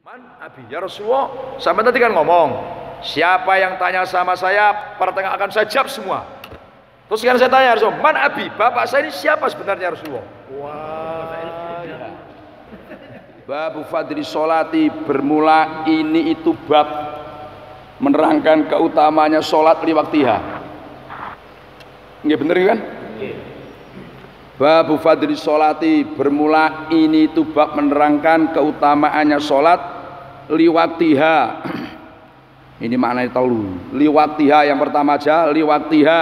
Man abi ya Rasulullah, sampai tadi kan ngomong, siapa yang tanya sama saya, pertanyaan akan saya jawab semua. Terus sekarang saya tanya Rasulullah, man abi, bapak saya ini siapa sebenarnya Rasulullah? Wah, ya. Babu fadli sholati, bermula ini itu bab menerangkan keutamanya sholat li waktiha. Nggak bener kan? Babu fadli sholati, bermula ini itu bab menerangkan keutamaannya sholat liwaktiha. Ini maknanya telu. Liwaktiha yang pertama aja, liwaktiha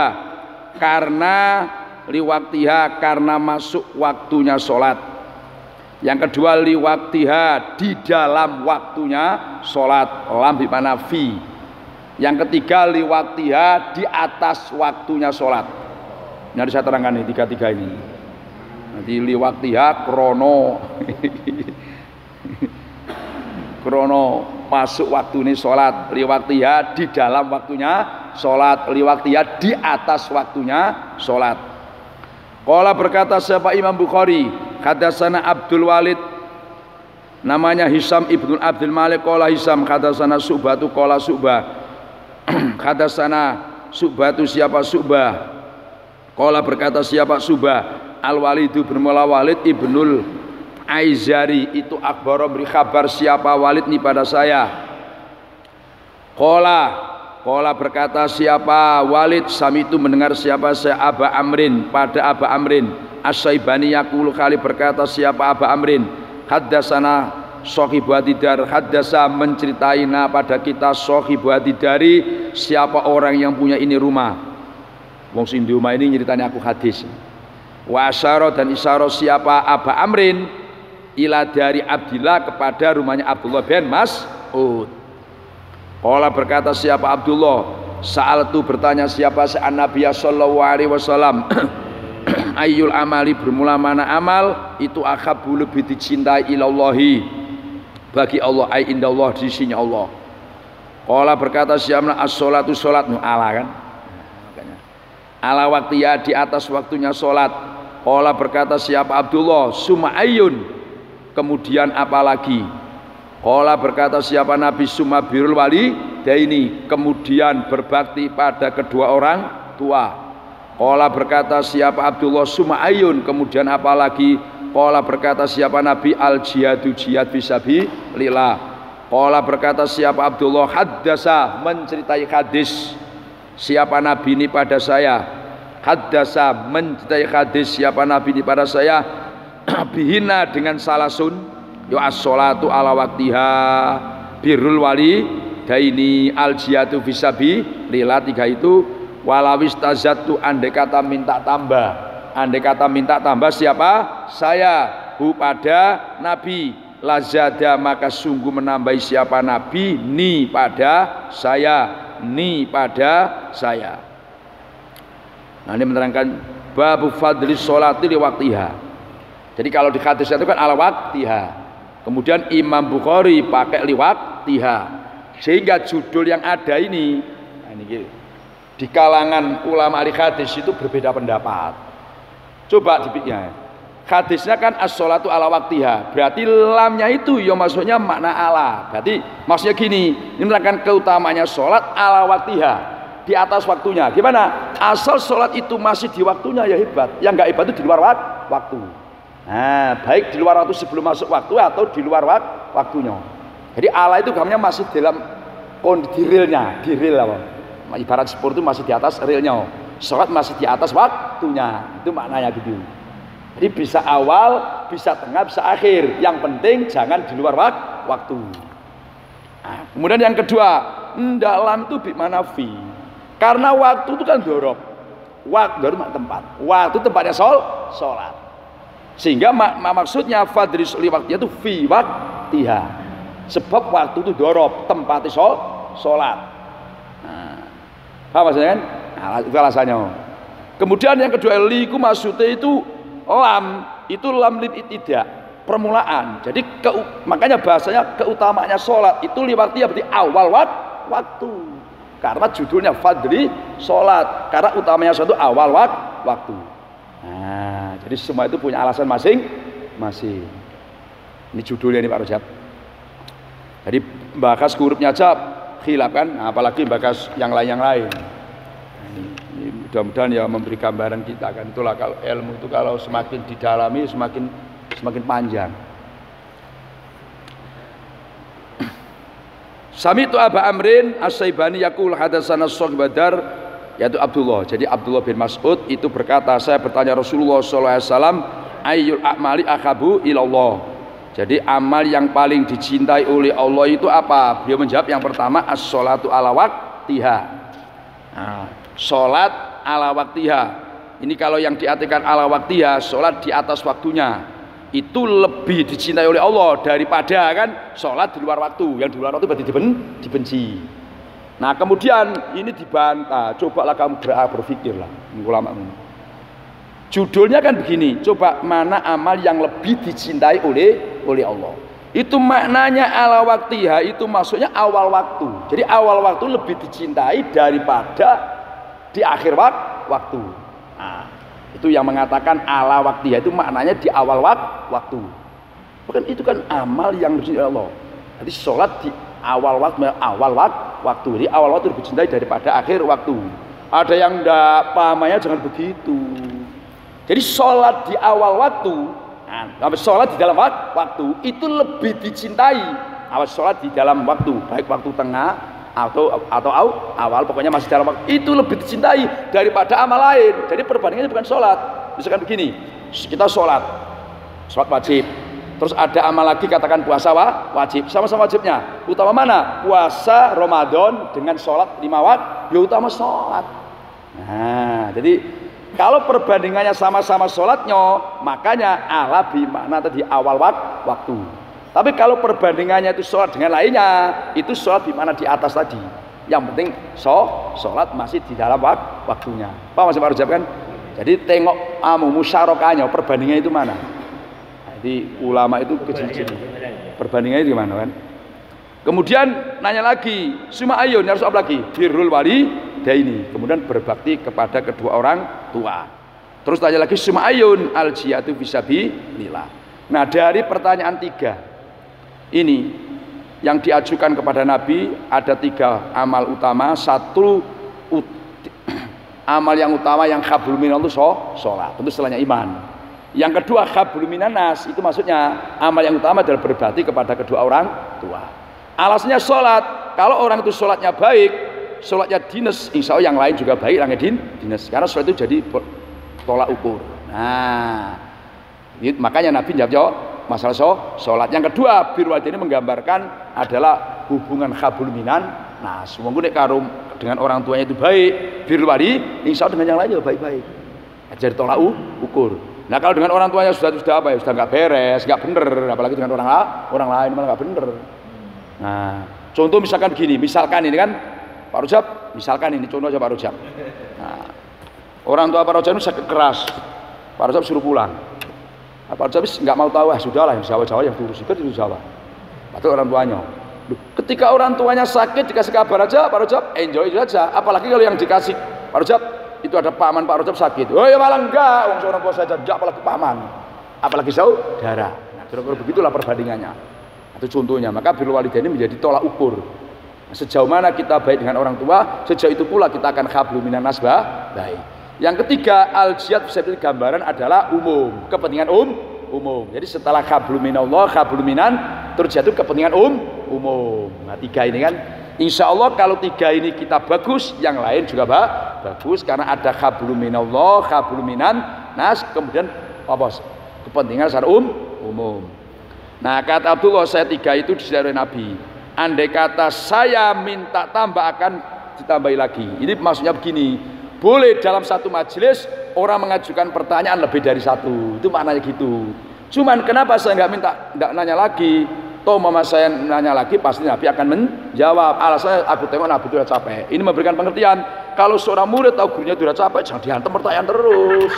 karena masuk waktunya sholat. Yang kedua liwaktiha, di dalam waktunya sholat, lam bi mana fi. Yang ketiga liwaktiha, di atas waktunya sholat. Ini harus saya terangkan nih tiga-tiga ini. Nanti liwaktiha krono krono masuk waktu ini sholat, liwaktiha di dalam waktunya sholat, liwaktiha di atas waktunya sholat. Qala berkata siapa Imam Bukhari, hadatsana Abdul Walid, namanya Hisam ibnu Abdul Malik, qala Hisam hadatsana Subatu qala Subah, hadatsana Subatu siapa Subah, qala berkata siapa Subah, Al-Walidu bermula Walid ibnul Aizari, itu akbar beri kabar siapa Walid ini pada saya. Qala berkata siapa Walid, sami itu mendengar siapa saya Aba Amrin, pada Aba Amrin As-Saibani yaqulu kali berkata siapa Aba Amrin, haddatsana Shahibu Adidar, haddasa menceritaina pada kita Shahibu Adidari, siapa orang yang punya ini rumah. Wong sing di rumah ini nyeritanya aku hadis. Wa asyara dan isyara siapa Aba Amrin ila dari Abdillah, kepada rumahnya Abdullah bin Mas'ud. Qala berkata siapa Abdullah, sa'altu bertanya siapa sa'an Nabi sallallahu alaihi wasallam, ayyul amali bermula mana amal itu akhabu lebih dicintai ilallahi bagi Allah, ai indallah di sisinya Allah. Qala berkata siapa as-sholatu sholat, ala kan ala waktiya di atas waktunya sholat. Qala berkata siapa Abdullah, summa ayyun, kemudian apalagi. Qala berkata siapa Nabi, summa birrul walidaini, kemudian berbakti pada kedua orang tua. Qala berkata siapa Abdullah, summa ayyun, kemudian apalagi. Qala berkata siapa Nabi, al jihadu, jihad fisabilillah. Qala berkata siapa Abdullah, haddasa menceritakan hadis siapa Nabi ini pada saya, haddasa menceritakan hadis siapa Nabi ini pada saya, bihina dengan salasun, yo as-sholatu ala waktiha, birrul walidaini, al jihadu fisabilillah, tiga itu. Walawis tazattu, andai kata minta tambah siapa saya hu pada Nabi, lazada maka sungguh menambahi siapa Nabi ni pada saya. Nah ini menerangkan babu fadli sholati li waktiha. Jadi kalau di hadis itu kan ala waktiha, kemudian Imam Bukhari pakai li waktiha, sehingga judul yang ada ini, nah ini gitu, di kalangan ulama ahli hadis itu berbeda pendapat. Coba dipikir, hadisnya kan as-sholatu ala waktiha, berarti lamnya itu ya maksudnya makna ala, berarti maksudnya gini, ini menerangkan keutamanya sholat ala waktiha, di atas waktunya. Gimana? Asal sholat itu masih di waktunya ya hebat, yang nggak hebat itu di luar waktu. Nah, baik di luar waktu sebelum masuk waktu atau di luar waktunya. Jadi ala itu gambarnya masih dalam kondisi realnya, di real apa? Ibarat sport itu masih di atas realnya, sholat masih di atas waktunya, itu maknanya gitu. Jadi bisa awal, bisa tengah, bisa akhir, yang penting jangan di luar waktu. Nah, kemudian yang kedua, dalam itu bimana fi, karena waktu itu kan dorob, waktu tempat, waktu tempatnya sholat, sehingga maksudnya fadri li waktiha itu fi waktiha, sebab waktu itu dorob, tempatnya sholat. Nah, apa maksudnya kan? Nah, itu alasannya. Kemudian yang kedua, liku maksudnya itu lam, itu lam lib tidak, permulaan. Jadi makanya bahasanya keutamaannya sholat itu li waktiha, berarti awal waktu. Karena judulnya fadli sholat, karena utamanya sholat itu awal waktu. Nah, jadi semua itu punya alasan masing-masing. Ini judulnya ini Pak Rojab. Jadi bahas hurufnya aja khilaf kan, apalagi bahas yang lain. Ini mudah-mudahan ya memberi gambaran kita kan. Itulah kalau ilmu itu kalau semakin didalami semakin panjang. Sami itu Aba Amrin As-Saibani yaqul hadatsana Shaykh Badar yaitu Abdullah. Jadi Abdullah bin Mas'ud itu berkata, saya bertanya Rasulullah sallallahu alaihi wasallam, ayyul a'mali akhabu ilallah. Jadi amal yang paling dicintai oleh Allah itu apa? Beliau menjawab yang pertama as-sholatu ala waqtiha. Nah, salat ala waqtiha. Ini kalau yang diartikan ala waqtiha, salat di atas waktunya. Itu lebih dicintai oleh Allah daripada kan sholat di luar waktu. Yang di luar waktu berarti dibenci. Nah kemudian ini dibantah. Cobalah kamu berpikirlah ulama. Judulnya kan begini, coba mana amal yang lebih dicintai oleh Allah. Itu maknanya ala waktiha, itu maksudnya awal waktu. Jadi awal waktu lebih dicintai daripada di akhir waktu. Nah, itu yang mengatakan ala waktiha itu maknanya di awal waktu. Bukan itu kan amal yang dicintai Allah. Jadi sholat di awal waktu. Jadi awal waktu lebih dicintai daripada akhir waktu. Ada yang enggak pahamnya jangan begitu. Jadi sholat di awal waktu, nah, sholat di dalam waktu itu lebih dicintai. Awas sholat di dalam waktu, baik waktu tengah atau awal, pokoknya masih dalam waktu, itu lebih dicintai daripada amal lain. Jadi perbandingannya bukan sholat. Misalkan begini, kita sholat wajib, terus ada amal lagi katakan puasa wajib, sama-sama wajibnya. Utama mana? Puasa Ramadan dengan sholat 5 waktu, ya utama sholat. Nah, jadi kalau perbandingannya sama-sama sholatnya, makanya ala bimakna tadi awal waktu. Tapi kalau perbandingannya itu sholat dengan lainnya, itu sholat bimakna di atas tadi. Yang penting sholat masih di dalam waktunya. Pak masih Pak Rujab kan? Jadi tengok musyarakahnya, perbandingannya itu mana? Jadi ulama itu kecil-kecil. Perbandingannya itu gimana kan? Kemudian nanya lagi, suma ayun harus apa lagi? Birrul walidaini. Kemudian berbakti kepada kedua orang tua. Terus tanya lagi, suma ayun al jihadu fisabilillah. Nah, dari pertanyaan 3 ini yang diajukan kepada Nabi ada 3 amal utama. Satu amal yang utama yang khablum minallah itu sholat. Tentu setelahnya iman. Yang kedua khablum minanas, itu maksudnya amal yang utama adalah berbakti kepada kedua orang tua. Alasannya sholat. Kalau orang itu sholatnya baik, sholatnya dinas, insya Allah yang lain juga baik, orangnya dinas. Karena sholat itu jadi tolak ukur. Nah, makanya Nabi jawab masalah sholat. Yang kedua, birrul ini menggambarkan adalah hubungan khablum minan. Nah, semua nek karo dengan orang tuanya itu baik, birrul wali, insya Allah dengan yang lain juga baik-baik. Jadi tolak ukur. Nah, kalau dengan orang tuanya sudah apa ya? Sudah nggak beres, nggak bener, apalagi dengan orang lain malah nggak bener. Nah, contoh misalkan gini, misalkan ini kan Pak Rujab, misalkan ini contoh aja Pak Rujab. Nah, orang tua Pak Rujab itu sakit keras, Pak Rujab suruh pulang. Nah, Pak Rujab nggak mau tahu, sudahlah yang Jawa yang diurus itu Jawa. Atau orang tuanya. Ketika orang tuanya sakit dikasih kabar aja Pak Rujab, enjoy aja. Apalagi kalau yang dikasih Pak Rujab itu ada paman Pak Rujab sakit. Oh ya malah enggak, orang tua saya enggak, apalagi paman, apalagi saudara. Nah, kira-kira begitulah perbandingannya. Itu contohnya. Maka birrul walidaini menjadi tolak ukur. Nah, sejauh mana kita baik dengan orang tua, sejauh itu pula kita akan khablum minan nas baik. Yang ketiga, al jihad bisa jadi gambaran adalah umum, kepentingan umum. Jadi setelah khablum minallah, khablum minan, terus jatuh kepentingan umum. Nah, 3 ini kan insya Allah kalau 3 ini kita bagus, yang lain juga bagus karena ada khablum minallah, khablum minan nas, kemudian apa? Kepentingan secara umum. Nah, kata Abdullah, saya 3 itu disediakan Nabi. Andai kata saya minta tambah akan ditambahi lagi. Ini maksudnya begini, boleh dalam satu majelis orang mengajukan pertanyaan lebih dari 1. Itu maknanya gitu. Cuman kenapa saya nggak nanya lagi? Toh mama saya nanya lagi pasti Nabi akan menjawab. Alasannya aku tengok Nabi itu sudah capek. Ini memberikan pengertian. Kalau seorang murid tahu gurunya sudah capek, jangan dihantam pertanyaan terus.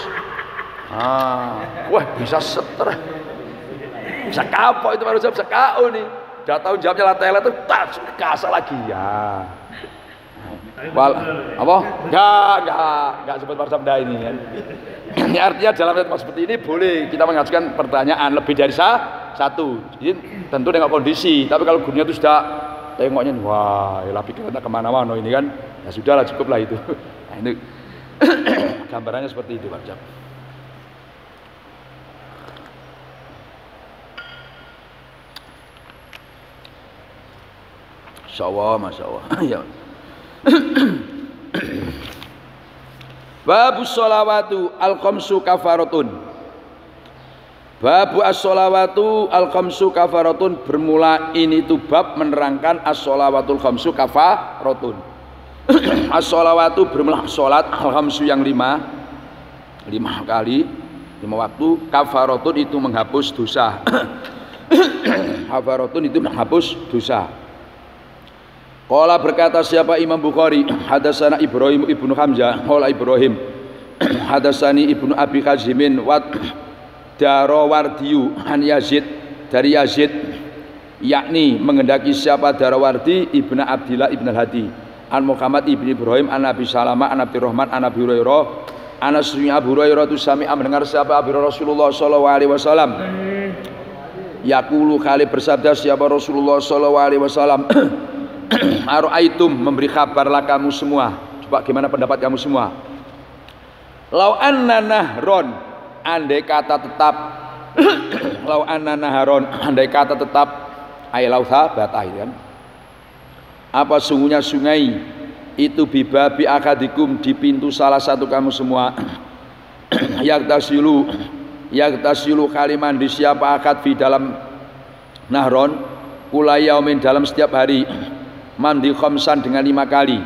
Wah bisa stres. Bisa kapok itu baru jawab, bisa KO nih. Udah tahu jawabnya lantai itu kasar lagi ya. Apa? Enggak sebut Marsabda ini kan. Ini artinya dalam tempat seperti ini boleh kita mengajukan pertanyaan lebih dari satu. Jadi tentu dengan kondisi. Tapi kalau gurunya itu sudah tengoknya, wah, ya pikirannya kemana-mana ini kan, ya sudahlah cukuplah itu. Nah, ini gambarannya seperti itu Pak Jam. Masya Allah. Ya. Babu sholawatu al-khamsu kafaratun. Babu as-sholawatu al-khamsu kafaratun. Bermula ini itu bab menerangkan as-sholawatul khamsu kafaratun. As-sholawatu bermula sholat al-khamsu yang 5 kali 5 waktu. Kafaratun itu menghapus dosa. Kafaratun itu menghapus dosa. Qala berkata siapa Imam Bukhari, hadatsana Ibrahim ibnu Hamzah, qala Ibrahim hadatsani ibnu Abi Khazimin wa Darawardiyu an Yazid, dari Yazid, yakni mengendaki siapa Darawardi ibnu Abdillah ibnu Hadi an Muhammad ibnu Ibrahim an Nabi Salamah an Abdurrahman an Abi Hurairah Anas bin Abu Hurairah tu sami mendengar siapa Abi Rasulullah sallallahu alaihi wasallam yaqulu kali bersabda siapa Rasulullah sallallahu alaihi wasallam Aro'aitum, memberi kabarlah kamu semua. Coba gimana pendapat kamu semua? Lau anna nahron, andai kata tetap. Lau anna naharon, andai kata tetap. Ailautha batah kan. Apa sungguhnya sungai itu bibabi akadikum, di pintu salah satu kamu semua. Yaktasilu kaliman di siapa akad di dalam nahron. Kulayaumin dalam setiap hari. Mandi khamsan dengan 5 kali.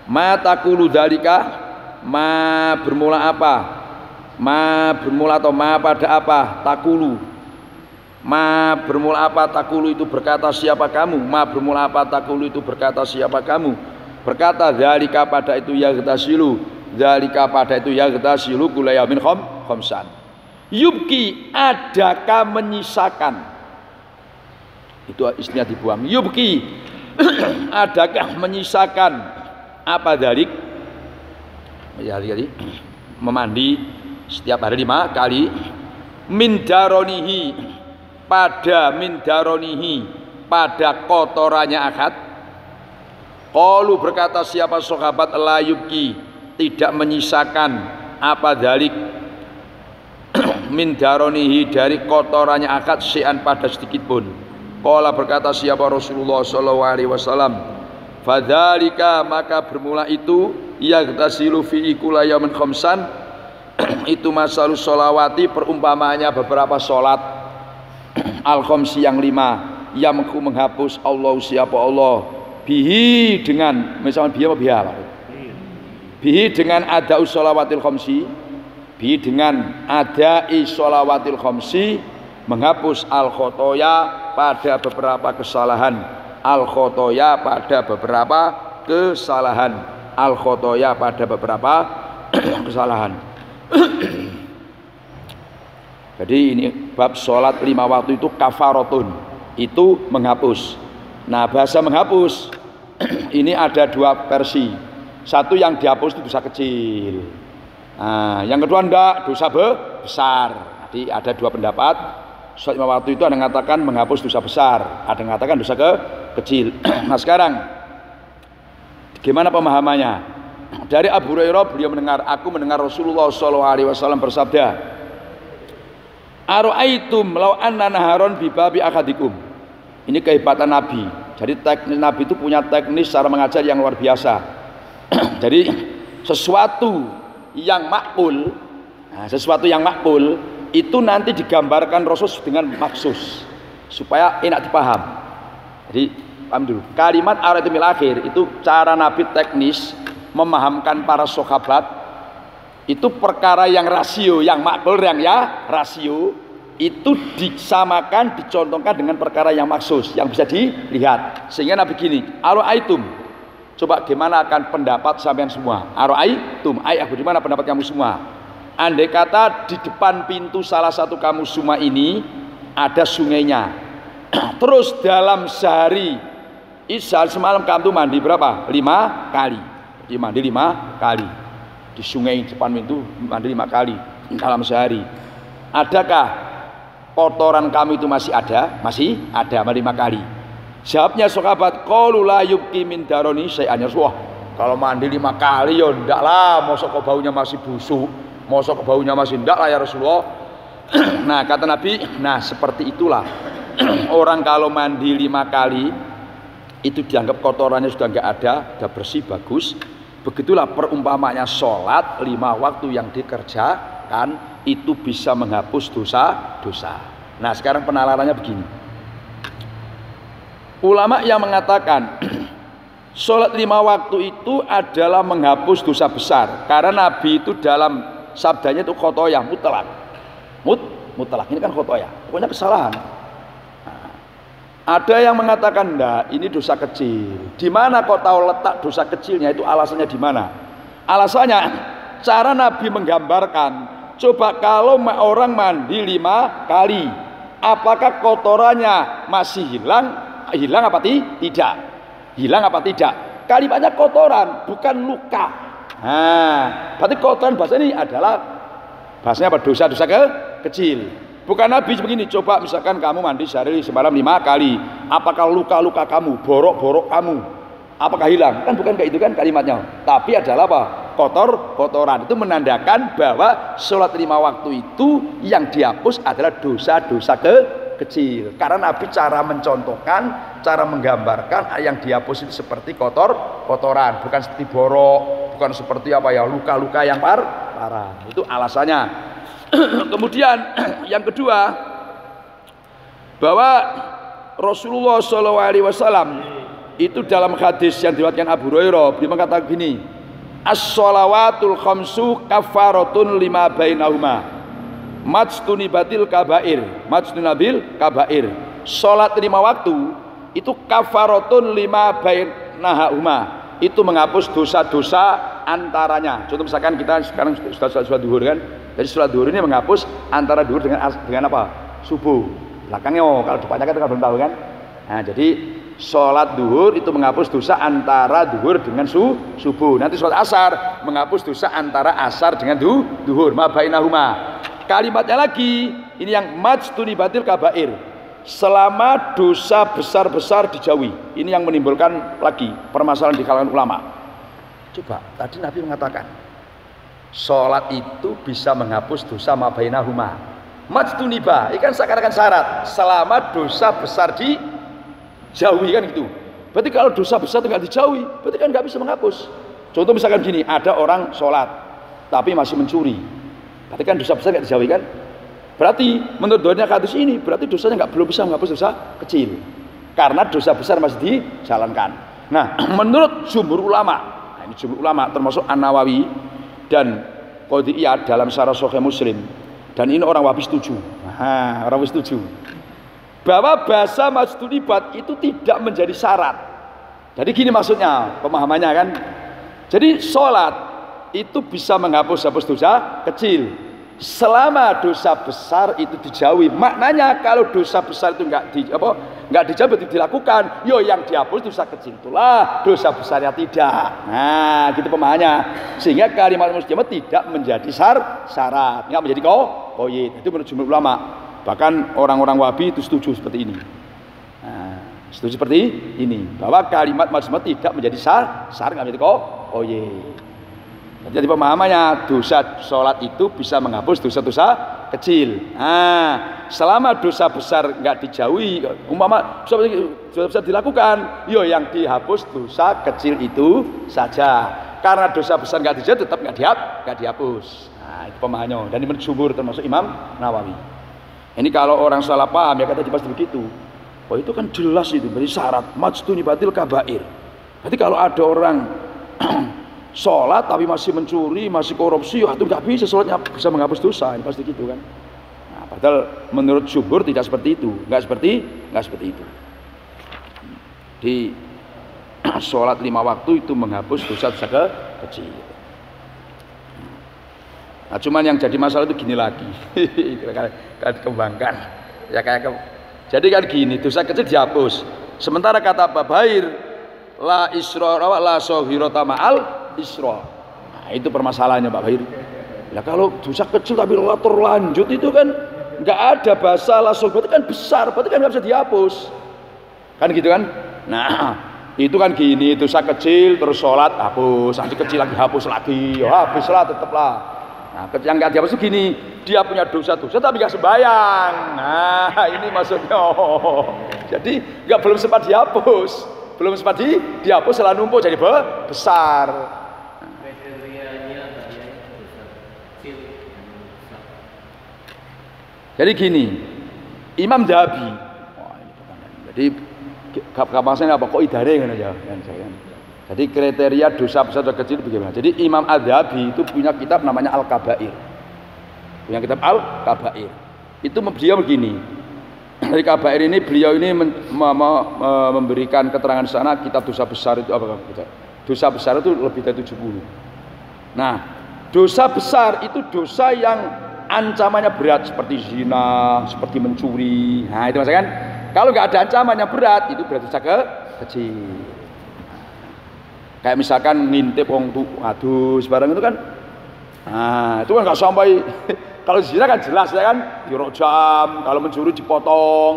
Ma takulu dalika, ma bermula apa? Ma bermula atau ma pada apa? Takulu. Ma bermula apa? Takulu itu berkata siapa kamu? Ma bermula apa? Takulu itu berkata siapa kamu? Berkata dalika pada itu yaghtasilu. Dalika pada itu yaghtasilu kulayamin khamsan. Yubki, adakah menyisakan? Itu istilah dibuang. Yubki, adakah menyisakan apa dalik? Memandi setiap hari 5 kali. Mindaronihi, pada mindaronihi, pada kotorannya akad. Qalu berkata siapa sahabat la yubki, tidak menyisakan apa dalik mindaronihi, dari kotorannya akad syai'an pada sedikit pun. Qala berkata siapa Rasulullah sallallahu alaihi wasallam, fadzalika, maka bermula itu yaghtasilu fi kulayamin khamsan, itu masalus sholawati, perumpamaannya beberapa sholat al khamsi yang 5 yang menghapus Allah siapa Allah bihi dengan, misalnya bihi apa biha Pak? Bihi dengan ada sholawatil khamsi, bihi dengan ada sholawatil khamsi, menghapus al khotoya pada beberapa kesalahan. Al khotoya pada beberapa kesalahan. Al khotoya pada beberapa kesalahan. Jadi ini bab sholat 5 waktu itu kafaratun, itu menghapus. Nah bahasa menghapus ini ada 2 versi. Satu yang dihapus itu dosa kecil. Nah yang kedua enggak, dosa besar. Jadi ada 2 pendapat. Sholat 5 waktu itu ada yang mengatakan menghapus dosa besar, ada yang mengatakan dosa kecil. Nah sekarang gimana pemahamannya? Dari Abu Hurairah beliau mendengar, aku mendengar Rasulullah SAW bersabda, Aro'aitum lau anna naharon bibabi akadikum. Ini kehebatan Nabi. Jadi teknis Nabi itu punya teknis cara mengajar yang luar biasa. Jadi sesuatu yang makbul, nah, sesuatu yang makbul itu nanti digambarkan Rasul dengan maksus supaya enak dipaham. Jadi paham dulu. Kalimat aratimil akhir itu cara Nabi teknis memahamkan para sahabat. Itu perkara yang rasio, yang makbul, yang ya rasio itu disamakan, dicontohkan dengan perkara yang maksus yang bisa dilihat. Sehingga Nabi gini, aro'aitum, coba gimana akan pendapat sampean semua? Aro'aitum, bagaimana pendapat kamu semua? Andai kata di depan pintu salah satu kamu semua ini ada sungainya, terus dalam sehari semalam kamu mandi berapa? 5 kali. Jadi mandi 5 kali di sungai depan pintu, mandi 5 kali dalam sehari. Adakah kotoran kamu itu masih ada? Masih ada 5 kali. Jawabnya sahabat, qalu la yubqi min daroni syai'an. Wah, kalau mandi 5 kali ya ndak lah, mosok kok baunya masih busuk, mosok kok baunya masih ndak lah ya Rasulullah. Nah, kata Nabi, nah seperti itulah orang kalau mandi 5 kali itu dianggap kotorannya sudah enggak ada, sudah bersih, bagus. Begitulah perumpamanya sholat 5 waktu yang dikerjakan itu bisa menghapus dosa-dosa. Nah, sekarang penalarannya begini. Ulama yang mengatakan sholat 5 waktu itu adalah menghapus dosa besar, karena Nabi itu dalam sabdanya itu khotoyah mutlak. Mutlak ini kan khotoyah, pokoknya kesalahan. Nah, ada yang mengatakan enggak, ini dosa kecil. Di mana kau tahu letak dosa kecilnya itu, alasannya di mana? Alasannya cara Nabi menggambarkan, coba kalau orang mandi 5 kali, apakah kotorannya masih hilang apa tidak? Hilang apa tidak? Kalimatnya kotoran, bukan luka. Nah, berarti kotoran bahasa ini adalah bahasanya apa? Dosa-dosa kecil. Bukan Nabi begini, coba misalkan kamu mandi sehari semalam 5 kali, apakah luka-luka kamu, borok-borok kamu, apakah hilang? Kan bukan kayak itu kan kalimatnya. Tapi adalah apa? Kotoran. Itu menandakan bahwa sholat 5 waktu itu yang dihapus adalah dosa-dosa kecil. Karena Nabi cara mencontohkan, cara menggambarkan yang dihapus itu seperti kotoran, bukan seperti borok, bukan seperti apa ya, luka-luka yang parah. Itu alasannya. Kemudian yang kedua, bahwa Rasulullah SAW itu dalam hadis yang diriwayatkan Abu Hurairah, beliau mengatakan gini, as-shalawatul khamsu kafaratun lima bainahuma majtunibatil kabair. Salat 5 waktu itu kafaratun lima bainahuma, itu menghapus dosa-dosa antaranya. Contoh misalkan kita sekarang sudah sholat duhur kan, jadi sholat duhur ini menghapus antara duhur dengan apa? Subuh. Belakangnya kalau depannya kan belum tahu kan. Nah, jadi sholat duhur itu menghapus dosa antara duhur dengan subuh. Nanti sholat asar menghapus dosa antara asar dengan duhur. Ma bainahuma. Kalimatnya lagi, ini yang majtunibatil kabair, selama dosa besar-besar dijauhi. Ini yang menimbulkan lagi permasalahan di kalangan ulama. Coba, tadi Nabi mengatakan sholat itu bisa menghapus dosa ma bainahuma. Majtuniba, ini kan seakan-akan syarat, selama dosa besar dijauhi kan gitu. Berarti kalau dosa besar itu nggak dijauhi, berarti kan nggak bisa menghapus. Contoh misalkan gini, ada orang sholat tapi masih mencuri, berarti kan dosa besar nggak dijauhi kan? Berarti menurut doanya hadis ini, berarti dosanya belum bisa menghapus dosa kecil, karena dosa besar masih dijalankan. Nah, menurut jumhur ulama, nah ini jumhur ulama termasuk An-Nawawi dan Qadhiyah dalam Syarah Sahih Muslim, dan ini orang Wahabi setuju. Nah, orang Wahabi setuju bahwa bahasa majtunibat itu tidak menjadi syarat. Jadi gini maksudnya, pemahamannya kan. Jadi sholat itu bisa menghapus dosa kecil selama dosa besar itu dijauhi. Maknanya kalau dosa besar itu nggak dijauhi, itu dilakukan, yo yang dihapus dosa kecil itulah, dosa besarnya tidak. Nah, gitu pemahamannya. Sehingga kalimat muslimah tidak menjadi syarat, nggak menjadi qaid. Itu menurut jumhur ulama. Bahkan orang-orang Wahabi itu setuju seperti ini. Nah, setuju seperti ini, bahwa kalimat muslimah tidak menjadi syarat, nggak menjadi qaid. Jadi pemahamannya, dosa sholat itu bisa menghapus dosa-dosa kecil. Nah, selama dosa besar nggak dijauhi, umpama dosa besar dilakukan, yo yang dihapus dosa kecil itu saja. Karena dosa besar nggak dijauhi, tetap nggak dihapus. Nah, itu pemahamannya. Dan ini jumhur termasuk Imam Nawawi. Ini kalau orang salah paham ya kata pasti begitu. Oh itu kan jelas itu beri syarat majtunibatil kabair. Berarti kalau ada orang sholat tapi masih mencuri, masih korupsi, itu nggak bisa sholatnya bisa menghapus dosa, ini pasti gitu kan. Nah, padahal menurut jumhur tidak seperti itu, nggak seperti itu. Di sholat 5 waktu itu menghapus dosa-dosa kecil. Nah, cuman yang jadi masalah itu gini lagi, kan dikembangkan, ya jadi kan gini, dosa kecil dihapus. Sementara kata Pak Bair, la isra la sohirota ma'al isra. Nah, itu permasalahannya Pak Bahir. Ya kalau dosa kecil tapi terlanjut itu kan nggak ada basa langsung, berarti kan besar, berarti kan nggak bisa dihapus. Kan gitu kan? Nah, itu kan gini, dosa kecil terus sholat hapus, nanti kecil lagi hapus lagi, ya habislah tetaplah. Nah, yang nggak dihapus itu gini, dia punya dosa-dosa tapi nggak sembahyang. Nah, ini maksudnya. Jadi belum sempat dihapus, dihapus setelah numpuk jadi besar. Jadi gini, Imam Dhabi, jadi kapasnya apa kok idare kan aja. Jadi kriteria dosa besar atau kecil bagaimana? Jadi Imam Al-Dhabi itu punya kitab namanya Al-Kabair. Punya kitab Al-Kabair. Itu beliau begini. Dari Kabair ini beliau ini memberikan keterangan di sana kitab dosa besar itu apa? Dosa besar itu lebih dari 70. Nah, dosa besar itu dosa yang ancamannya berat seperti zina, seperti mencuri. Nah, itu maksudnya kan kalau nggak ada ancaman yang berat itu berarti dosa kecil. Kayak misalkan ngintip wong adus barang itu kan, nah itu kan nggak sampai. Kalau zina kan jelas ya kan, dirojam. Kalau mencuri dipotong,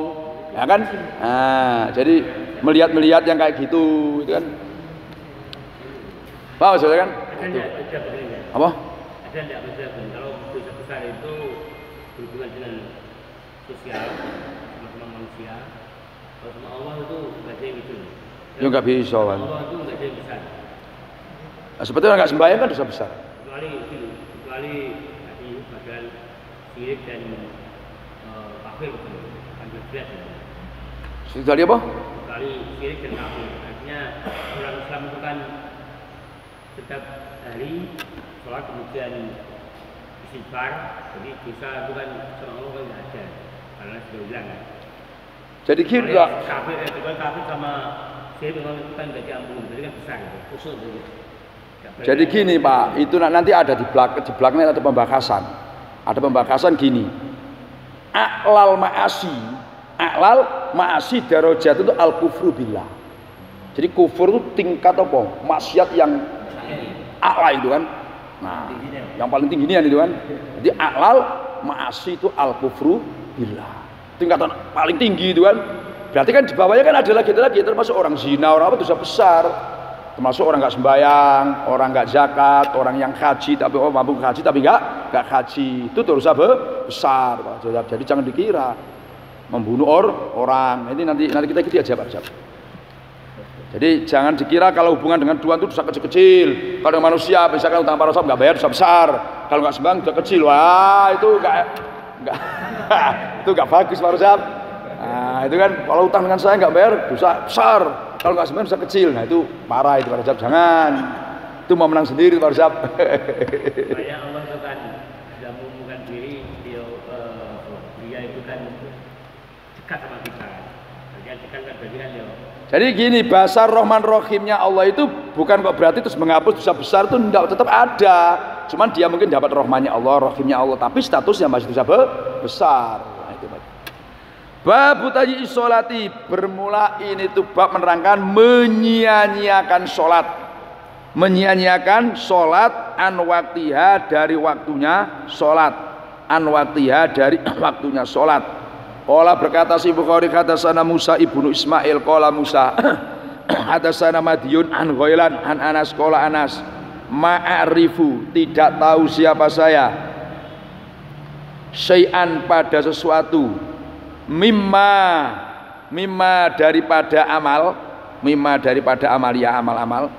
ya kan. Nah, jadi melihat yang kayak gitu, itu kan. Paham maksudnya kan? Apa? Ada tidak maksudnya kalau dosa besar itu berhubungan dengan sosial sama manusia, kalau sama Allah itu nggak ada yang gitu. Ya nggak bisa kan. Allah itu nggak ada yang besar. Nah, seperti orang nggak sembahyang kan dosa besar. Kecuali tadi bagian syirik dan kafir itu hampir berat. Kecuali apa? Kecuali syirik dan kafir. Artinya orang Islam itu kan setiap hari sholat kemudian istighfar, jadi dosa itu kan sama Allah kan nggak ada karena sudah hilang kan. Jadi kira kafir sama syirik itu kan nggak diampuni, jadi kan besar gitu, usul gitu. Jadi gini Pak, itu nanti ada di belakangnya ada pembahasan. Ada pembahasan gini. A'lal ma'asi darajat itu al-kufru billah. Jadi kufur itu tingkat apa? Maksiat yang a'la itu kan. Nah, yang paling tinggi ini itu kan. Jadi a'lal ma'asi itu al-kufru billah. Tingkatan paling tinggi itu kan. Berarti kan di bawahnya kan ada lagi termasuk orang zina, orang apa dosa besar. Termasuk orang nggak sembahyang, orang nggak zakat, orang yang haji tapi mampu haji tapi nggak haji, itu dosa besar. Jadi jangan dikira membunuh orang. Ini nanti kita aja Pak. Jadi jangan dikira kalau hubungan dengan Tuhan itu dosa kecil-kecil. Kalau dengan manusia misalkan utang para sahabat nggak bayar dosa besar. Kalau nggak sembahyang dosa kecil, wah itu itu nggak bagus Pak Rusab. Nah itu kan kalau utang dengan saya nggak bayar dosa besar. Kalau nggak sembahyang dosa kecil, nah itu parah itu Pak Rusab. Jangan, itu mau menang sendiri Pak Rusab. Supaya Allah itu kan sudah mengumumkan diri dia itu kan dekat sama kita. Bagian dekat kan berarti kan ya. Jadi gini, bahasa Rahman Rahimnya Allah itu bukan kok berarti terus menghapus dosa besar, itu enggak, tetap ada. Cuman dia mungkin dapat rahmannya Allah, rahimnya Allah, tapi statusnya masih dosa besar. Nah, itu Pak. Bab taji isolati, bermula ini tuh bab menerangkan menyia-nyiakan sholat. Menyia-nyiakan sholat an waktiha dari waktunya sholat. An waktiha dari waktunya sholat. Qala berkata si Bukhari hadatsana Musa ibnu Ismail qala Musa hadatsana Madyun an Ghailan an Anas qala Anas ma'arifu tidak tahu siapa saya syai'an pada sesuatu mimma daripada amal ya amal-amal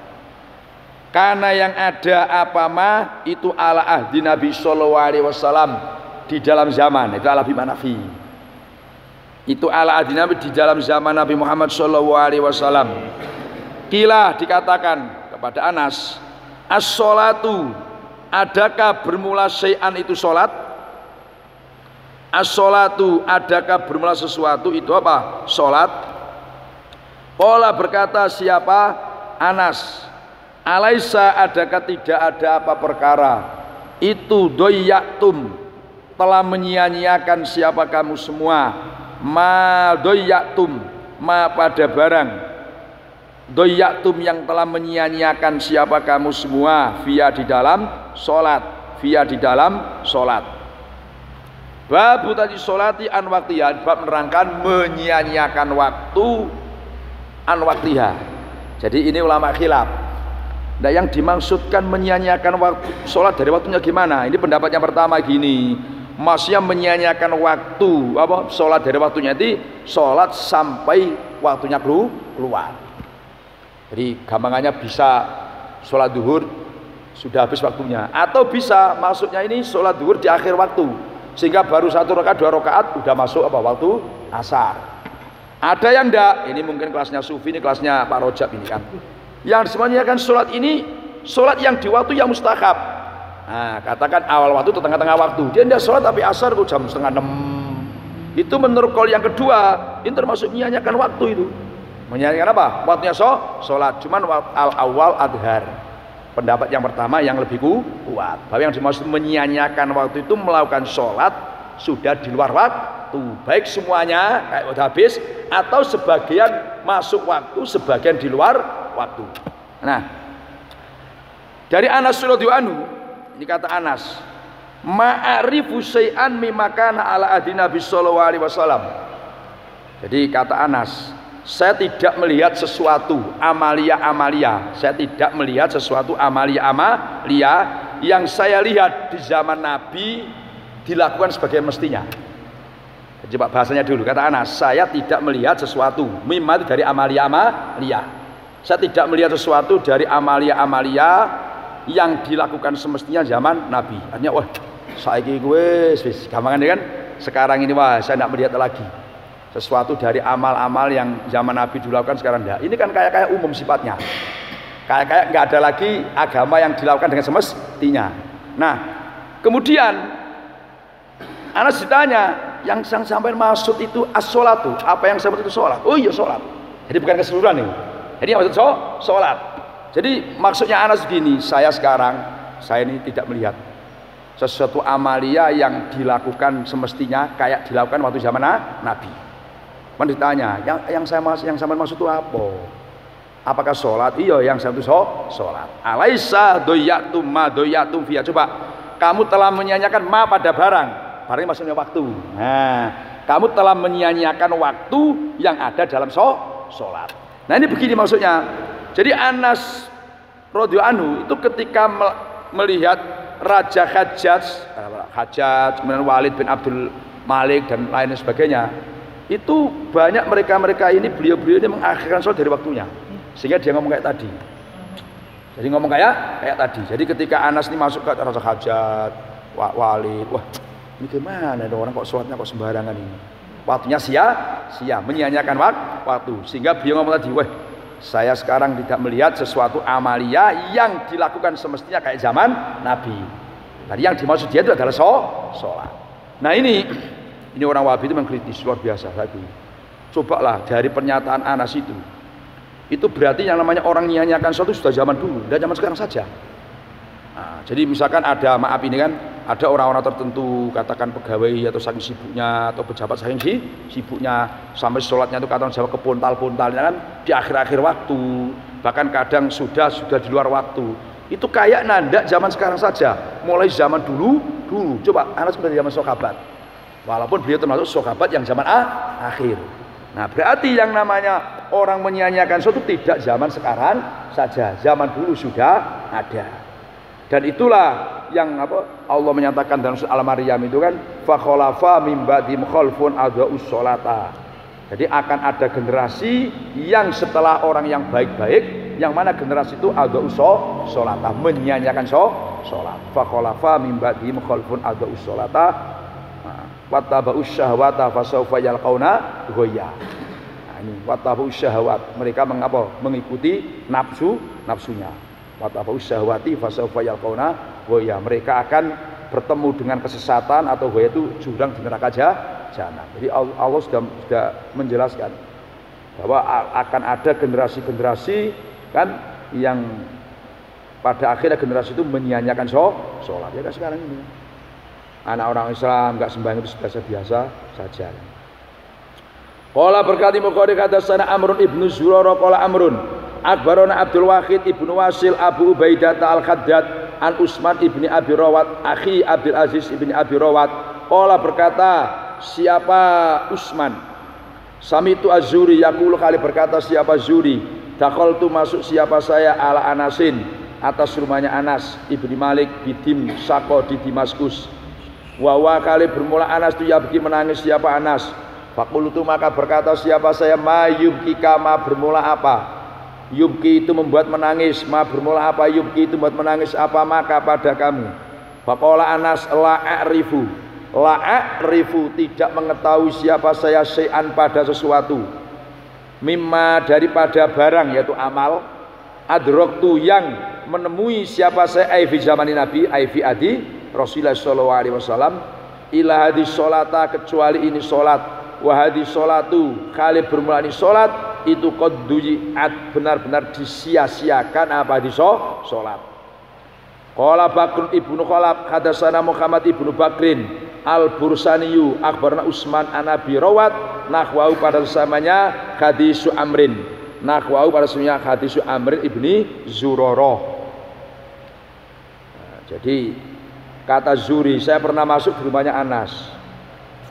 karena yang ada apa mah itu ala ahdi Nabi sallallahu alaihi wasallam di dalam zaman itu ala bimanafi itu ala ahdi Nabi di dalam zaman Nabi Muhammad sallallahu alaihi wasallam. Kila dikatakan kepada Anas as-sholatu adakah bermula syai'an itu sholat? As-sholatu adakah bermula sesuatu itu apa? Sholat. Qala berkata siapa? Anas alaisa adakah tidak ada apa perkara itu doyyatum telah menyia-nyiakan siapa kamu semua ma doyyatum ma pada barang doyyatum yang telah menyia-nyiakan siapa kamu semua via di dalam sholat Babu tadi sholati an waktiha, bab menerangkan menyia-nyiakan waktu an waktiha. Jadi ini ulama khilaf. Nah, yang dimaksudkan menyia-nyiakan waktu sholat dari waktunya gimana? Ini pendapat yang pertama gini, maksudnya menyia-nyiakan waktu apa? Sholat dari waktunya itu sholat sampai waktunya keluar. Jadi gampangannya bisa sholat duhur sudah habis waktunya, atau bisa maksudnya ini sholat duhur di akhir waktu, sehingga baru 1 rakaat 2 rakaat udah masuk apa waktu asar. Ada yang enggak, ini mungkin kelasnya Sufi, ini kelasnya Pak Rojab ini kan, yang semuanya kan sholat ini sholat yang di waktu yang mustahab. Nah, katakan awal waktu atau tengah-tengah waktu, dia enggak sholat tapi asar kok jam 5:30. Itu menurut kaul yang kedua, ini termasuk menyanyikan waktu itu. Menyanyikan apa? Waktunya sholat, cuman al awal adhar. Pendapat yang pertama yang lebih kuat, bahwa yang dimaksud menyia-nyiakan waktu itu melakukan sholat sudah di luar waktu, baik semuanya kayak udah habis atau sebagian masuk waktu, sebagian di luar waktu. Nah, dari Anas radhiyallahu anhu, ini kata Anas, ma'arifu syai'an mimma kana ala ahdi Nabi sallallahu alaihi wasallam. Jadi kata Anas, saya tidak melihat sesuatu amalia-amalia, saya tidak melihat sesuatu amalia-amalia yang saya lihat di zaman Nabi dilakukan sebagai mestinya. Coba bahasanya dulu, kata Anas, saya tidak melihat sesuatu mimma dari amalia-amalia, saya tidak melihat sesuatu dari amalia-amalia yang dilakukan semestinya zaman Nabi. Artinya wah saiki gue gampangan kan sekarang ini wah saya tidak melihat lagi sesuatu dari amal-amal yang zaman Nabi dilakukan sekarang enggak. Ini kan kayak umum sifatnya. Kayak nggak ada lagi agama yang dilakukan dengan semestinya. Nah, kemudian Anas ditanya, yang sampai maksud itu as-sholatu, apa yang sampai itu sholat? Oh iya sholat. Jadi bukan keseluruhan ini. Jadi maksud sholat. Jadi maksudnya Anas gini, saya ini tidak melihat sesuatu amalia yang dilakukan semestinya kayak dilakukan waktu zaman Nabi. Kemudian ditanya, yang sama maksud itu apa? Apakah sholat? Iya, yang sama itu sholat. Alaisa doyatum ma doyatum fiya. Coba, kamu telah menyanyiakan ma pada barang. Barangnya maksudnya waktu. Nah, kamu telah menyanyiakan waktu yang ada dalam sholat. Nah, ini begini maksudnya. Jadi Anas radhiyallahu anhu itu ketika melihat Raja Hajjaj, kemudian Walid bin Abdul Malik dan lain sebagainya, itu banyak mereka ini beliau ini mengakhirkan sholat dari waktunya, sehingga dia ngomong kayak tadi. Jadi ngomong kayak tadi. Jadi ketika Anas ini masuk ke Raja Hajjaj, Walid, wah ini gimana ada orang kok sholatnya kok sembarangan ini, waktunya sia-sia, menyia-nyiakan waktu, sehingga beliau ngomong tadi, wah saya sekarang tidak melihat sesuatu amalia yang dilakukan semestinya kayak zaman Nabi. Tadi yang dimaksud dia itu adalah sholat. Nah ini orang Wahabi itu mengkritis luar biasa lagi. Cobalah dari pernyataan Anas itu berarti yang namanya orang nyanyiakan sholat itu sudah zaman dulu, dan zaman sekarang saja. Nah, jadi misalkan ada, maaf ini kan, ada orang-orang tertentu, katakan pegawai atau saking sibuknya, atau pejabat saking sibuknya, sampai sholatnya itu katakan Jawa kepontal-pontalnya kan di akhir-akhir waktu, bahkan kadang sudah di luar waktu. Itu kayak nanda zaman sekarang saja, mulai zaman dulu. Coba Anas dari zaman sahabat, walaupun beliau termasuk sahabat yang zaman akhir. Nah, berarti yang namanya orang menyanyiakan sesuatu tidak zaman sekarang saja, zaman dulu sudah ada. Dan itulah yang Allah menyatakan dalam surah Al-Maryam itu kan, fa khalafa mim ba'dihim khalfun adha'us sholata. Jadi akan ada generasi yang setelah orang yang baik-baik, yang mana generasi itu adha'us sholata, menyanyiakan sholat. Fa khalafa mim ba'dihim khalfun adha'us sholata wattaba'us syahwata fasawfa yalqauna ghayya. Nah, ini wattaba'us syahwat, mereka mengikuti nafsunya. Wattaba'us syahwati fasawfa yalqauna ghayya, mereka akan bertemu dengan kesesatan atau ghayya itu jurang di neraka jahanam. Jadi Allah sudah menjelaskan bahwa akan ada generasi-generasi kan yang pada akhirnya generasi itu menyia-nyiakan sholat. Ya kan sekarang ini anak orang Islam enggak sembahyang itu biasa-biasa saja. Qala berkati Bukhari hadatsana Amrun ibnu Zurarah qala Amrun akbarana Abdul Wahid ibnu Wasil Abu Ubaidah al-Khaddad an Utsman ibni Abi Rawat akhi Abdul Aziz ibni Abi Rawat Qala berkata siapa Utsman, sami'tu Az-Zuri yaqulu kali berkata siapa Zuri, dakhaltu masuk siapa saya ala Anasin atas rumahnya Anas ibni Malik bidim Sako di Damaskus. Wa kali bermula Anas tu yabki menangis siapa Anas. Faqultu maka berkata siapa saya, ma yubkika ma bermula apa? Yubki itu membuat menangis, ma bermula apa? Yubki itu membuat menangis apa maka pada kamu? Faqala Anas la a'rifu tidak mengetahui siapa saya syai'an pada sesuatu mimma daripada barang yaitu amal adraktu yang menemui siapa saya ai fi zamani Nabi ai fi adi Rasulullah sallallahu alaihi wasallam ila hadis sholata kecuali ini salat wa hadis sholatu kali bermula ini salat itu qadduyiat benar-benar disia-siakan apa di salat. Qala Bakr ibnu Khalaf hadatsana Muhammad ibnu Bakrin al-Bursaniyu akhbarna Utsman an Abi Rawat nahwau pada samanya hadisu Amrin nahwau pada samanya hadisu Amrin ibni Zurarah. Jadi kata Zuri, saya pernah masuk di rumahnya Anas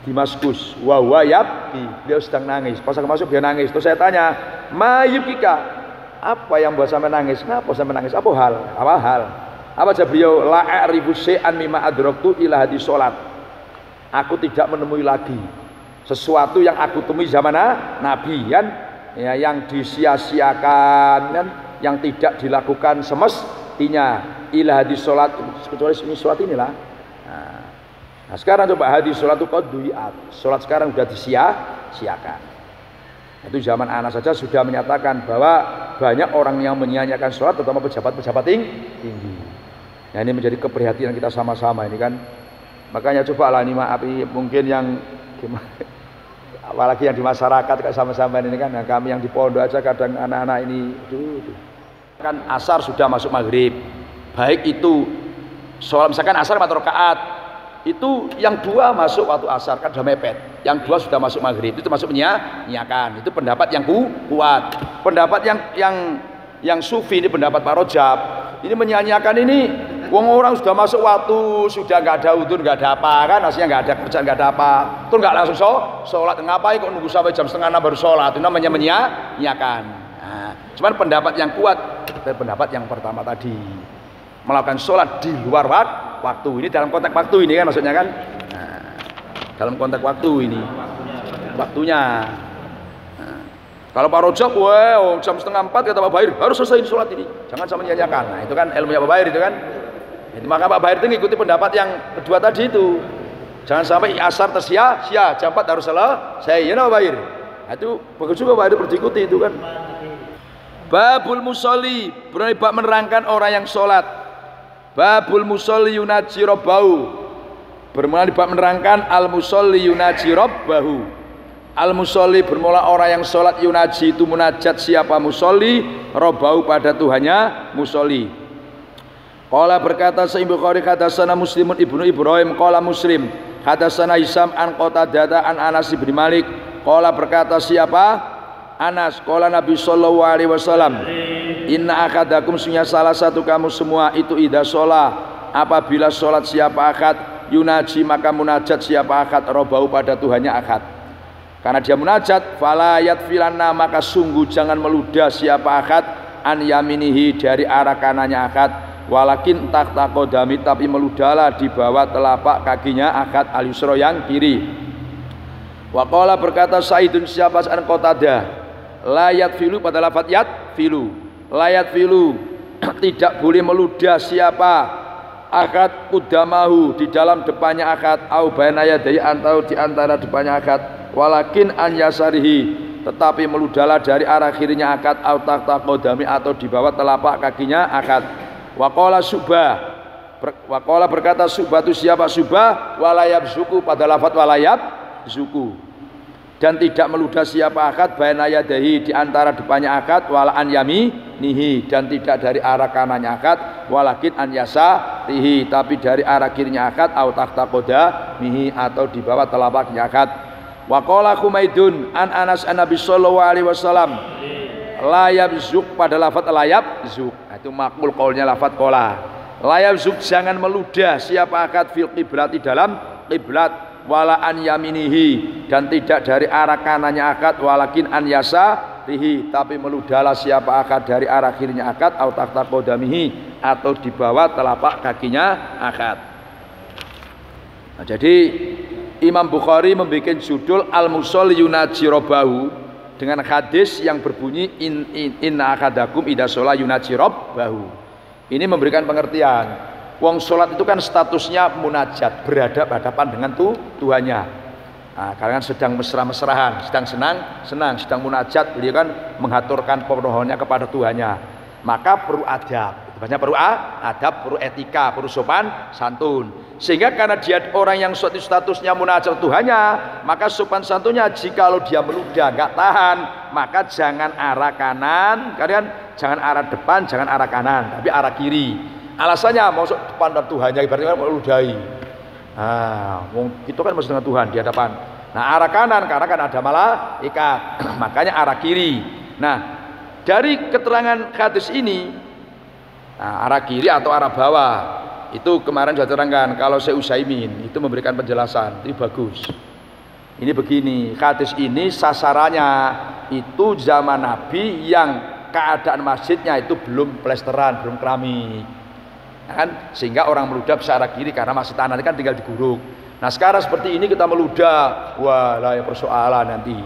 di Damaskus, wa yabki, beliau sedang nangis. Pas aku masuk dia nangis. Terus saya tanya, ma yubkika, apa yang buat sampai nangis? Kenapa sampai nangis? Apa hal? Apa jawab beliau? La a'rifu syai'an mimma adraktu ila hadis salat. Aku tidak menemui lagi sesuatu yang aku temui zaman Nabi kan, ya, yang disia-siakan kan, yang tidak dilakukan semestinya ila hadis salat kecuali ini salat inilah. Nah sekarang coba hadis salat itu qadduyiat. Salat sekarang sudah disia-siakan. Itu zaman Anas saja sudah menyatakan bahwa banyak orang yang menyia-nyiakan salat terutama pejabat-pejabat tinggi. Nah ini menjadi keprihatinan kita sama-sama ini kan. Makanya cobalah ini maaf mungkin yang apalagi yang di masyarakat kayak sama-sama ini kan. Nah, kami yang di pondok aja kadang anak-anak ini kan asar sudah masuk maghrib. Baik itu sholat misalkan asar 4 rakaat. Itu yang 2 masuk waktu asar kan sudah mepet, yang 2 sudah masuk maghrib itu masuk menyiakan. Itu pendapat yang kuat. Pendapat yang sufi ini pendapat Pak Rojab ini menyanyiakan ini wong orang sudah masuk waktu sudah nggak ada udur nggak ada apa kan aslinya nggak ada kerjaan nggak ada apa tuh nggak langsung sholat ngapain kok nunggu sampai jam 5:30 baru sholat itu namanya menyanyiakan. Nah, cuman pendapat yang kuat pendapat yang pertama tadi melakukan sholat di luar waktu ini dalam konteks waktu ini kan maksudnya kan. Nah, dalam konteks waktu ini waktunya. Nah, kalau Pak Rojab jam 3:30 kata Pak Bahir harus selesai sholat ini jangan sama menyanyiakan. Nah itu kan ilmunya Pak Bahir itu kan itu, maka Pak Bahir itu ngikuti pendapat yang kedua tadi itu jangan sampai asar tersia-sia jam 4 harus selesai ya Pak Bahir. Nah, itu bagus juga Pak Bahir berikuti itu kan. Babul musolli berani bab menerangkan orang yang sholat. Babul musolli yunaji robbahu bermula di bab menerangkan al musolli yunaji robbahu. Al musolli bermula orang yang sholat yunaji itu munajat siapa musolli robbahu pada Tuhannya musolli. Qala berkata Sahih Bukhari hadatsana Muslimun ibnu Ibrahim qala Muslim hadatsana Hisam an Qatadah an Anas bin Malik qala berkata siapa Anas qala Nabi sallallahu alaihi wasallam inna akadakum sunya salah satu kamu semua itu idza sholat apabila sholat siapa akad yunaji maka munajat siapa akad robahu pada Tuhannya akad karena dia munajat fala yatfilanna maka sungguh jangan meludah siapa akad an yaminihi dari arah kanannya akad walakin tahta qodami tapi meludahlah di bawah telapak kakinya akad al-yusra yang kiri. Wa qala berkata Saidun siapa an Qatadah layat filu pada lafaz yat filu layat filu tidak boleh meludah siapa akad kudamahu di dalam depannya akad au baina yadayhi atau di antara depannya akad walakin an yasarihi tetapi meludahlah dari arah kirinya akad au tahta qodami atau di bawah telapak kakinya akad. Wa qala berkata Subah itu siapa Subah walayab zuku pada lafaz walayab zuku dan tidak meludah siapa akad baina yadahi di antara depannya akad wala an yaminihi dan tidak dari arah kanannya akad walakin an yasarihi tapi dari arah kirinya akad au tahta qodamihi atau di bawah telapaknya akad. Wa qala Humaidun an Anas an Nabi sallallahu alaihi wasallam la yabzuk pada lafaz la yabzuk. Nah, itu makmul qaulnya lafaz qala la yabzuk jangan meludah siapa akad fil qiblati dalam qiblat wala an yaminihi, dan tidak dari arah kanannya akad, walakin an yasarihi, tapi meludahlah siapa akad dari arah kirinya akad, atau tahta qodamihi, atau di bawah telapak kakinya akad. Nah, jadi Imam Bukhari membuat judul Al-Musolli yunaji robbahu dengan hadis yang berbunyi inna akadakum idza sholla yunaji robbahu. Ini memberikan pengertian. Wong sholat itu kan statusnya munajat, berhadapan dengan Tuhannya. Nah, karena sedang mesra-mesrahan, sedang senang, sedang munajat, beliau kan mengaturkan permohonannya kepada Tuhannya. Maka perlu adab, banyak perlu adab, perlu etika, perlu sopan santun. Sehingga karena dia orang yang suatu statusnya munajat Tuhannya, maka sopan santunnya jikalau dia meludah nggak tahan, maka jangan arah kanan, kalian jangan arah depan, jangan arah kanan, tapi arah kiri. Alasannya mau depan Tuhannya, ibaratnya mau ludahi. Nah, itu kan masih dengan Tuhan di hadapan. Nah, arah kanan karena kan ada malaikat, makanya arah kiri. Nah, dari keterangan hadis ini, nah, arah kiri atau arah bawah itu kemarin sudah terangkan. Kalau Syekh Utsaimin itu memberikan penjelasan, itu bagus. Ini begini, hadis ini sasarannya itu zaman Nabi yang keadaan masjidnya itu belum plesteran, belum keramik. Kan, sehingga orang meludah bisa arah kiri karena masih tanah kan tinggal diguruk. Nah sekarang seperti ini kita meludah, wah lah ya persoalan nanti.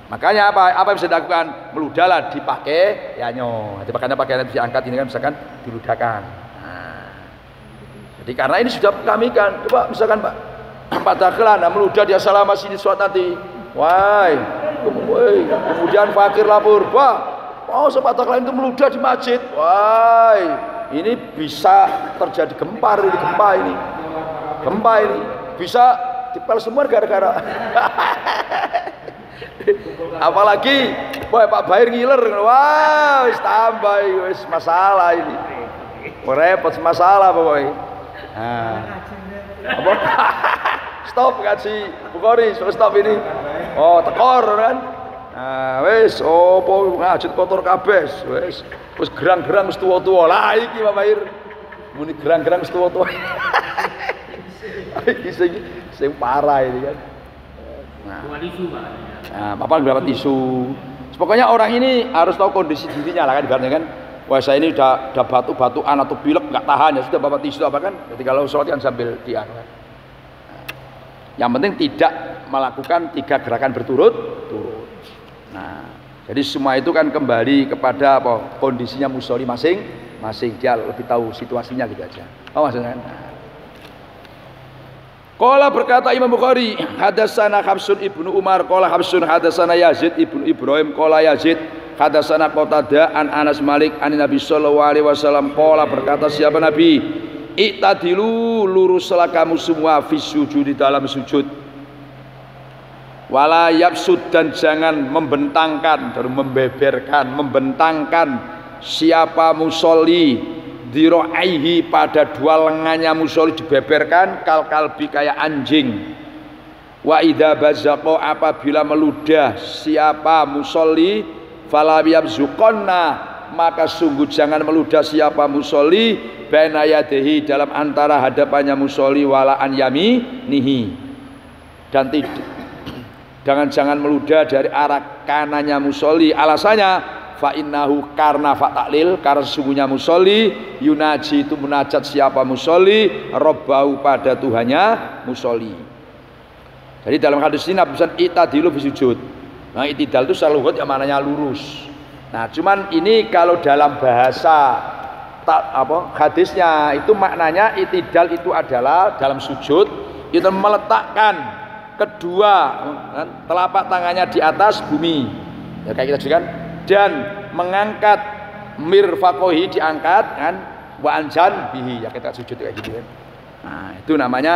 Makanya apa yang bisa dilakukan? Meludahlah dipakai ya nanti makanya pakaian diangkat ini kan misalkan diludahkan. Nah, jadi karena ini sudah kami kan, coba misalkan Pak Dagelan meludah dia salah masih di suat nanti, kemudian fakir lapor, Pak Dagelan itu meludah di masjid, ini bisa terjadi gempa ini bisa dipel semua gara-gara apalagi Pak Bair ngiler, wis tambah wis masalah ini repot masalah pokoknya. Nah, apa stop ngaji Bukhari, stop ini tekor kan. Nah, wis opo ngajut kotor kabeh wis gerang-gerang wis tuwa-tuwa. Lah iki Pak Mahir. Muni gerang-gerang wis tuwa-tuwa. Iki sing parah ini kan. Nah, Bapak dapat tisu. Pokoknya orang ini harus tahu kondisi dirinya lah kan, ibaratnya kan. Wah, saya ini udah batu-batuan atau pilek enggak tahan ya sudah Bapak tisu apa kan. Jadi kalau sholat kan sambil dian. Nah, yang penting tidak melakukan 3 gerakan berturut-turut. Nah, jadi semua itu kan kembali kepada kondisinya musolli masing-masing, dia lebih tahu situasinya gitu aja. Maksudnya kan? Qala berkata Imam Bukhari, hadatsana Habsun ibnu Umar, qala Habsun hadatsana Yazid ibnu Ibrahim, qala Yazid hadatsana Qatadah an Anas Malik an Nabi sallallahu alaihi wasallam, qala berkata siapa Nabi, i'tadilu luruslah kamu semua fi sujud di dalam sujud. Wala yabsud, dan jangan membentangkan, membentangkan siapa musolli diro'aihi, pada 2 lengannya musolli dibeberkan kal kalbi kayak anjing. Wa idza bazaqo, apabila meludah siapa musolli fala yabzuqonna, maka sungguh jangan meludah siapa musolli baina yadehi, dalam antara hadapannya musolli, wala an yaminihi, dan tidak jangan meludah dari arah kanannya musolli. Alasannya fa innahu, karena fa taklil, karena sesungguhnya musolli yunaji itu munajat siapa musolli robbahu, pada Tuhannya musolli. Jadi dalam hadis ini pesan itadilu fi sujud. Nah, itidal itu saluhut yang maknanya lurus. Nah, cuman ini kalau dalam bahasa hadisnya itu maknanya itidal itu adalah dalam sujud itu meletakkan kedua telapak tangannya di atas bumi, ya kayak kita juga kan, dan mengangkat mirfaqohi, diangkat kan, wa anjan bihi, ya kita sujud kayak gitu kan. Nah, itu namanya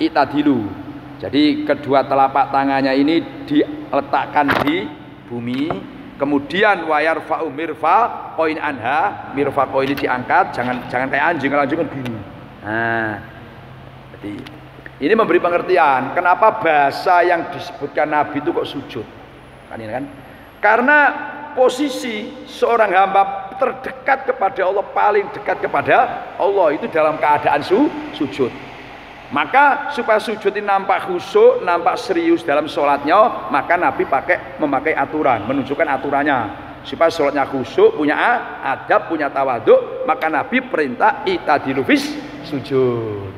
itadilu. Jadi kedua telapak tangannya ini diletakkan di bumi, kemudian wayar fa'u mirfaqoin anha, mirfaqo ini diangkat, jangan kayak anjing, kalau anjing kan gini. Nah, jadi ini memberi pengertian kenapa bahasa yang disebutkan Nabi itu kok sujud kan, ini kan karena posisi seorang hamba terdekat kepada Allah, paling dekat kepada Allah itu dalam keadaan sujud. Maka supaya sujud ini nampak khusyuk, nampak serius dalam sholatnya, maka Nabi memakai aturan, menunjukkan aturannya. Supaya sholatnya khusyuk, punya adab, punya tawaduk, maka Nabi perintah itadilu fis sujud.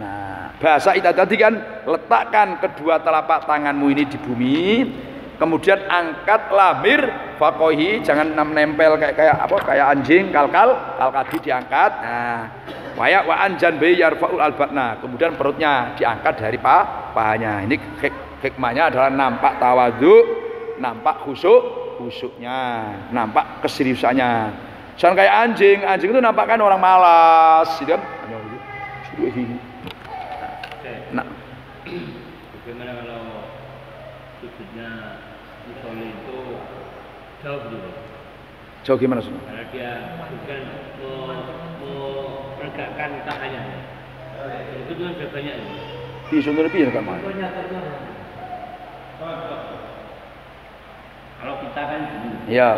Nah, bahasa itadil tadi kan, letakkan kedua telapak tanganmu ini di bumi, kemudian angkat lamir fakohi, jangan nempel kayak anjing, kalkal tadi diangkat. Nah, wayak wa anjan bi yarfaul albatna, kemudian perutnya diangkat dari pahanya. Ini hikmahnya adalah nampak tawaduk, nampak khusyuknya, nampak keseriusannya. Jangan kayak anjing itu nampak kan orang malas, gitu kan? Nah, bagaimana kalau sujudnya musolli itu jauh gitu? Jauh gimana sih? Karena dia bukan menegakkan tangannya. Itu juga sudah banyak. Di suntur piye kan, Mas? Kalau kita kan iya.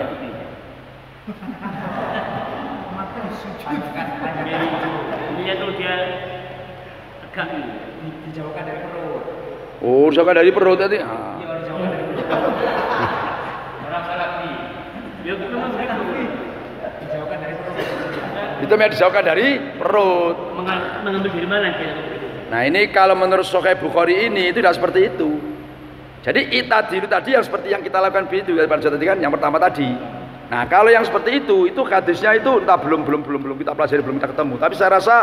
Ini tuh dia tegak dijauhkan dari perut. Oh, dijauhkan dari perut tadi. Iya, dijauhkan dari perut. orang salah nih. Dia itu memang dijauhkan dari perut. Itu memang dijauhkan dari perut. Mengambil dari mana dia? Nah, ini kalau menurut Sahih Bukhari ini itu tidak seperti itu. Jadi itadilu tadi yang seperti yang kita lakukan itu pada tadi kan yang pertama tadi. Nah, kalau yang seperti itu hadisnya itu entah belum kita pelajari, belum kita ketemu. Tapi saya rasa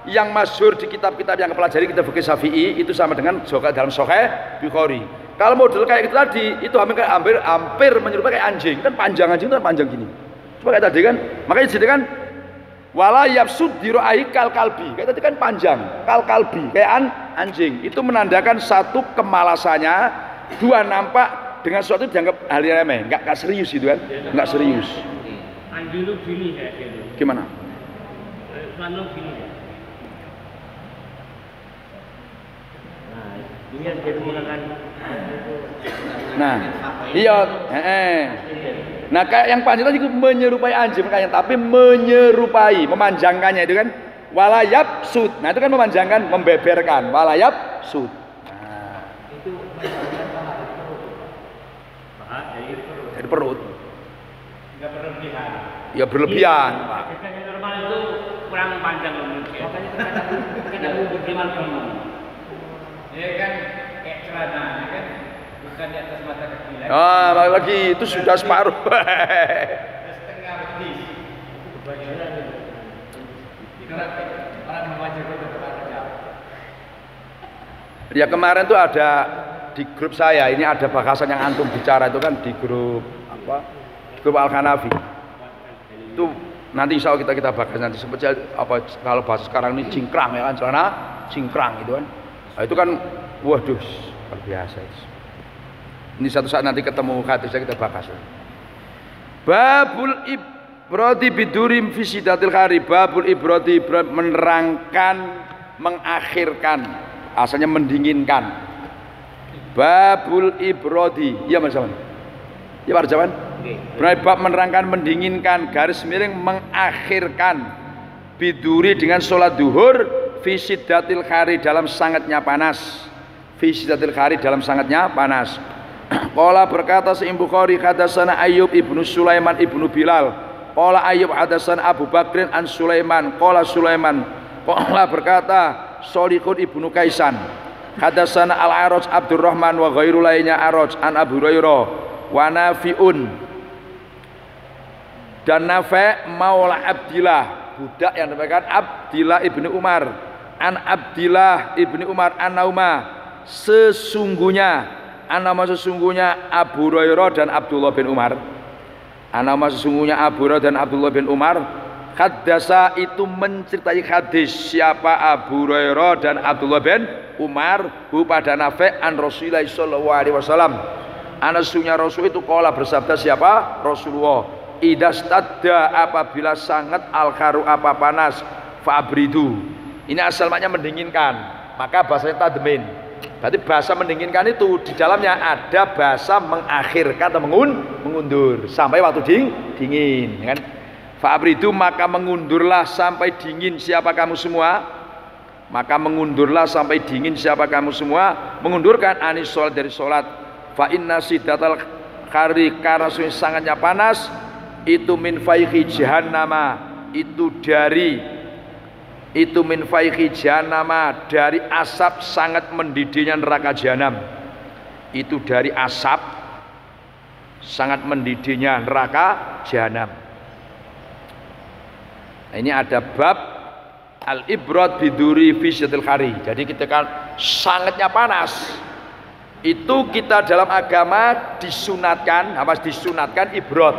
yang masyhur di kitab-kitab yang pelajari kita fikih Syafi'i itu sama dengan dalam Sahih Bukhari. Kalau model kayak gitu tadi itu hampir menyerupai kayak anjing. Kan panjang anjing itu kan panjang gini. Coba kayak tadi kan. Makanya jadi kan wala yafsud diru'ai kal kalbi. Kayak tadi kan panjang, kal kalbi kayak anjing. Itu menandakan satu kemalasannya, dua nampak dengan sesuatu dianggap hal yang remeh, enggak serius gitu kan? Enggak serius. Anjing itu gini kayak gitu. Gimana? Selalu gini. Nah, ini yang dia menggunakan. Nah, iya, Nah, kayak yang panjang tadi itu menyerupai anjing makanya, tapi menyerupai, memanjangkannya itu kan walayab sud. Nah, itu kan memanjangkan, membeberkan, walayab sud. Nah, Itu dari perut. Enggak berlebihan. Ya berlebihan, Pak. Yang normal itu kurang panjang mungkin. makanya terkadang Bagaimana kamu? ya kan kayak celana ya kan bukan di atas mata kaki lagi. Ah, lagi itu sudah separuh. Setengah betis. Kebanyakan itu. Orang membaca itu terbaca. Ya kemarin tuh ada di grup saya ini ada bahasan yang antum bicara itu kan di grup apa? Grup Al-Hanafi. Itu nanti insya Allah kita bahas nanti seperti apa kalau bahas sekarang ini cingkrang ya kan celana cingkrang itu kan. Nah, itu kan waduh luar biasa itu. Ini satu saat nanti ketemu hadisnya kita bahas. Babul ibrati bidurim fi sidatil khari. Babul ibrati menerangkan, mengakhirkan, asalnya mendinginkan. Babul ibrati. Iya Mas Zaman. Iya Pak Zaman. Bab menerangkan, mendinginkan, garis miring mengakhirkan biduri dengan sholat duhur fi sidatil khari dalam sangatnya panas. Fi sidatil khari dalam sangatnya panas. Qala berkata Sahih Bukhari hadatsana Ayyub ibnu Sulaiman ibnu Bilal. Qala Ayyub hadatsana Abu Bakrin an Sulaiman. Qala Sulaiman. Qala berkata Shaliqun ibnu Kaisan. Hadatsana Al-Araj Abdurrahman wa ghairu lainnya Araj an Abu Hurairah wa Nafi'un. Dan Nafi' maula Abdillah, budak yang dikatakan Abdillah ibnu Umar. An Abdillah ibnu Umar an-Nauma sesungguhnya Abu Hurairah dan Abdullah bin Umar. Anama sesungguhnya Abu Hurairah dan Abdullah bin Umar. Haddasa itu menceritai hadis siapa Abu Hurairah dan Abdullah bin Umar hu pada Nafi' an Rasulullah sallallahu alaihi wasallam. Anasnya Rasul itu qala bersabda siapa? Rasulullah. Idastadda apabila sangat al-kharu apa panas fa'abridu. Ini asal maknanya mendinginkan. Maka bahasanya tadmin. Berarti bahasa mendinginkan itu di dalamnya ada bahasa mengakhirkan atau mengundur sampai waktu dingin, kan? Fa'abridu maka mengundurlah sampai dingin siapa kamu semua. maka mengundurlah sampai dingin siapa kamu semua, mengundurkan anis sholat dari sholat. Fa inna siddatal kari, karena sangatnya panas itu min faihi jahannama, itu min faihi jahannama, dari asap sangat mendidihnya neraka jahanam. Itu dari asap sangat mendidihnya neraka jahanam. Nah, ini ada bab al-ibrat biduri fi syiddatil kari. Jadi ketika sangatnya panas itu kita dalam agama disunatkan, disunatkan ibrat.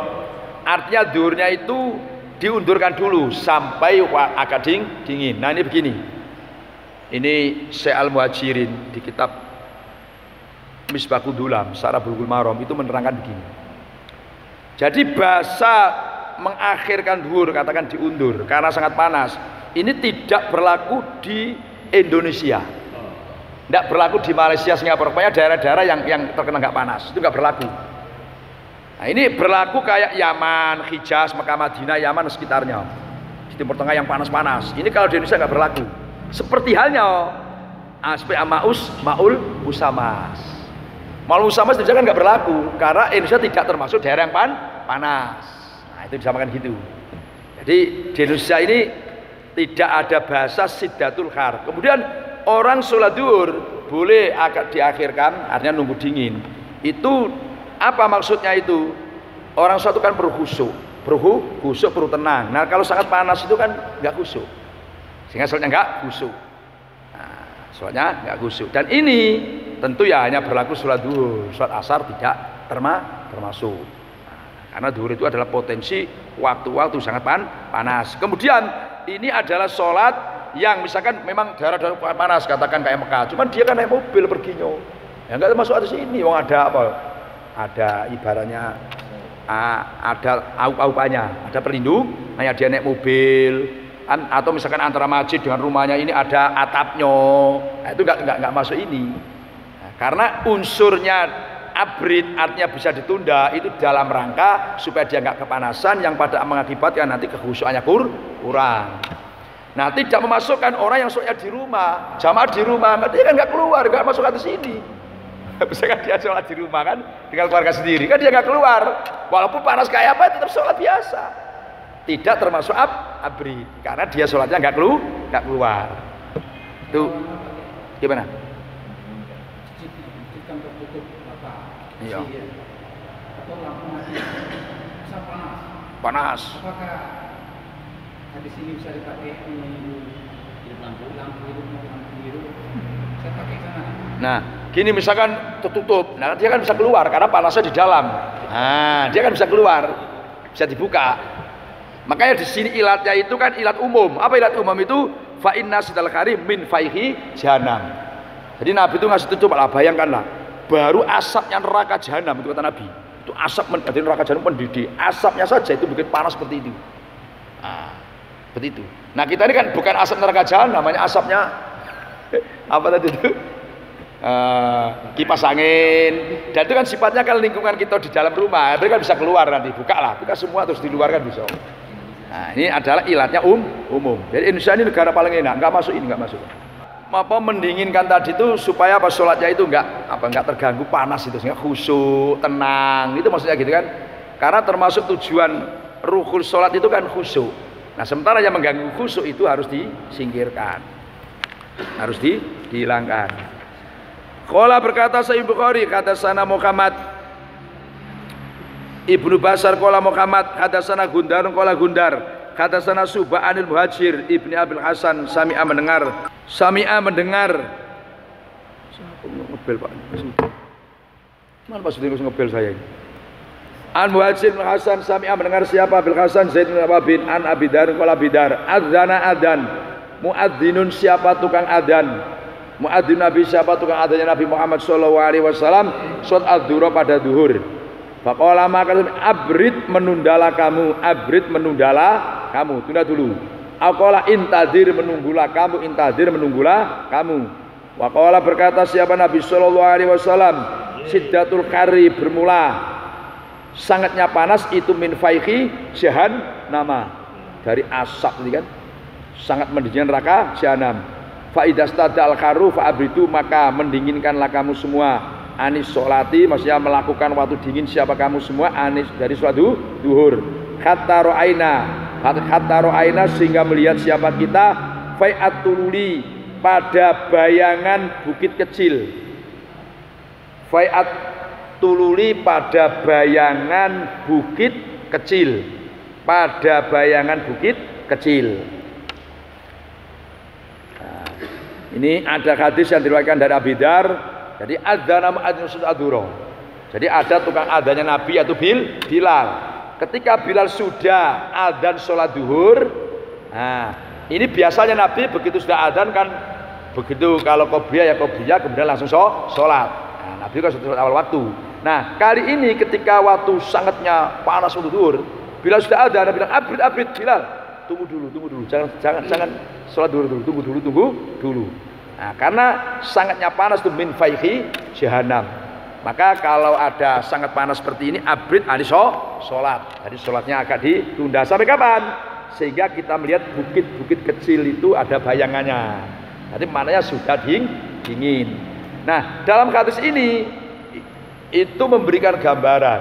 Artinya duhurnya itu diundurkan dulu sampai agak dingin. Nah ini begini. Ini Syekh Al-Muhajirin di kitab Misbahud Dulam Syarah Bulughul Maram itu menerangkan begini. Jadi bahasa mengakhirkan duhur, katakan diundur karena sangat panas, ini tidak berlaku di Indonesia, tidak berlaku di Malaysia, Singapura, pokoknya daerah-daerah yang terkena nggak panas itu nggak berlaku. Nah ini berlaku kayak Yaman, Hijaz, Mekah, Madinah, Yaman dan sekitarnya di Timur Tengah yang panas-panas. Ini kalau di Indonesia nggak berlaku. Seperti halnya Maul Musamas. Maul Musamas di Indonesia kan nggak berlaku karena Indonesia tidak termasuk daerah yang panas. Nah itu disamakan gitu. Jadi di Indonesia ini tidak ada bahasa siddatul khar. Kemudian orang sholat duhur boleh diakhirkan, artinya nunggu dingin. Itu apa maksudnya itu? Orang sholat itu kan perlu khusyuk, perlu tenang. Nah kalau sangat panas itu kan nggak khusyuk, sehingga sholatnya nggak khusyuk. Nah, sholatnya nggak khusyuk. Dan ini tentu ya hanya berlaku sholat duhur, sholat asar tidak termasuk. Karena duhur itu adalah potensi waktu-waktu sangat panas. Kemudian ini adalah sholat yang misalkan memang daerah-daerah panas, katakan kayak Mekah, cuman dia kan naik mobil perginya, ya nggak termasuk atas ini. Wong ada apa? Ada ibaratnya ada aup-aupannya, ada pelindung, hanya dia naik mobil, atau misalkan antara masjid dengan rumahnya ini ada atapnya, nah, itu nggak masuk ini. Nah, karena unsurnya abrid, artinya bisa ditunda, itu dalam rangka supaya dia nggak kepanasan yang pada mengakibatkan nanti kekhusyukannya kurang. Nah tidak memasukkan orang yang sholatnya di rumah, jamaah di rumah, dia kan nggak keluar, nggak masuk ke sini. Misalkan dia sholat di rumah kan tinggal keluarga sendiri, kan dia nggak keluar, walaupun panas kayak apa tetap sholat biasa, tidak termasuk abrid karena dia sholatnya nggak keluar. Itu gimana? Iya. Panas. Apakah hadis ini bisa dipakai lampu biru? Saya pakai sana. Nah, gini misalkan tertutup, nah dia kan bisa keluar karena panasnya di dalam. Nah, dia kan bisa keluar, bisa dibuka. Makanya di sini ilatnya itu kan ilat umum. Apa ilat umum itu? Fa inna sidal karim min faihi jahanam. Jadi Nabi itu ngasih tutup lah, bayangkanlah. Baru asapnya neraka jahanam itu kata Nabi. Itu asap dari neraka jahanam mendidih. Asapnya saja itu bikin panas seperti itu. Nah, seperti itu. Nah, kita ini kan bukan asap neraka jahanam, namanya asapnya apa tadi itu? Kipas angin. Dan itu kan sifatnya kan lingkungan kita di dalam rumah. Mereka kan bisa keluar nanti, buka semua terus di luar kan bisa. Nah, ini adalah ilatnya umum. Jadi Indonesia ini negara paling enak, nggak masuk ini, nggak masuk. Apa mendinginkan tadi itu supaya apa sholatnya itu nggak terganggu panas itu, sehingga khusyuk, tenang, itu maksudnya gitu kan. Karena termasuk tujuan ruhul sholat itu kan khusyuk. Nah sementara yang mengganggu khusyuk itu harus disingkirkan, harus dihilangkan. Qala berkata Sahih Bukhari, kata sana Muhammad Ibnu Basar qala Muhammad, kata sana Gundar qala Gundar, kata sana Subah anil Muhajir Ibni Abil Hasan sami'a mendengar ngebel Pak. Mana Pak Sudin ngebel saya ini? An Muhajir bin Hasan sami'a mendengar siapa Abil Hasan Zaid bin Abin an Abidar qala Abidar adzana adan muadzinun siapa tukang adan muadzin Nabi siapa tukang adannya Nabi Muhammad sallallahu alaihi wasallam salat adzuhur pada zuhur. Faqala maka abrid menundalah kamu, tunda dulu. Aqala intadir menunggulah kamu. Waqala berkata siapa Nabi sallallahu alaihi wasallam, siddatul kari bermula sangatnya panas itu min faihi jahannama, dari asap ini kan sangat mendidihkan neraka jahanam. fa idastada al kharu fa abridu, maka mendinginkanlah kamu semua anis sholati, maksudnya melakukan waktu dingin siapa kamu semua anis dari sholat duhur. Hatta ro'aina sehingga melihat siapa kita fai'at tululi pada bayangan bukit kecil. Fai'at tululi pada bayangan bukit kecil. Pada bayangan bukit kecil. Nah, ini ada hadis yang diriwayatkan dari Abi Dzar. Jadi adzana mu'adzin adhuro. Jadi ada tukang adzannya Nabi yaitu Bilal. Ketika Bilal sudah adzan sholat duhur, nah ini biasanya Nabi begitu sudah adzan kan begitu kalau qobliyah ya qobliyah kemudian langsung sholat. Nah, Nabi kan sudah awal waktu. Nah kali ini ketika waktu sangatnya panas untuk duhur, Bilal sudah adzan, Nabi bilang abrid Bilal, tunggu dulu, jangan sholat duhur dulu, tunggu dulu. Nah, karena sangatnya panas itu min faihi jahannam. Maka kalau ada sangat panas seperti ini abrid sholat. Jadi sholatnya agak ditunda sampai kapan? Sehingga kita melihat bukit-bukit kecil itu ada bayangannya. Nanti maknanya sudah dingin. Nah, dalam hadis ini itu memberikan gambaran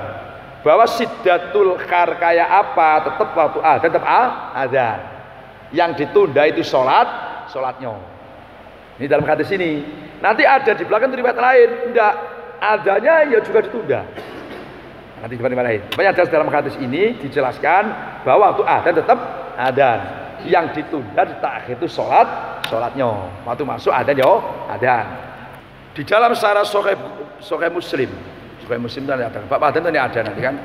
bahwa siddatul khar kayak apa tetap waktu tetap adzan. Yang ditunda itu sholatnya. Ini dalam hadis ini. Nanti ada di belakang riwayat lain, enggak, adanya ya juga ditunda. Nanti di mana lain. Banyak ada dalam hadis ini dijelaskan bahwa waktu adzan tetap adzan. Yang ditunda di akhir itu sholatnya. Waktu masuk adzan ya adzan. Di dalam syarah Sahih Muslim itu ada. Bapak adzan itu ada nanti kan.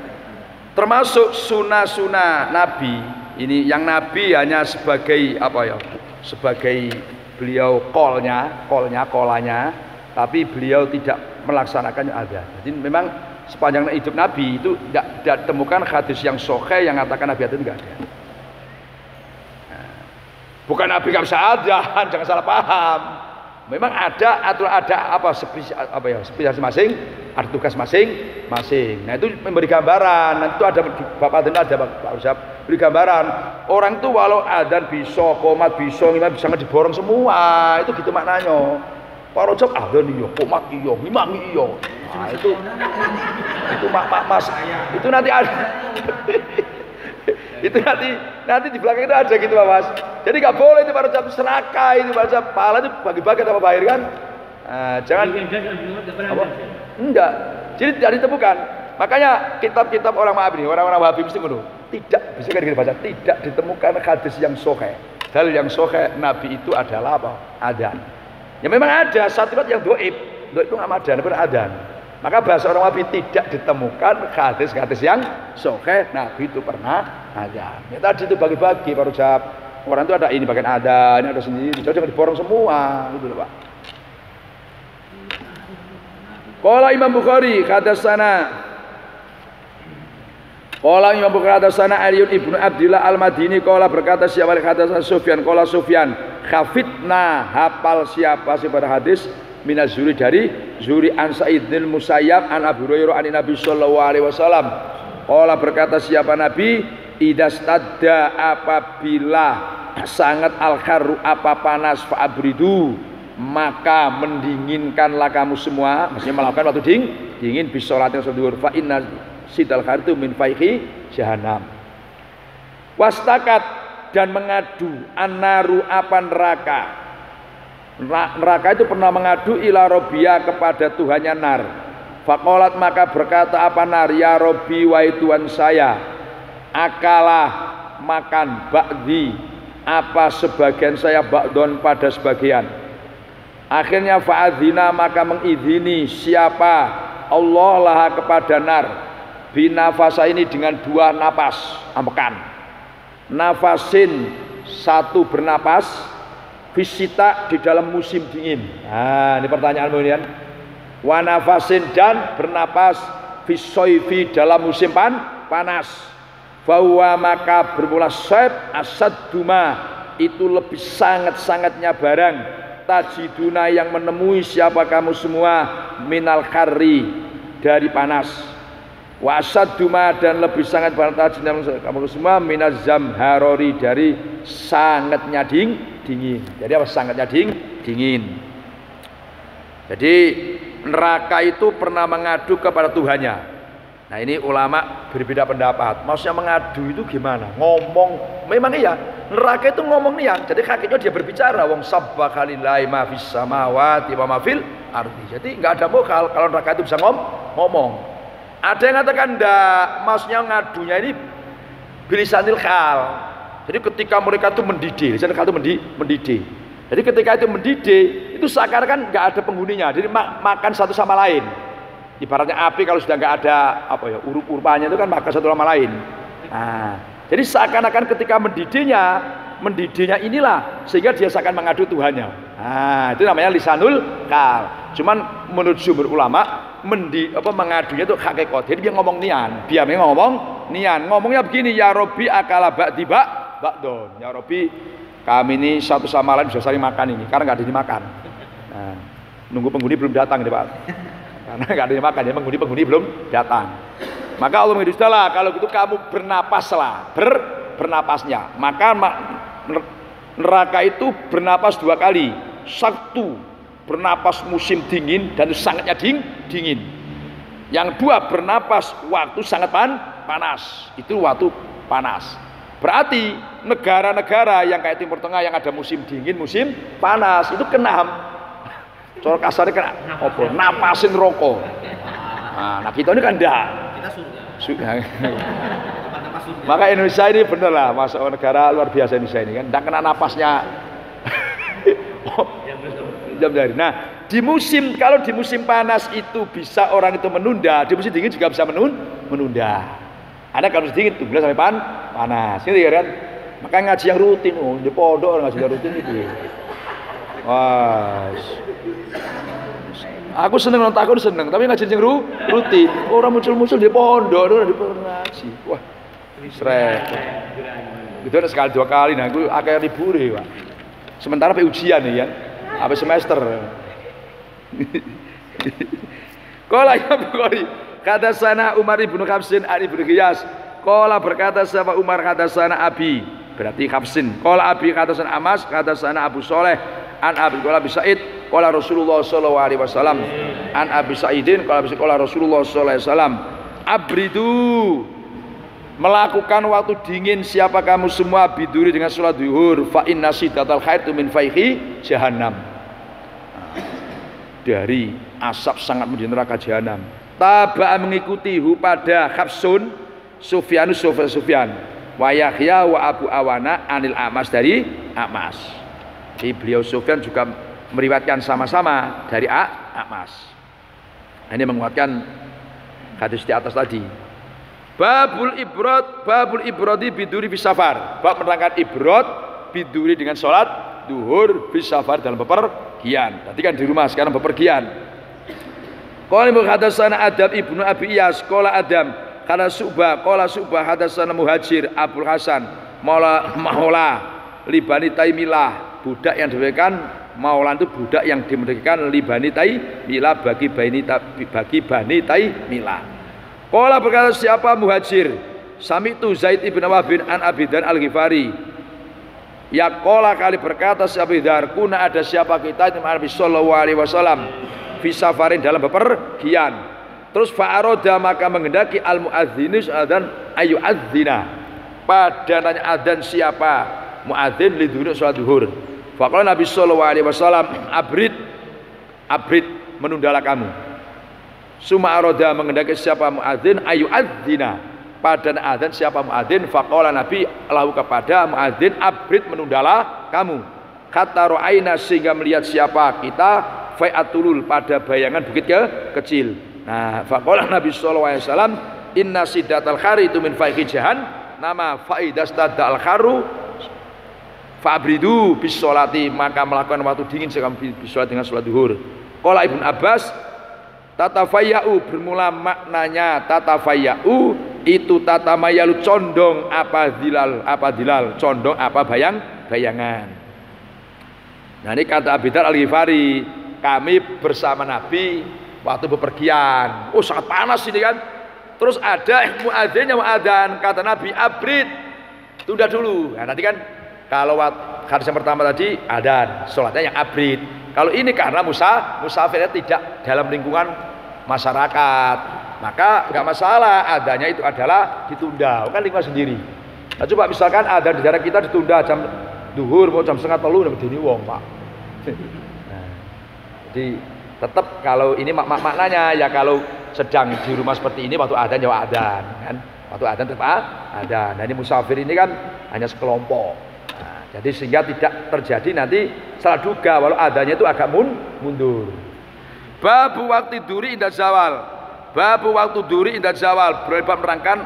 Termasuk sunah-sunah Nabi. Ini yang Nabi hanya sebagai apa ya? Sebagai beliau kolanya, tapi beliau tidak melaksanakannya ada. Jadi memang sepanjang hidup Nabi itu tidak temukan hadis yang sahih yang mengatakan Nabi itu tidak ada. Nah, bukan Nabi nggak bisa adzan, jangan salah paham. Memang ada atau ada spesies masing, ada tugas masing-masing. Nah itu memberi gambaran. Nanti itu ada Bapak dan ada Pak Ustaz beri gambaran. Orang itu walau adzan bisa, qomat bisa, imam bisa diborong semua. Itu gitu maknanya. Pak Ustaz adzan iya, qomat iya, imam iya. Nah itu mas. Itu nanti ada. Itu nanti di belakang itu ada gitu Pak Mas. Jadi nggak boleh itu pada jam serakah itu pada jam pahala itu bagi-bagi sama Pak Air kan. Jangan enggak. Jadi tidak ditemukan. Makanya kitab-kitab orang orang Wahabi mesti ngono. Tidak bisa kan kita baca tidak ditemukan hadis yang sahih. Dalil yang sahih Nabi itu adalah apa? Adzan. Ya memang ada satu riwayat yang dhaif. Dhaif itu enggak ada, adzan. Maka bahasa orang Wahabi tidak ditemukan hadis-hadis yang sahih Nabi itu pernah adzan. Ya tadi itu bagi-bagi Pak Rujab. Orang itu ada ini bagian ada, ini ada sendiri. Jangan diborong semua, gitu loh Pak. Qala Imam Bukhari hadatsana Aliun ibnu Abdillah al-Madini qala berkata siapa hadatsana Sufyan qala Sufyan khafitna hafal siapa sih pada hadis minaz Zuri dari Zuri an Sa'idil Musayyab an Abu Hurairah an Nabi sallallahu alaihi wasallam qala berkata siapa Nabi idastadda apabila sangat al-kharru apa panas fa'abridu maka mendinginkanlah kamu semua, maksudnya melakukan waktu dingin bisolatin sudur fa inna sidal khartu min faihi jahannam. Wastakat dan mengadu annaru apa neraka. Neraka itu pernah mengadu ila robbiya kepada Tuhannya nar. Faqalat maka berkata apa nar ya Robbi wahai Tuhan saya akalah makan ba'di apa sebagian saya ba'don pada sebagian. Akhirnya fa'adzina maka mengizini siapa Allah lah kepada nar binafasa ini dengan dua napas ambekan. Nafasin satu bernapas fisita di dalam musim dingin. Nah ini pertanyaanmu ini kan. Wa nafasin dan bernapas fisoifi dalam musim panas. Bahwa maka bermula saib asad duma itu lebih sangat-sangatnya barang tajiduna yang menemui siapa kamu semua minal kharri dari panas wa asad duma dan lebih sangat barang tajiduna kamu semua minaz zamharori dari sangatnya dingin. Jadi apa sangatnya dingin. Jadi neraka itu pernah mengadu kepada Tuhannya. Nah ini ulama berbeda pendapat. Maksudnya mengadu itu gimana? Ngomong, memang iya. Neraka itu ngomong nian. Jadi hakikatnya dia berbicara. Wong sabbaka lillahi ma fis samawati wa ma fil ardi. Jadi nggak ada vokal kalau neraka itu bisa ngomong. Ada yang katakan enggak. Maksudnya ngadunya ini bilisanil khal. Jadi ketika mereka itu mendidih, bilisanil khal itu mendidih. Jadi ketika itu mendidih, itu seakan-akan nggak ada penghuninya. Jadi makan satu sama lain. Ibaratnya api kalau sudah nggak ada apa ya urup-urupannya itu kan makan satu sama lain. Nah, jadi seakan-akan ketika mendidihnya inilah sehingga dia seakan mengadu Tuhannya. Nah, itu namanya lisanul kal. Cuman menurut sumber ulama mengadunya itu hakikat. Jadi dia ngomong nian, dia ngomong nian. Ngomongnya begini, ya Robbi akala ba'di ba'don. Ya Robbi, kami ini satu sama lain bisa saling makan ini karena nggak ada dimakan. Nah, nunggu penghuni belum datang nih Pak. Karena nggak ada yang makan ya, penghuni belum datang. Maka Allah mengatakan, sudahlah kalau gitu kamu bernapaslah, bernapasnya. Maka neraka itu bernapas 2 kali. Satu bernapas musim dingin dan sangatnya dingin. Yang 2 bernapas waktu sangat panas. Itu waktu panas. Berarti negara-negara yang kayak Timur Tengah yang ada musim dingin, musim panas itu kena. Cara kasarnya kena apa? Napasin rokok. Nah kita ini kan enggak. Kita surga. Maka Indonesia ini bener lah, masuk negara luar biasa Indonesia ini kan, enggak kena napasnya. Jam dari. Nah, kalau di musim panas itu bisa orang itu menunda, di musim dingin juga bisa menunda. Ada kalau musim dingin tunggu sampai panas. Gitu ya kan? Maka ngaji yang rutin, di pondok ngaji yang rutin itu. Wah. Aku seneng nonton, aku seneng, tapi ngaji yang rutin. Orang muncul-muncul di pondok, orang di ngaji. Wah, srek. Itu ada sekali 2 kali, nah aku akhirnya libur ya, Pak. Sementara ujian ya, habis semester. Qala ya Bukhari, kata sana Umar ibnu Hafsin ibnu Qiyas. Qala berkata siapa Umar, kata sana Abi, berarti Hafsin. Qala Abi kata sana Amas, kata sana Abu Soleh. An Abi Qala Abi Sa'id qala Rasulullah sallallahu alaihi wasallam. An Abi Sa'idin qala Rasulullah sallallahu alaihi wasallam. Abridu, melakukan waktu dingin siapa kamu semua biduri dengan salat zuhur, fa inna sidatal khair min faihi jahannam. Dari asap sangat menjadi neraka jahanam. Taba'a mengikuti pada Hafsun Sufyan wa Yahya wa Abu Awana anil Amas dari Amas. Jadi beliau Sufyan juga meriwayatkan sama-sama dari Amas. Ini menguatkan hadis di atas tadi. Babul ibrodi biduri bisafar. Bab menerangkan ibrod biduri dengan sholat duhur bisafar dalam bepergian. Tadi kan di rumah, sekarang bepergian. Qala hadatsana Adam ibnu Abi Iyas qala Adam qala Subah hadatsana Muhajir Abdul Hasan maula libani Taimilah, budak yang diberikan Maulan itu budak yang dimerdekakan libani Taimilah bagi Bani Taimilah. Qala berkata siapa Muhajir, sami'tu Zaid ibn Wahbin an Abidan al-Ghifari. Ya qala kali berkata siapa Dar, kuna ada siapa kita di Nabi sallallahu alaihi wasallam fi safarin dalam bepergian. Terus fa'aroda maka menghendaki al-muadzinus adzan ayu adzina. Pada nanya adzan siapa? Muadzin lidhur salat zuhur. Faqala Nabi sallallahu alaihi wasallam abrid menundalah kamu. Suma aroda menghendaki siapa muadzin ayu adzina. Pada adzan siapa muadzin? Faqala Nabi lahu kepada muadzin abrid menundalah kamu. Kata ro'aina sehingga melihat siapa kita fa'atulul pada bayangan bukit kecil. Nah, faqala Nabi sallallahu alaihi wasallam inna sidatal khari itu min faihi jahan nama faidastadal kharu fabridu bis sholati, maka melakukan waktu dingin sekali bis sholat dengan sholat duhur. Qala Ibnu Abbas tatafayyu bermula maknanya tatafayyu itu tatamayalu condong apa dilal condong apa bayangan. Nah ini kata Abi Dzar Al-Ghifari, kami bersama Nabi waktu bepergian. Oh sangat panas ini kan. Terus ada muadzin yang muadzan, kata Nabi abrid, tunda dulu. Nah nanti kan Kalau hadis yang pertama tadi adzan, sholatnya yang abrid. Kalau ini karena musafirnya tidak dalam lingkungan masyarakat, maka nggak masalah, adanya itu adalah ditunda, kan lingkungan sendiri. Nah, coba misalkan ada di daerah kita ditunda jam duhur mau jam 2:30 udah begini wong Pak. Nah, jadi tetap kalau ini maknanya ya kalau sedang di rumah seperti ini waktu adzan ya adzan kan, waktu adzan tetap adzan. Nah, ini musafir ini kan hanya sekelompok. Nah, jadi sehingga tidak terjadi nanti salah duga walau adanya itu agak mundur. Babu waktu duri indah zawal. Babu waktu duri indah zawal. Berbab menerangkan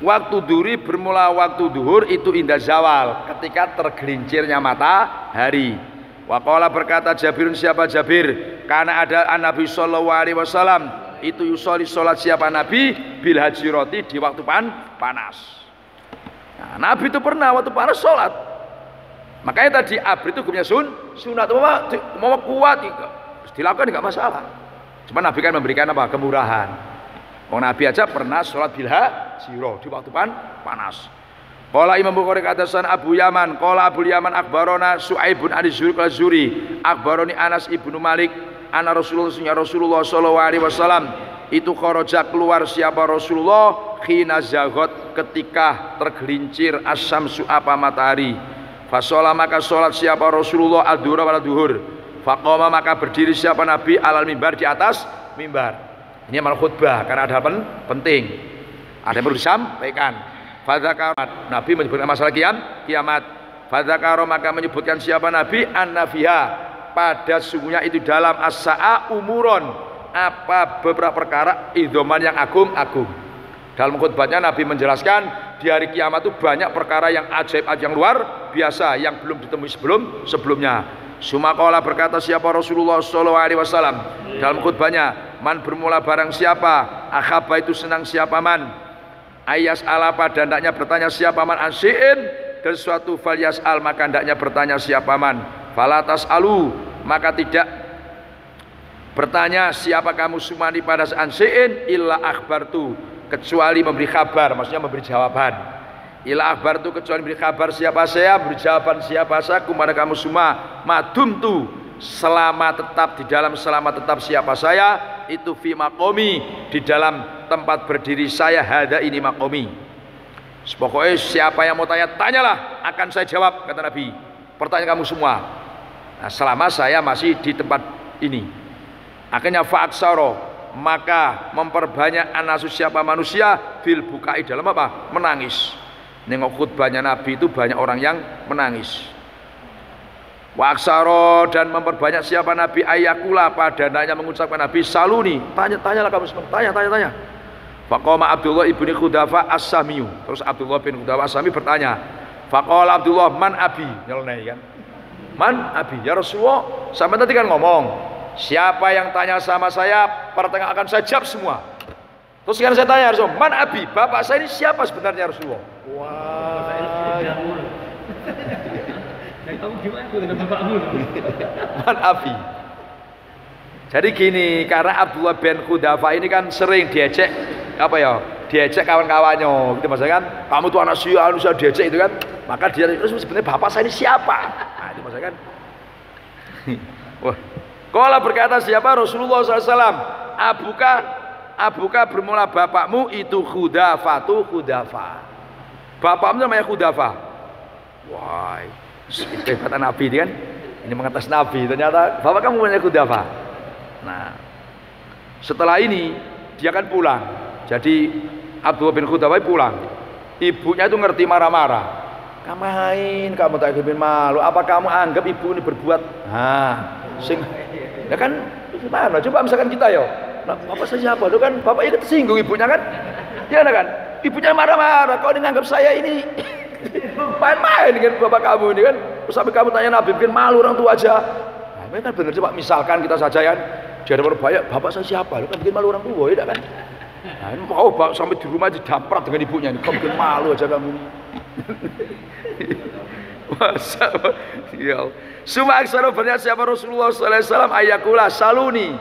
waktu duri bermula waktu duhur itu indah zawal, ketika tergelincirnya matahari. Waqala berkata Jabirun, siapa Jabir? Karena ada Nabi sallallahu alaihi wasallam itu yusoli sholat siapa Nabi bil hajiroti di waktu panas. Nah, Nabi itu pernah waktu panas sholat. Makanya tadi abri itu hukumnya sunat. Mau kuat dilakukan enggak masalah. Cuma Nabi kan memberikan apa? Kemurahan. Nabi aja pernah sholat bil hajiro di waktu panas. Qala Imam Bukhari katasan Abu Yaman, qala Abu Yaman akhbarona Su'aibun Zuri, akhbaroni Anas ibnu Malik, ana Rasulullah sallallahu alaihi wasallam itu kharaja keluar siapa Rasulullah khina zagot ketika tergelincir asyamsu apa matahari. Fasola maka sholat siapa Rasulullah ad-duhur pada duhur. Faqoma maka berdiri siapa Nabi alal mimbar di atas mimbar. Ini amal khutbah karena ada penting. Ada yang perlu disampaikan. Fadzakar Nabi menyebutkan masalah kiamat. Fadzakar maka menyebutkan siapa Nabi an-nafiha pada sungguhnya itu dalam as-sa'a umuron apa beberapa perkara idhoman yang agung-agung. Dalam khutbahnya Nabi menjelaskan di hari kiamat itu banyak perkara yang ajaib yang luar biasa yang belum ditemui sebelumnya. Sumakola berkata siapa Rasulullah sallallahu alaihi wasallam dalam khutbahnya, man bermula barang siapa akhaba itu senang siapa man ayas ala pada hendaknya bertanya siapa man ansyi'in dan suatu falyas al maka hendaknya bertanya siapa man falatas alu maka tidak bertanya siapa kamu sumani pada ansyi'in illa akhbartu kecuali memberi kabar, maksudnya memberi jawaban. Ila akhbar itu kecuali memberi kabar siapa saya, beri jawaban siapa saya kepada kamu semua. Madum tu selama tetap siapa saya itu fi makomi di dalam tempat berdiri saya hada ini makomi. Pokoknya siapa yang mau tanya tanyalah akan saya jawab kata Nabi. Pertanyaan kamu semua. Nah, selama saya masih di tempat ini. Akhirnya fa'aksaro maka memperbanyak anasus siapa manusia bil bukai dalam apa? Menangis. Nengok khutbahnya Nabi itu banyak orang yang menangis. Wa aksaro dan memperbanyak siapa Nabi ayakula pada hendaknya mengucapkan Nabi saluni tanyalah kamu semua tanya. Faqama Abdullah ibni Khudafa as-Samiyu terus Abdullah bin Khudafa as-Sami bertanya. Faqala Abdullah man abi nyeleneh kan? Man abi ya Rasulullah sampai tadi kan ngomong siapa yang tanya sama saya pertanyaan akan saya jawab semua. Terus kan saya tanya Rasulullah, man abi, bapak saya ini siapa sebenarnya Rasulullah? Wah. Kamu gimana dengan bapakmu? Man abi. Jadi gini, karena Abdullah bin Khudafa ini kan sering diejek diejek kawan-kawannya, gitu maksudnya kan, kamu tuh anak saya diejek itu kan, maka dia terus sebenarnya bapak saya ini siapa? Nah, itu maksudnya kan. Wah. Qala berkata siapa Rasulullah SAW abuka bermula bapakmu itu Khudafatu Khudafa. Bapakmu namanya Khudafa. Wah, kehebatan Nabi ini kan. Ini mengatas Nabi. Ternyata bapak kamu namanya Khudafa. Nah, setelah ini dia kan pulang. Jadi Abdullah bin Khudafa pulang. Ibunya itu ngerti marah-marah. Kamu tak bikin malu. Apa kamu anggap ibu ini berbuat? Ya kan gimana? Coba misalkan kita ya, nah, bapak saya siapa? Itu kan bapaknya tersinggung ibunya kan? Ya kan? Ibunya marah-marah. Kau menganggap saya ini main-main dengan bapak kamu ini kan? Sampai kamu tanya Nabi bikin malu orang tua aja. Nah, ini kan benar coba misalkan kita saja kan, dia ada berbahaya. Bapak saya siapa? Itu kan bikin malu orang tua, ya kan? Nah, ini mau sampai di rumah didamprat dengan ibunya. Kau bikin malu aja kamu ini. Suma aksara berniat siapa Rasulullah SAW ayakula saluni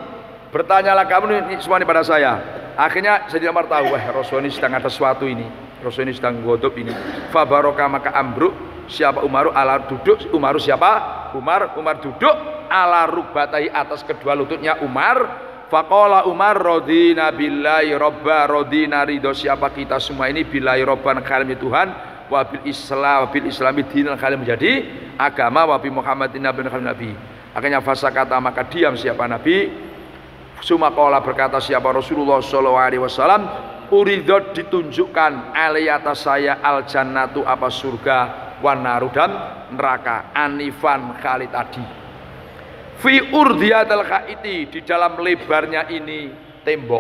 bertanyalah kamu ini semua ini pada saya. Akhirnya saya tahu wah Rasul ini sedang ada sesuatu ini, Rasul ini sedang godop ini. Fabaroka maka ambruk siapa Umaru ala duduk Umaru siapa Umar duduk ala rukbatai atas kedua lututnya Umar. Faqala Umar radina billahi robba, radina ridho siapa kita semua ini billahi robban kalian Tuhan, wabil islami dinil kalian menjadi agama, wabil Muhammadin nabi. Akhirnya fasa kata maka diam siapa Nabi. Sumakola berkata siapa Rasulullah sallallahu alaihi wasallam, uridot ditunjukkan alai atas saya al jannatu apa surga, wan naru dan neraka, anifan kali tadi. Fi urdiyatal khaiti, di dalam lebarnya ini tembok.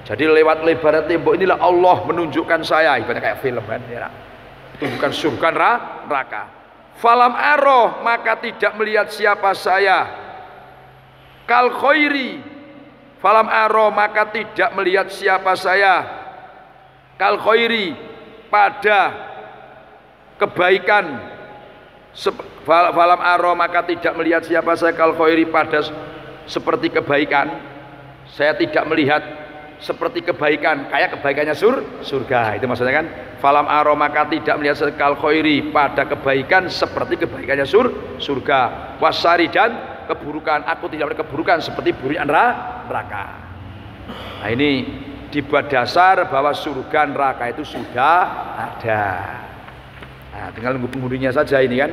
Jadi lewat lebarnya tembok inilah Allah menunjukkan saya, ibaratnya kayak film kan ya. Tunjukkan surga neraka. Falam aroh, maka tidak melihat siapa saya. Kal khairi, falam aroh, maka tidak melihat siapa saya. Kal khairi, pada kebaikan. Falam aro, maka tidak melihat siapa saya kal khairi, pada seperti kebaikan. Saya tidak melihat seperti kebaikan, kayak kebaikannya surga. Itu maksudnya kan. Falam aro, maka tidak melihat saya kal khairi, pada kebaikan seperti kebaikannya surga. Wasari, dan keburukan, aku tidak melihat keburukan seperti buruknya neraka. Nah ini dibuat dasar bahwa surga neraka itu sudah ada. Nah, tinggal nunggu penghuninya saja ini kan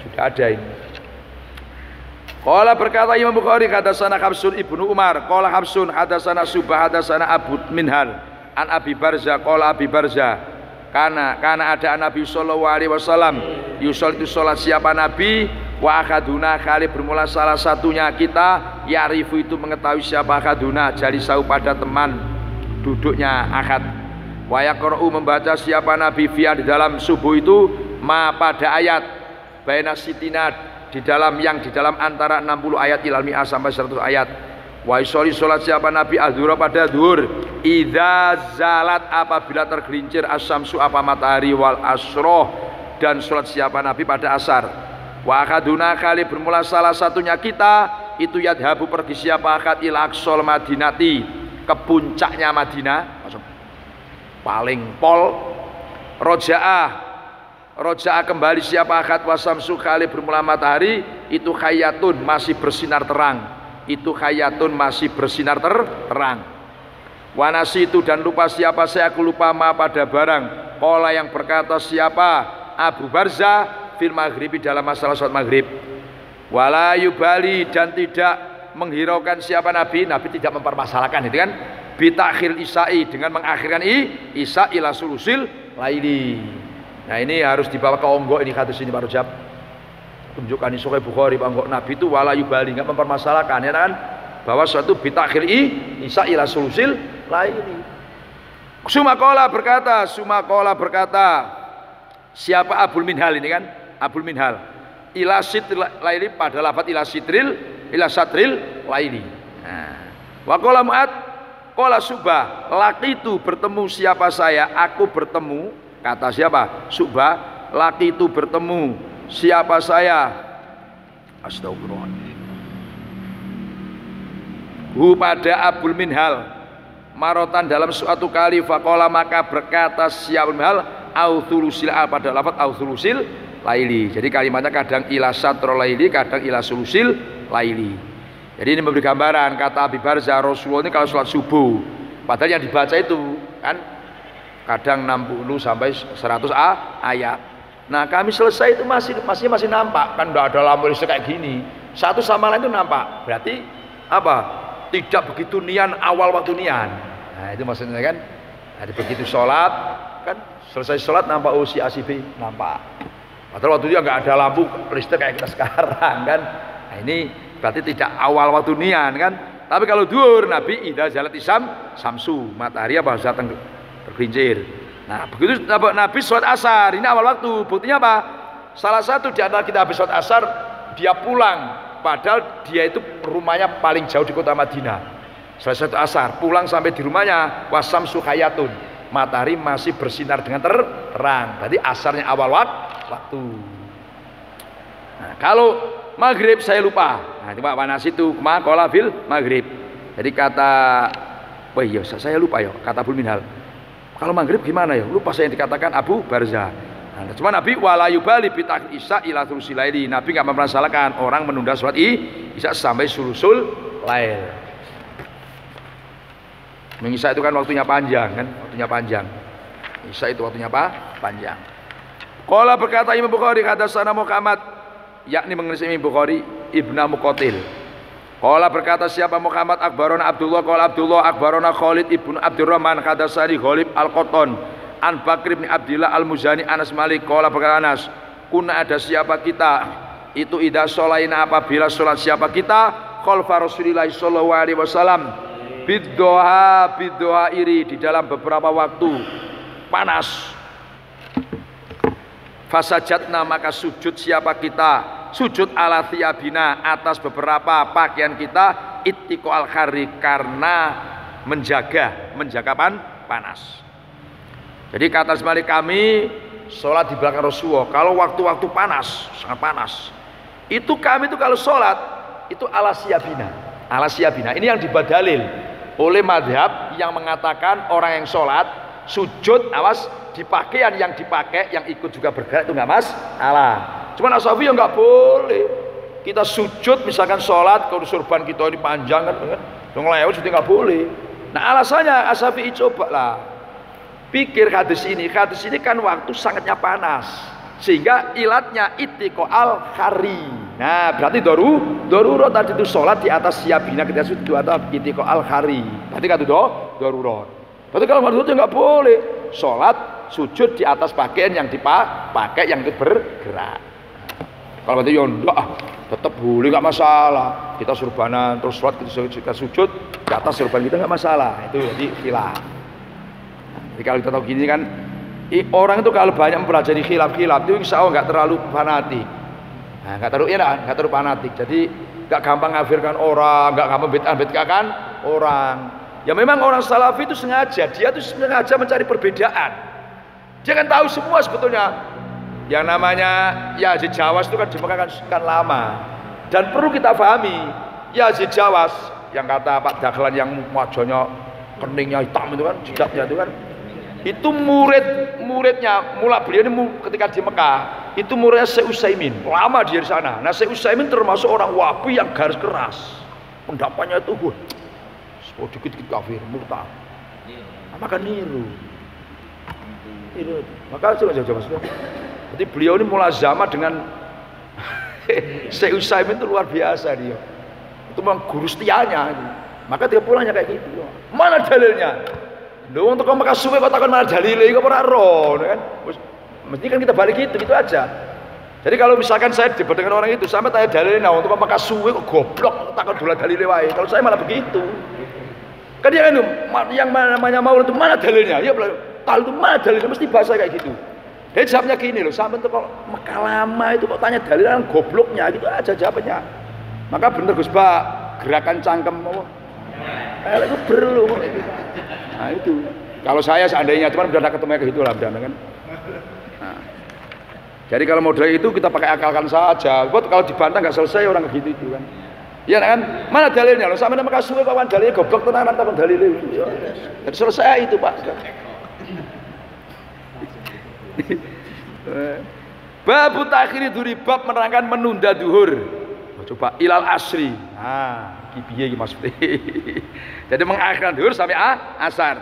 sudah ada ini. Qala berkata Imam Bukhari hadatsana Habsun ibnu Umar qala Habsun hadatsana Subah hadatsana Abu Minhal an Abi Barza qala Abi Barza kana ada Nabi sallallahu alaihi wasallam yusol itu salat siapa Nabi wa akhaduna kali bermula salah satunya kita yarifu itu mengetahui siapa akhaduna jadi sau pada teman duduknya akad. Wa yaqra'u membaca siapa Nabi fiya di dalam subuh itu ma pada ayat baina sitina di dalam antara 60 ayat ilal mi'ah sampai 100 ayat. Wa isoli salat siapa Nabi azhura pada zuhur idza zalat apabila tergelincir asyamsu apa matahari wal asroh, dan salat siapa Nabi pada asar. Wa akaduna kali bermula salah satunya kita itu yadhabu pergi siapa akad ila aqsal madinati, ke puncaknya Madinah paling pol. Rojaah kembali siapa akad wasamsu kali bermula matahari itu khayatun masih bersinar terang, itu khayatun masih bersinar terang. Wanasi itu dan lupa siapa saya, aku lupa ma pada barang. Qala yang berkata siapa Abu Barza fil maghribi dalam masalah salat maghrib. Wala yubali, dan tidak menghiraukan siapa Nabi tidak mempermasalahkan itu kan. Bitakhir isai, dengan mengakhirkan isya ila sulusil laili. Nah ini harus dibawa ke onggok ini hadis ini Pak Rajab. Tunjukkan di Sahih Bukhari onggok Nabi itu wala yubali, enggak mempermasalahkan ya kan, bahwa suatu bitakhir isya ila sulusil laili. Sumakola berkata siapa Abul Minhal ini kan, Abul Minhal ila sitril laili, pada lafaz ila satril laili. Nah, wa qala Mu'ad qala Subah laki itu bertemu siapa saya, aku bertemu, kata siapa Subah laki itu bertemu siapa saya, astagfirullah, hu pada Abul Minhal marotan dalam suatu kali. Faqala maka berkata siapa Minhal au thulusil pada lafaz au thulusil laili. Jadi kalimatnya kadang ila satrul laili, kadang ila sulusil laili. Jadi ini memberi gambaran kata Abi Barza, Rasulullah ini kalau sholat subuh, padahal yang dibaca itu kan kadang 60 sampai 100 ayat. Nah kami selesai itu masih nampak, kan udah ada lampu listrik kayak gini, satu sama lain itu nampak. Berarti apa? Tidak begitu nian awal waktu nian. Nah itu maksudnya kan. Nah, begitu sholat kan selesai sholat nampak si ACB nampak. Padahal waktu itu nggak ada lampu listrik kayak kita sekarang kan. Nah ini berarti tidak awal waktu nian kan. Tapi kalau duhur Nabi idza zalat samsu, matahari apa datang tergelincir. Nah begitu Nabi sholat asar, ini awal waktu. Buktinya apa? Salah satu di antara kita habis sholat asar dia pulang, padahal dia itu rumahnya paling jauh di kota Madinah. Selesai sholat asar pulang sampai di rumahnya wasamsu khayatun, matahari masih bersinar dengan terang. Berarti asarnya awal waktu. Nah kalau maghrib saya lupa. Nah, itu Pak Panas itu makola fil maghrib. Jadi kata, wah iya saya lupa ya, kata Abul Minhal. Kalau maghrib gimana ya? Lupa saya yang dikatakan Abu Barza. Nah, cuma Nabi walayu bali bitak isya ila thulusil laili. Nabi nggak mempermasalahkan orang menunda sholat isya sampai sulusul lail. Isya itu kan waktunya panjang kan, waktunya panjang. Isya itu waktunya apa? Panjang. Qala berkata Imam Bukhari hadatsana Muhammad, yakni mengenai Imam Bukhari Ibnu Muqatil. Qala berkata siapa Muhammad akbarona Abdullah qala Abdullah akbarona Khalid ibnu Abdurrahman hadatsani Ghalib al-Qattan An Bakr bin Abdillah al-Muzani Anas Malik qala berkata Anas kuna ada siapa kita itu idza sholaina apabila salat siapa kita khalfa Rasulillah sallallahu alaihi wasallam biddoha iri di dalam beberapa waktu panas fasajatna maka sujud siapa kita sujud ala thiyabina atas beberapa pakaian kita ittiqo al-khari karena menjaga panas. Jadi kata Malik kami sholat di belakang Rasulullah kalau waktu-waktu panas sangat panas itu kami itu kalau sholat itu ala siyabina ini yang dibadalil oleh madhab yang mengatakan orang yang sholat sujud awas di pakaian yang dipakai yang ikut juga bergerak itu nggak masalah. Cuman Ashafi yang nggak boleh kita sujud misalkan sholat kalau surban kita ini panjang kan ngelewat sudah nggak boleh. Nah alasannya Ashafi coba lah pikir hadis ini kan waktu sangatnya panas sehingga ilatnya ittiqo al khari. Nah berarti darurat tadi itu sholat di atas siyabina ketika sujud atau ittiqo al khari tadi kan itu darurat. Berarti kalau darurat nggak boleh sholat sujud di atas pakaian yang dipakai yang bergerak. Kalau berarti yondak tetap boleh nggak masalah kita surbanan terus sholat kita sujud di atas surban kita nggak masalah itu jadi khilaf. Jadi kalau kita tahu gini kan orang itu kalau banyak mempelajari khilaf itu insya Allah nggak terlalu fanatik, nah, nggak terlalu fanatik. Jadi nggak gampang ngafirkan orang, nggak gampang bid'ah-bid'ahkan orang. Ya memang orang salafi itu sengaja, dia tuh sengaja mencari perbedaan. Dia kan tahu semua sebetulnya. Yang namanya Yazid Jawas itu kan di Mekah kan lama dan perlu kita pahami Yazid Jawas yang kata Pak Dahlan yang wajahnya keningnya hitam itu kan jidatnya itu kan itu muridnya mula beliau ini ketika di Mekah itu muridnya Syekh Utsaimin lama dia di sana. Nah Syekh Utsaimin termasuk orang Wahabi yang garis keras pendapatnya itu dikit-dikit kafir murtad maka niru maka jauh-jauh. Jadi beliau ini mulazamah dengan Syekh Utsaimin itu luar biasa dia itu memang guru setianya maka dia pulangnya kayak gitu mana dalilnya lu untuk kamu suwe kok takkan mana dalilnya kok ora ro kan mesti kan kita balik gitu aja. Jadi kalau misalkan saya debat dengan orang itu sampai tanya dalilnya untuk kamu suwe kok goblok takkan dulu dalilnya wae kalau saya malah begitu kan dia kan yang namanya mau itu mana dalilnya ya tahu itu mana dalilnya mesti bahasa kayak gitu. Jadi jawabnya gini loh sampai itu kalau Mekah lama itu kok tanya dalilnya gobloknya gitu aja jawabannya. Maka bener Gus Pak gerakan cangkem mau itu perlu. Nah itu kalau saya seandainya cuman udah ketemu kayak gitulah kan. Nah, jadi kalau model itu kita pakai akalkan saja. Buat kalau dibantah nggak selesai orang kayak gitu itu kan. Iya kan? Mana dalilnya? Lo sampai nama kasuwe kawan dalilnya goblok tenan takon dalilnya. Jadi selesai itu Pak. Babu takhiri duri bab menerangkan menunda duhur. Coba ilal asri. Nah, piye iki maksudnya. Jadi mengakhirkan duhur sampai asar.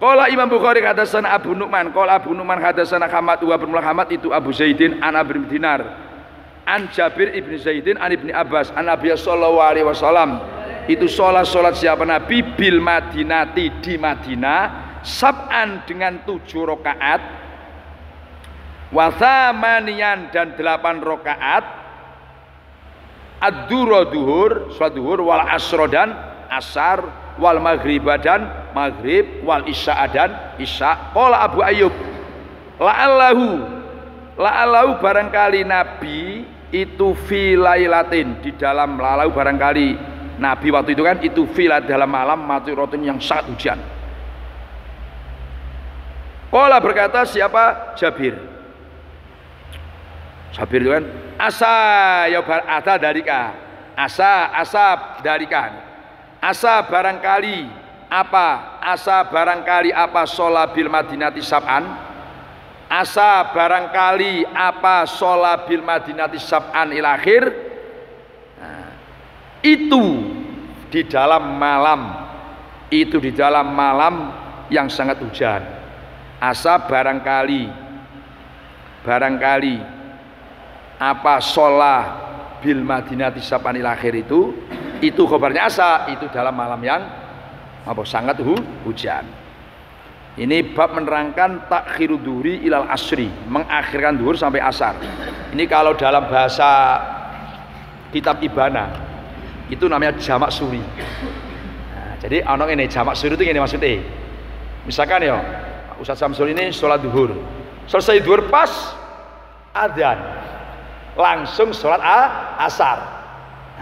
Qala Imam Bukhari hadatsana Abu Nu'man, qala Abu Nu'man hadatsana Hamad wa bin Muhammad itu Abu Zaidin an Abi Dinar. An Jabir ibn Zaidin an Ibni Abbas an Nabi sallallahu alaihi wasallam. Itu salat siapa Nabi bil Madinati di Madinah sab'an dengan 7 rakaat. Wa thamaniyan dan 8 rakaat. Ad-duhur duhur, salat duhur wal asra dan asar wal maghriba dan maghrib wal isya dan isya. Qala Abu Ayyub la'allahu barangkali Nabi itu fi lailatin di dalam lalau barangkali Nabi waktu itu kan itu fi dalam malam matiratun yang sangat hujan. Qala berkata siapa? Jabir itu kan asa ya ata darika asa darika asa barangkali apa sholat bil Madinati sab'an asa barangkali apa sholat bil madinati sab'an ila akhir. Nah, itu di dalam malam yang sangat hujan. Asa barangkali apa sholat bil madinati sab'an ila akhir itu khabarnya asa, itu dalam malam yang apa sangat hujan. Ini bab menerangkan takhiru duhri ilal asri, mengakhirkan duhur sampai asar. Ini kalau dalam bahasa kitab Ibana itu namanya jamak suri. Nah, jadi ono ini jamak suri itu ini maksudnya. Misalkan ya Ustaz Samsul ini sholat duhur, selesai duhur pas adzan, langsung sholat asar.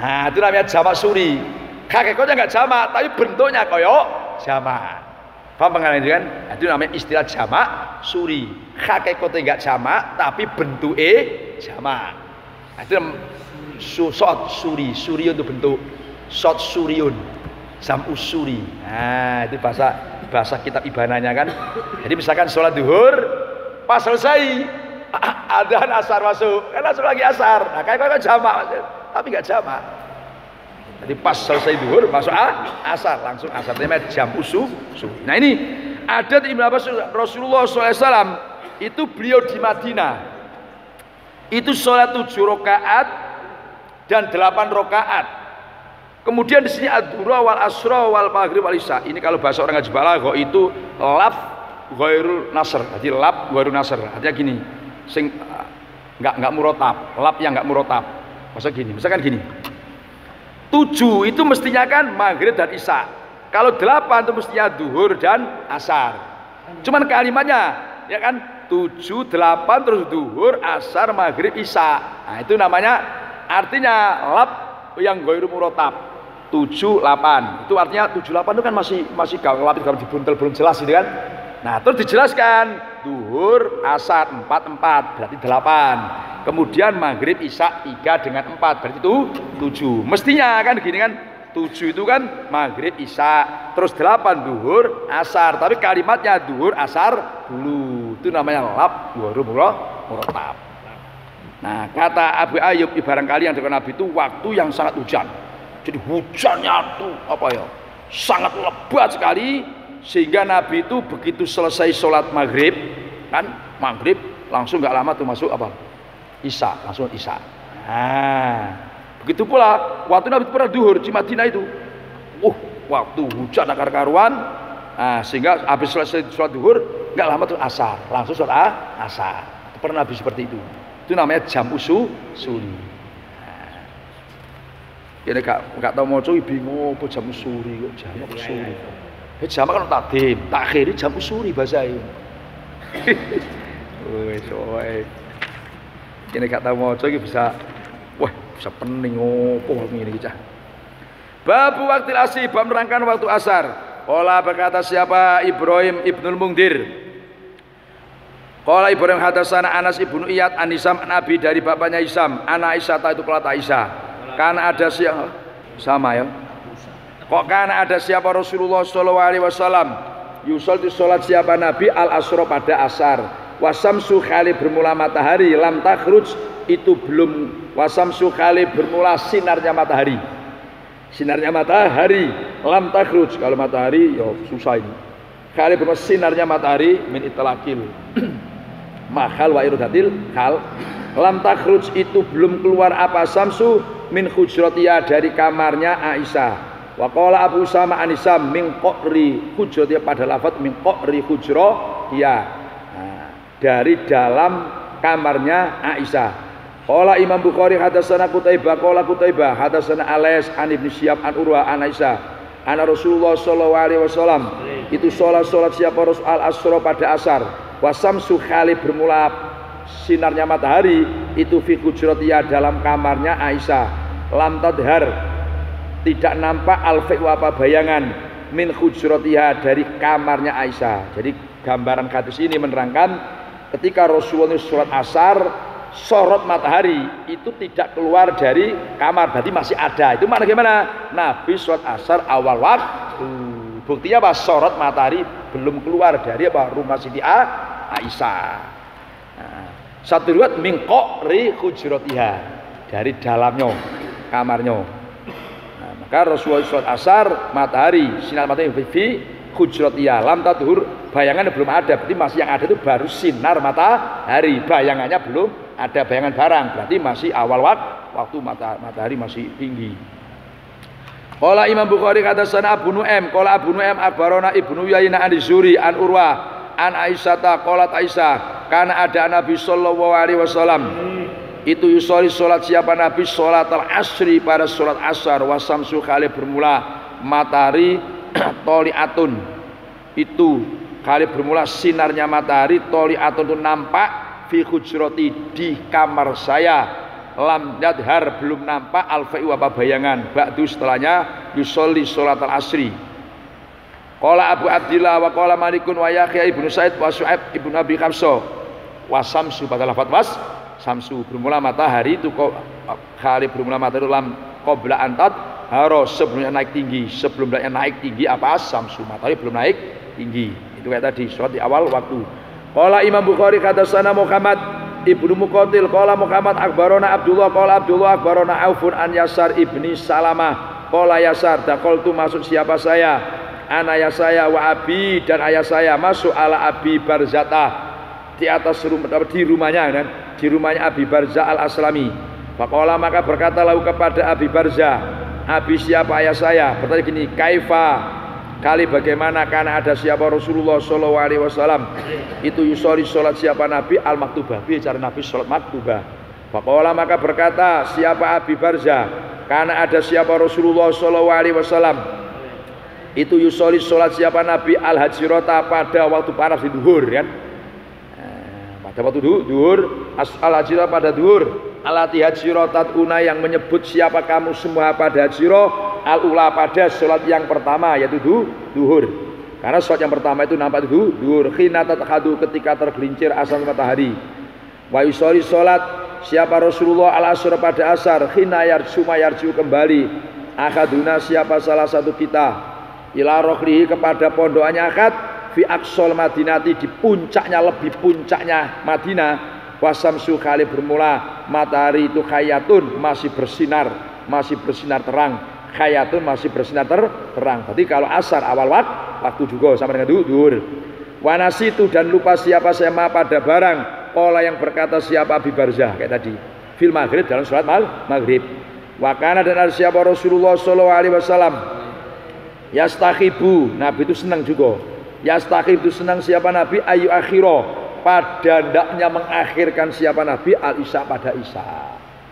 Nah itu namanya jamak suri. Hakikatnya nggak jamak, tapi bentuknya koyo jamak. Paham pengertian itu kan? Itu namanya istilah jamak suri. Hakikatnya enggak jamak, tapi bentuknya jamak. Nah, itu shot suri. Suri untuk bentuk. Shot suriun. Jam usuri. Nah, itu bahasa kitab ibananya kan. Jadi misalkan sholat duhur, pas selesai adzan asar masuk, kan langsung lagi asar. Nah, kayak jamak, tapi enggak jamak. Jadi pas selesai duhur masuk asar, langsung asar, namanya jam usuh. Nah ini ada di Ibnu Abbas, Rasulullah SAW itu beliau di Madinah itu sholat 7 rakaat dan 8 rakaat. Kemudian di sini ad-duhra wal asra wal maghrib wal isya. Ini kalau bahasa orang ngaji balaghah itu laf ghairul nasr. Jadi laf ghairul nasr. Artinya gini, sing enggak murotab, laf yang enggak murotab. Misalkan gini. 7 itu mestinya kan maghrib dan isya. Kalau 8 itu mestinya duhur dan asar. Cuman kalimatnya ya kan 7, 8 terus duhur, asar, maghrib, isya. Nah itu namanya artinya lab yang ghairu murotab. 7, 8 itu artinya 7, 8 itu kan masih kalau dibuntel belum jelas gitu kan. Nah terus dijelaskan duhur, asar 4, berarti 8. Kemudian maghrib isya 3 dengan 4 berarti itu 7. Mestinya kan gini kan 7 itu kan maghrib isya terus 8 duhur asar, tapi kalimatnya duhur asar dulu. Itu namanya lab ghairu murotab. Nah kata Abu Ayyub barangkali yang dengan Nabi itu waktu yang sangat hujan. Jadi hujannya tuh apa ya sangat lebat sekali, sehingga Nabi itu begitu selesai sholat maghrib kan maghrib langsung nggak lama tuh masuk apa isya, langsung isya. Nah, begitu pula waktu Nabi pernah duhur di Madinah itu. Waktu hujan akar karuan. Nah, sehingga habis selesai sholat duhur, enggak lama tuh asar, langsung sholat asar. Pernah Nabi seperti itu. Itu namanya jam usuri. Nah, ini enggak tahu mau coba bingung apa jam usuri kok jam usuri. Jam kan takdim, takhir jam usuri bahasa ini. Ini gak tahu mau coba bisa pening opo ngene iki cah. Bab waktu asri, bab menerangkan waktu asar. Qala berkata siapa Ibrahim Ibnul Mungdir. Qala Ibrahim hadatsana Anas ibnu Iyad an Hisam an Abi dari bapaknya Hisam, anak Aisyah itu pelat Aisyah. Karena ada siapa sama ya. Kok karena ada siapa Rasulullah sallallahu alaihi wasallam yusolli salat siapa Nabi al asra pada asar. Wasamsu khali bermula matahari lam takhruj itu belum wasamsu khali bermula sinarnya matahari lam takhruj kalau matahari ya susah ini khali bermula sinarnya matahari min itlaqil mahal wa irodatil hal lam takhruj itu belum keluar apa samsu min hujratiya dari kamarnya Aisyah. Wa qala Abu Usama an Hisam min qari hujratiya pada lafaz min qari hujratiya dari dalam kamarnya Aisyah. Qala Imam Bukhari hadatsana Qutaibah qala Qutaibah hadatsana Alais an Ibnu Syihab an Urwah an Aisyah anna Rasulullah sallallahu alaihi wasallam itu salat siapa Rasul al-asra pada asar wasamsu khali bermula sinarnya matahari itu fi hujratiyah dalam kamarnya Aisyah lam tadhar tidak nampak al-fi'u apa bayangan min hujratiyah dari kamarnya Aisyah. Jadi gambaran hadis ini menerangkan ketika Rasulullah sholat asar sorot matahari itu tidak keluar dari kamar, berarti masih ada. Itu mana gimana? Nabi sholat asar awal waktu. Buktinya apa? Sorot matahari belum keluar dari apa? Rumah Siti Aisyah. Satu riwayat min qari hujratiha, dari dalamnya kamarnya. Nah, maka Rasulullah sholat asar matahari sinar matahari fi hujratiha lam tadhur, bayangannya belum ada, berarti masih yang ada itu baru sinar matahari, bayangannya belum ada bayangan barang, berarti masih awal waktu matahari masih tinggi. Qala Imam Bukhari hadatsana Abu Nu'aim qala Abu Nu'aim akhbarana Ibnu Yainah an-Zuri an Urwah an Aisyah qalat Aisyah kana ada Nabi sallallahu alaihi wasallam itu yusoli salat siapa Nabi salat al-asri pada salat asar wasamsu kali bermula matahari toliatun, itu kali bermula sinarnya matahari toliatun itu nampak fi hujrati di kamar saya, lam yadhar belum nampak al-fa'i apa bayangan ba'du setelahnya yusolli sholat al-asri. Qala Abu Abdillah wa qala Malikun wa Yahya ibnu Sa'id wa Su'aib ibnu Abi Khamsah wa samsu pada lafaz was samsu bermula matahari itu kali bermula matahari lam qabla antat haro sebelumnya naik tinggi, sebelumnya naik tinggi apa samsu matahari belum naik tinggi, itu kayak tadi sholat di awal waktu. Qala Imam Bukhari hadatsana Muhammad Ibnu Muqatil qala Muhammad akhbarana Abdullah qala Abdullah akhbarana Aufun an Yasar ibni Salamah qala Yasar daqaltu masuk siapa saya ana ya saya wa abi dan ayah saya masuk ala Abi Barzata di atas rumah di rumahnya kan, di rumahnya Abi Barza al-Aslami. Faqala maka berkata lahu kepada Abi Barza, Abi siapa ayah saya, bertanya gini, kaifa kali bagaimana karena ada siapa Rasulullah sallallahu alaihi wasallam itu yusoli salat siapa Nabi al-maktubah, bicara Nabi salat maktubah. Faqala maka berkata siapa Abi Barza karena ada siapa Rasulullah sallallahu alaihi wasallam itu yusoli salat siapa Nabi al-hajirata pada waktu panas di duhur kan, pada waktu duhur al-hajirah pada duhur alati hajiratat una yang menyebut siapa kamu semua pada hajirah al-ula pada sholat yang pertama yaitu duhur, karena sholat yang pertama itu nampak duhur khina tathadu ketika tergelincir asar matahari. Wa yusoli sholat siapa Rasulullah al-asr pada asar khina yarju kembali akaduna siapa salah satu kita ila rohlihi kepada pondokannya akad fi aqsal madinati di puncaknya lebih puncaknya Madinah wasamsu kali bermula matahari itu khayatun masih bersinar terang, khayatun masih bersinar terang. Berarti kalau asar awal waktu juga sama dengan duhur. Wanasitu dan lupa siapa saya ma pada barang pola yang berkata siapa Abi Barzah kayak tadi fil maghrib dalam sholat maghrib. Wakana dan ada siapa Rasulullah sallallahu alaihi wasallam yastakhibu, Nabi itu senang juga. Yastakhib itu senang siapa Nabi ayu akhiro pada hendaknya mengakhirkan siapa Nabi al-isya pada isya,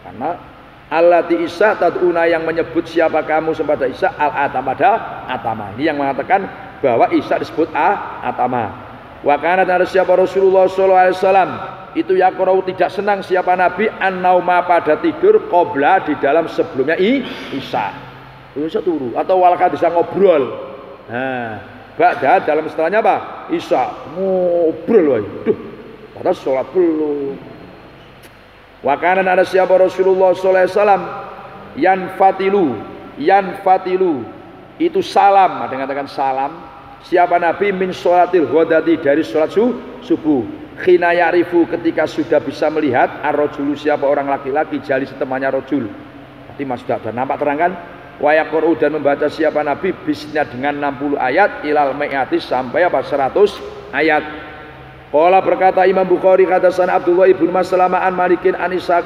karena allati isya tad'una yang menyebut siapa kamu pada isya al-atama pada atama, ini yang mengatakan bahwa isya disebut atama. Wa kana dan siapa Rasulullah sallallahu alaihi wasallam itu yaqra'u tidak senang siapa Nabi an-nauma pada tidur qabla di dalam sebelumnya isya. Isya turu atau walakad bisa ngobrol. Nah, ba'da dalam istilahnya apa? Isya ngobrol wae. Duh, padahal sholat belum. Wa kana ada siapa Rasulullah sallallahu alaihi wasallam yanfatilu itu salam, ada yang katakan salam. Siapa Nabi min sholatil ghadati dari sholat subuh. Khina ya'rifu ketika sudah bisa melihat ar-rajulu siapa orang laki-laki jali temannya rajul. Berarti masih sudah nampak terang kan? Wa yaqra'u dan membaca siapa Nabi bisnya dengan 60 ayat ilal mi'ati sampai apa 100 ayat. Qala berkata Imam Bukhari hadatsana Abdullah ibnu Maslamah an Malikin an Ishaq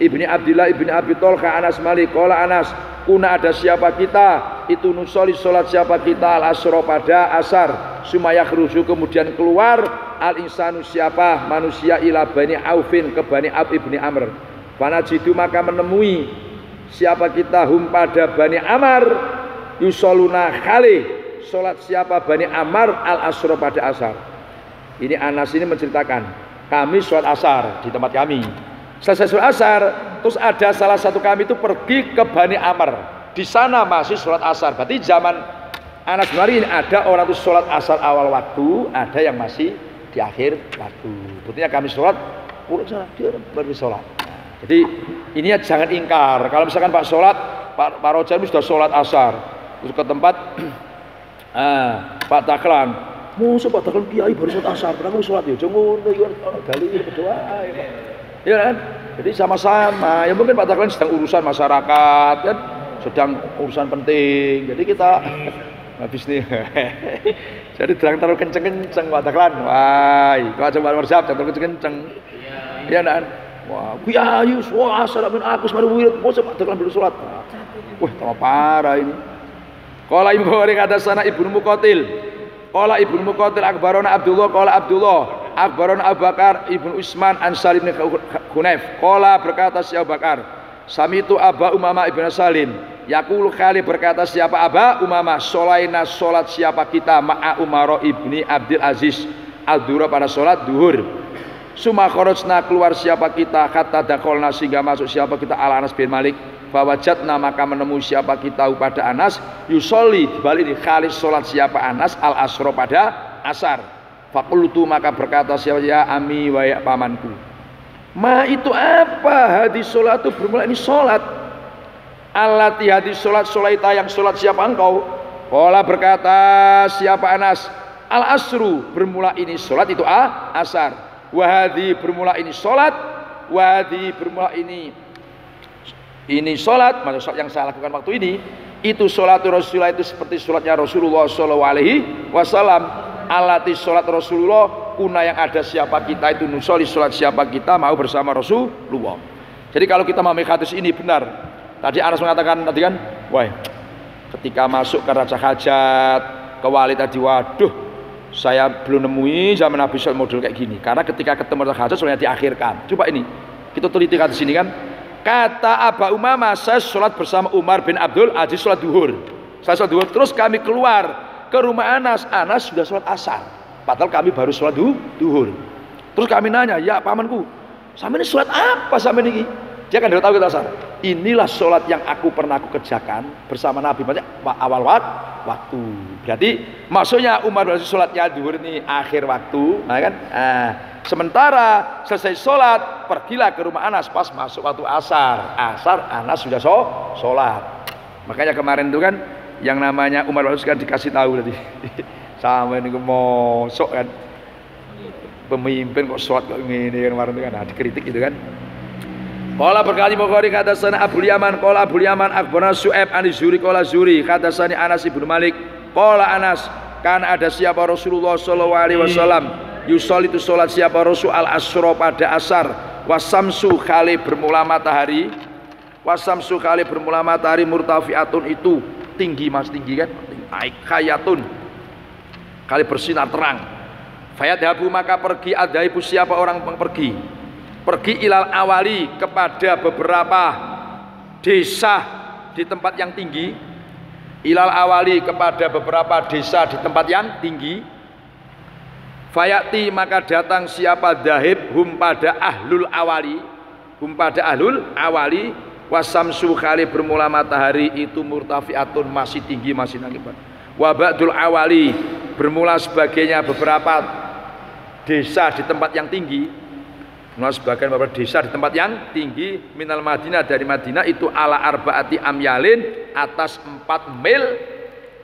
ibni Abdillah ibni Abi Thalqa Anas Malik qala Anas kuna ada siapa kita itu nusoli salat siapa kita al-asra pada asar sumaya khruju kemudian keluar al-insanu siapa manusia ila Bani Aufin ke Bani Auf ibni Amr fanajidu maka menemui siapa kita hum pada Bani Amr yusoluna khali salat siapa Bani Amr al-asra pada asar. Ini Anas ini menceritakan kami sholat asar di tempat kami. Selesai sholat asar, terus ada salah satu kami itu pergi ke Bani Amr. Di sana masih sholat asar. Berarti zaman Anas kemarin ada orang itu sholat asar awal waktu, ada yang masih di akhir waktu. Berarti kami sholat, dia baru sholat. Nah, jadi ini ya jangan ingkar. Kalau misalkan Pak sholat, Pak Rojan sudah sholat asar, terus ke tempat Pak Taklan. Mosok padahal kiai baru sholat asar, aku sholat ya, jangan ngono iki dalil berdoa. Ya kan? Jadi sama-sama. Ya mungkin padahal sedang urusan masyarakat kan, sedang urusan penting. Jadi kita habis nih. Jadi terlalu kenceng-kenceng padahal. Wah, itu aja WhatsApp terlalu kenceng-kenceng. Iya kan? Wah, kiai wah salamin aku mari wirid, mosok padahal belum sholat. Wah, tambah parah ini. Qala Ibnu Bukhari kata sana Ibnu Muqatil. Qala Ibnu Muqatil akbarana Abdullah qala Abdullah akbarana Abu Bakar Ibnu Utsman an Salim bin Hunayf. Qala berkata si Abu Bakar, samitu Aba Umamah Ibnu Salim yaqulu kali berkata siapa Aba Umamah sholaina salat siapa kita ma'a Umar ibni Abdul Aziz al-Duhur pada salat duhur. Suma kharajna keluar siapa kita kata dakolna sehingga masuk siapa kita ala Anas bin Malik. Fawajatna maka menemui siapa kita pada Anas yusolli dibalik khalis sholat siapa Anas al asro pada asar. Fakultu maka berkata siapa ya ami wa ya pamanku. Ma itu apa? Hadis sholat itu bermula ini sholat. Allati hadis sholat sholaita yang sholat siapa engkau? Qala berkata siapa Anas al asru bermula ini sholat itu asar. Wahadi bermula ini sholat. Wahadi bermula ini sholat, maksud sholat yang saya lakukan waktu ini itu sholat Rasulullah itu seperti sholatnya Rasulullah Shallallahu Alaihi Wasallam. Alati sholat Rasulullah kuna yang ada siapa kita itu nusoli sholat siapa kita mau bersama Rasulullah. Jadi kalau kita memahami hadis ini benar, tadi Anas mengatakan tadi kan, wah ketika masuk ke Raja Hajat ke Wali tadi, waduh saya belum nemui zaman Nabi sholat model kayak gini. Karena ketika ketemu Raja Hajat soalnya diakhirkan. Coba ini kita teliti hadis ini kan. Kata Aba Umamah, saya sholat bersama Umar bin Abdul Aziz sholat duhur. Saya sholat duhur, terus kami keluar ke rumah Anas. Anas sudah sholat asar, padahal kami baru sholat duhur. Terus kami nanya, ya pamanku, sama ini sholat apa sama ini? Dia kan tidak tahu kita asar. Inilah sholat yang aku pernah kerjakan bersama Nabi banyak awal waktu. Berarti maksudnya Umar bin Aziz sholatnya duhur ini akhir waktu, kan? Sementara selesai sholat pergilah ke rumah Anas pas masuk waktu asar Anas sudah sholat. Makanya kemarin itu kan yang namanya Umar bin Aziz kan dikasih tahu tadi sama ini mosok kan pemimpin kok sholat kok gini kan kemarin itu kan dikritik gitu kan. Qala berkali Bukhari kata sana Abdul Yaman qala Abdul Yaman akhbarana Su'aib an Zuri qala Zuri kata sana Anas ibnu Malik qala Anas kan ada siapa Rasulullah sallallahu alaihi wasallam yusol itu sholat siapa Rasul al asro pada asar wasamsu kali bermula matahari murtafiatun itu tinggi mas tinggi kan naik khayatun kali bersinar terang fayadhabu maka pergi adhaibu siapa orang pergi ilal awali kepada beberapa desa di tempat yang tinggi ilal awali kepada beberapa desa di tempat yang tinggi. Fayati maka datang siapa dahib hum pada ahlul awali wasamsu kali bermula matahari itu murtafiatun masih tinggi masih naik. Wabadul awali bermula sebagainya beberapa desa di tempat yang tinggi. Sebagian beberapa desa di tempat yang tinggi minal Madinah dari Madinah itu ala arbaati amyalin atas 4 mil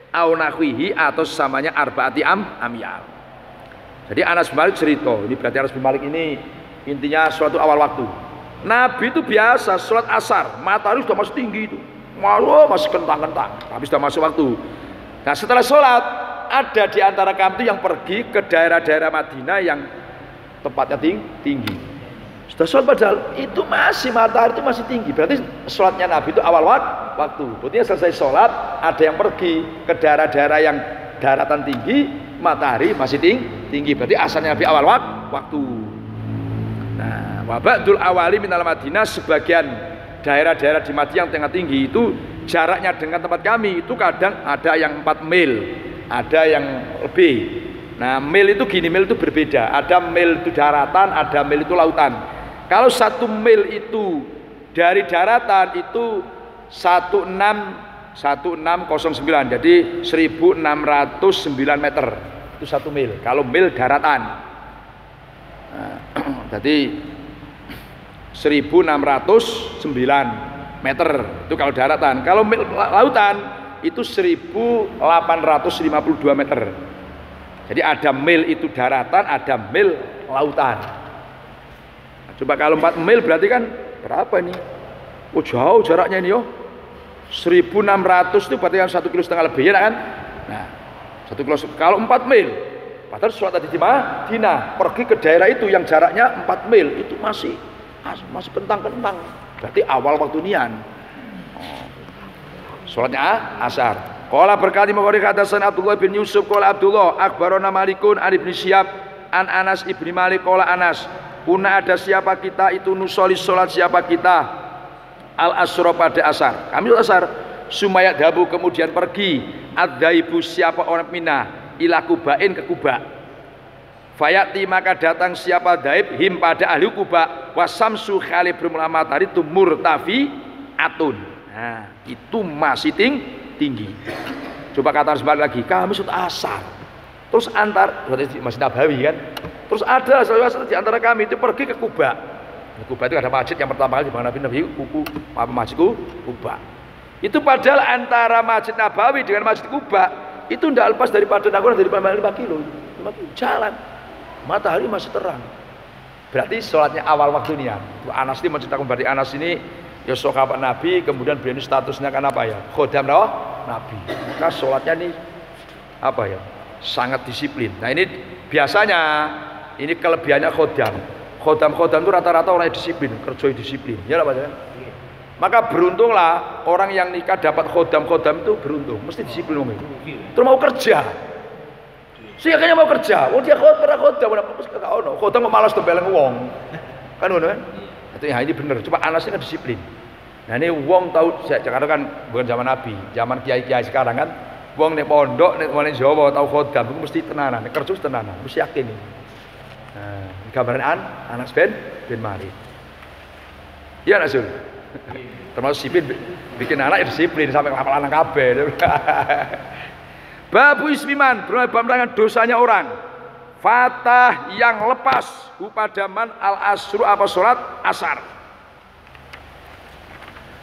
au nahwihi atau samanya arbaati amyal. Jadi Anas bin Malik cerita, ini berarti Anas bin Malik ini intinya suatu awal waktu. Nabi itu biasa sholat asar, matahari sudah masih tinggi itu, masih kentang-kentang, tapi sudah masuk waktu. Nah setelah sholat ada di antara kami itu yang pergi ke daerah-daerah Madinah yang tempatnya tinggi. Sudah sholat padahal itu masih matahari itu masih tinggi, berarti sholatnya Nabi itu awal waktu. Berarti selesai sholat ada yang pergi ke daerah-daerah yang daratan tinggi, matahari masih tinggi, berarti asalnya Nabi awal waktu. Nah, wabadul awali minal Madinah sebagian daerah-daerah di Madinah yang tengah tinggi itu jaraknya dengan tempat kami itu kadang ada yang 4 mil, ada yang lebih. Nah, mil itu gini, mil itu berbeda. Ada mil itu daratan, ada mil itu lautan. Kalau 1 mil itu dari daratan itu 1609 jadi 1609 meter itu 1 mil kalau mil daratan. Nah, jadi 1609 meter itu kalau daratan. Kalau mil lautan itu 1852 meter Jadi ada mil itu daratan, ada mil lautan. Nah, coba kalau 4 mil berarti kan berapa ini? Oh jauh jaraknya ini yo. 1.600 itu berarti kan 1,5 kilo lebih ya kan? Nah 1 kilo kalau 4 mil. Padahal sholat tadi di Madinah, pergi ke daerah itu yang jaraknya 4 mil itu masih kentang-kentang. Berarti awal waktu nian. Sholatnya asar. Qala berkali Bukhari hadasan Abdullah bin Yusuf qala Abdullah akhbarana Malikun an Ibnu Syihab an Anas ibni Malik qala Anas kuna ada siapa kita itu nusoli sholat siapa kita al asra pada asar. Kami asar sumayat dabu kemudian pergi adzaibu siapa orang Mina ila Kubain ke Kuba. Fayati maka datang siapa daib him pada ahli Kuba wasamsu khalibrum matahari itu murtafi atun. Nah, itu masih tinggi. Coba kata sebalik lagi, kami sholat asar. Terus Masjid Nabawi kan. Terus ada saudara di antara kami itu pergi ke Kuba. Di Kuba itu ada masjid yang pertama kali dibangun Nabi Masjid Kuba. Itu padahal antara Masjid Nabawi dengan Masjid Kuba itu tidak lepas daripada 5 kilo. Jalan. Matahari masih terang. Berarti sholatnya awal waktu nian. Anas ini menceritakan berarti Anas ini ya sahabat Nabi, kemudian beliau ini statusnya kan apa ya? Khodam Nabi. Maka sholatnya ini apa ya? Sangat disiplin. Nah ini biasanya ini kelebihannya khodam. Khodam itu rata-rata orang yang disiplin, kerja disiplin. Ya lah Pak. Maka beruntunglah orang yang nikah dapat khodam itu beruntung, mesti disiplin om. Terus mau kerja. Siakanya mau kerja. Oh dia khodam malas tuh beleng wong. Kan ngono kan? Ya ini benar, coba Anas ini kan disiplin. Nah ini wong tahu, Jakarta kan bukan zaman Nabi, zaman kiai-kiai sekarang kan, wong nek pondok, nek wong Jawa tahu khodam itu mesti tenanan, kerja tenanan, mesti yakin ini. Nah, gambaran Anas bin Malik. Iya Nasul. Termasuk disiplin, bikin anak disiplin sampai ngapal anak kabeh. Babu ismiman, berapa dosanya orang. Fatah yang lepas upadaman al-asru apa sholat asar.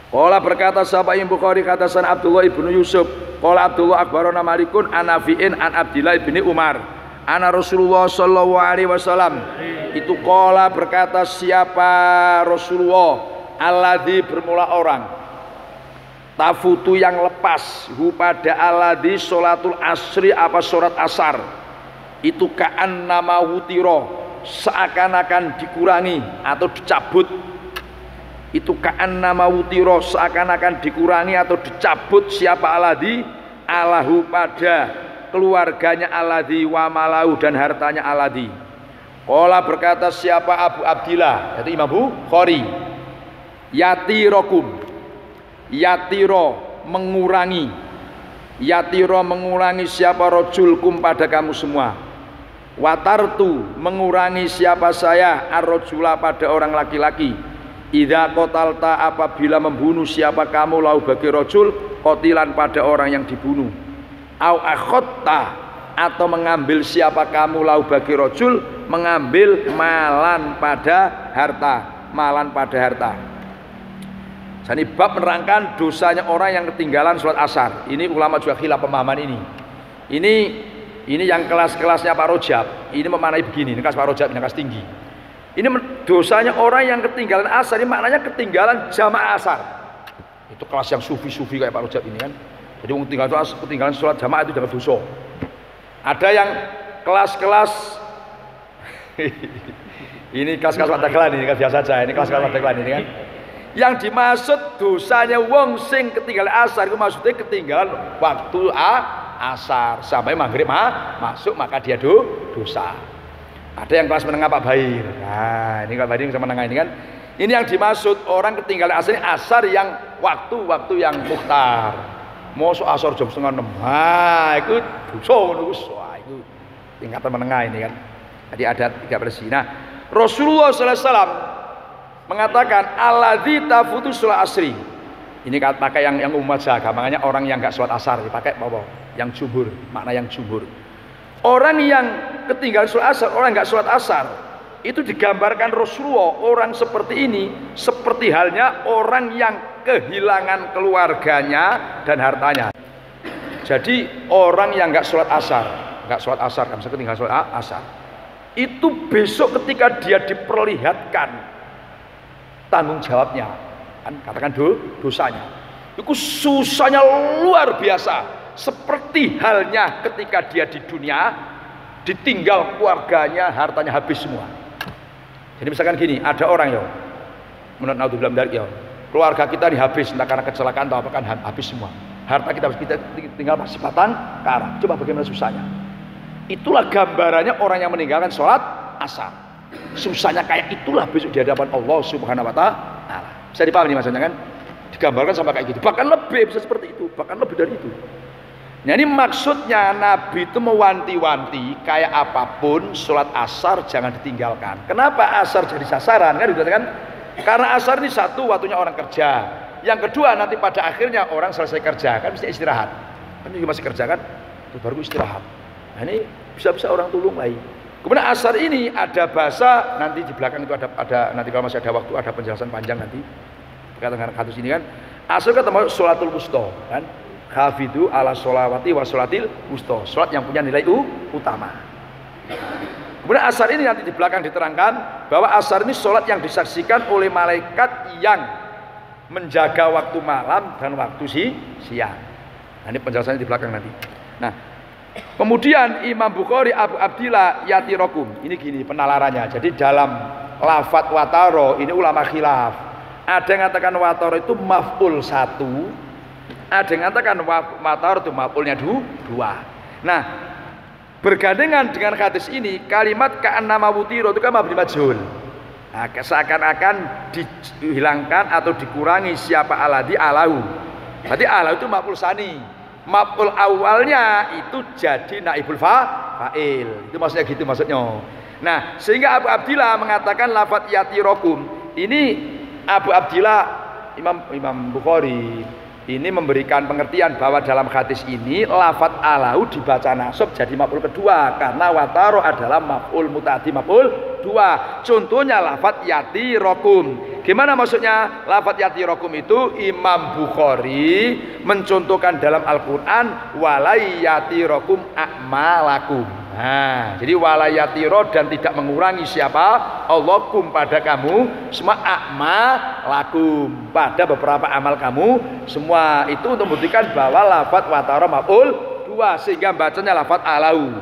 Qala berkata sahabat Bukhari katasan Abdullah ibnu Yusuf. Qala Abdullah akhbarana Malikun an Nafi'in an Abdillah ibni Umar. Ana Rasulullah sallallahu alaihi wasallam. Itu qala berkata siapa Rasulullah alladzi bermula orang. Tafutu yang lepas pada alladzi sholatul asri apa sholat asar. Itu ka'an nama wutiro seakan-akan dikurangi atau dicabut. Itu ka'an nama wutiro seakan-akan dikurangi atau dicabut siapa aladi alahu pada keluarganya aladi wa malahu dan hartanya aladi. Qala berkata siapa Abu Abdillah yaitu Imam Bukhari yatirokum yatiro mengurangi siapa rojulkum pada kamu semua. Watartu mengurangi siapa saya ar-rajula pada orang laki-laki. Idza qatalta apabila membunuh siapa kamu lau bagi rajul qatilan pada orang yang dibunuh. Au akhotta atau mengambil siapa kamu lau bagi rajul mengambil malan pada harta. Jadi bab menerangkan dosanya orang yang ketinggalan sholat asar. Ini ulama juga khilaf pemahaman ini. Ini yang kelas-kelasnya Pak Rojab. Ini memaknai begini, ini kelas Pak Rojab, ini kelas tinggi. Ini dosanya orang yang ketinggalan asar, ini maknanya ketinggalan jamaah asar. Itu kelas yang sufi-sufi kayak Pak Rojab ini kan. Jadi ketinggalan sholat jamaah itu jangan dosa. Ada yang kelas-kelas ini kelas-kelas Pak Daglan ini kan biasa saja, ini kelas-kelas Pak Daglan ini kan. Yang dimaksud dosanya wong sing ketinggalan asar itu maksudnya ketinggalan waktu asar sampai maghrib masuk maka dia dosa. Ada yang kelas menengah Pak Bair. Nah ini Pak Bair yang menengah ini kan. Ini yang dimaksud orang ketinggalan asar yang waktu yang mukhtar. Mosok asar jam 5:30. Nah itu dosa itu tingkatan menengah ini kan. Jadi ada 3 versi. Nah Rasulullah SAW mengatakan alladzi tafutu sholat asri. Ini pakai yang umum saja, makanya orang yang enggak sholat asar dipakai apa? Yang jumhur, makna yang jumhur. Orang yang ketinggalan sholat asar, orang enggak sholat asar, itu digambarkan Rasulullah orang seperti ini seperti halnya orang yang kehilangan keluarganya dan hartanya. Jadi orang yang enggak sholat asar, nggak sholat asar, nggak bisa ketinggalan sholat asar. Itu besok ketika dia diperlihatkan tanggung jawabnya, kan katakan dosanya, itu susahnya luar biasa. Seperti halnya ketika dia di dunia, ditinggal keluarganya, hartanya habis semua. Jadi misalkan gini, ada orang ya, menurut naudzubillah min dzalik ya, keluarga kita ini habis entah karena kecelakaan atau apa, kan habis semua. Harta kita tinggal masih batang kara. Coba bagaimana susahnya. Itulah gambarannya orang yang meninggalkan sholat asar. Susahnya kayak itulah besok di hadapan Allah Subhanahu wa ta'ala. Bisa dipahami maksudnya kan? Digambarkan sama kayak gitu. Bahkan lebih bisa seperti itu, bahkan lebih dari itu. Nah, ini maksudnya Nabi itu mewanti-wanti kayak apapun sholat asar jangan ditinggalkan. Kenapa asar jadi sasaran? Kan dikatakan karena asar ini satu, waktunya orang kerja. Yang kedua, nanti pada akhirnya orang selesai kerja kan mesti istirahat. Kan juga masih kerja kan, terus baru istirahat. Nah, ini bisa-bisa orang tulung lagi. Kemudian asar ini ada bahasa, nanti di belakang itu ada nanti kalau masih ada waktu ada penjelasan panjang nanti. Katakan kasus ini kan, asar kan termasuk sholatul wusta kan. Hafidu ala sholawati wa sholatil wusta. Sholat yang punya nilai utama. Kemudian asar ini nanti di belakang diterangkan bahwa asar ini sholat yang disaksikan oleh malaikat yang menjaga waktu malam dan waktu siang. Nah, ini penjelasannya di belakang nanti. Nah, kemudian Imam Bukhari Abu Abdillah Yatirokum. Ini gini penalarannya. Jadi dalam lafadz wataro ini ulama khilaf. Ada yang mengatakan wataro itu maf'ul 1. Ada yang mengatakan wataro itu maf'ulnya 2. Nah, bergandengan dengan hadis ini kalimat ka'annama wutiro itu kan mabni majhul. Nah, seakan-akan dihilangkan atau dikurangi siapa aladi alahu. Berarti alahu itu maf'ul sani. Maf'ul awalnya itu jadi naibul fa'il. Itu maksudnya gitu maksudnya. Nah, sehingga Abu Abdillah mengatakan lafadz yatirokum. Ini Abu Abdillah Imam Bukhari ini memberikan pengertian bahwa dalam hadis ini lafadz alahu dibaca nasab jadi maf'ul kedua karena wataro adalah maf'ul muta'addi maf'ul 2. Contohnya lafadz yatirokum. Gimana maksudnya lafadz yatirokum itu? Imam Bukhari mencontohkan dalam Al-Qur'an walai yatirokum a'malakum. Nah, jadi walayatiro dan tidak mengurangi siapa Allah kum pada kamu semua a'malakum pada beberapa amal kamu semua. Itu untuk membuktikan bahwa lafadz wataro maf'ul 2 sehingga bacanya lafadz alahu.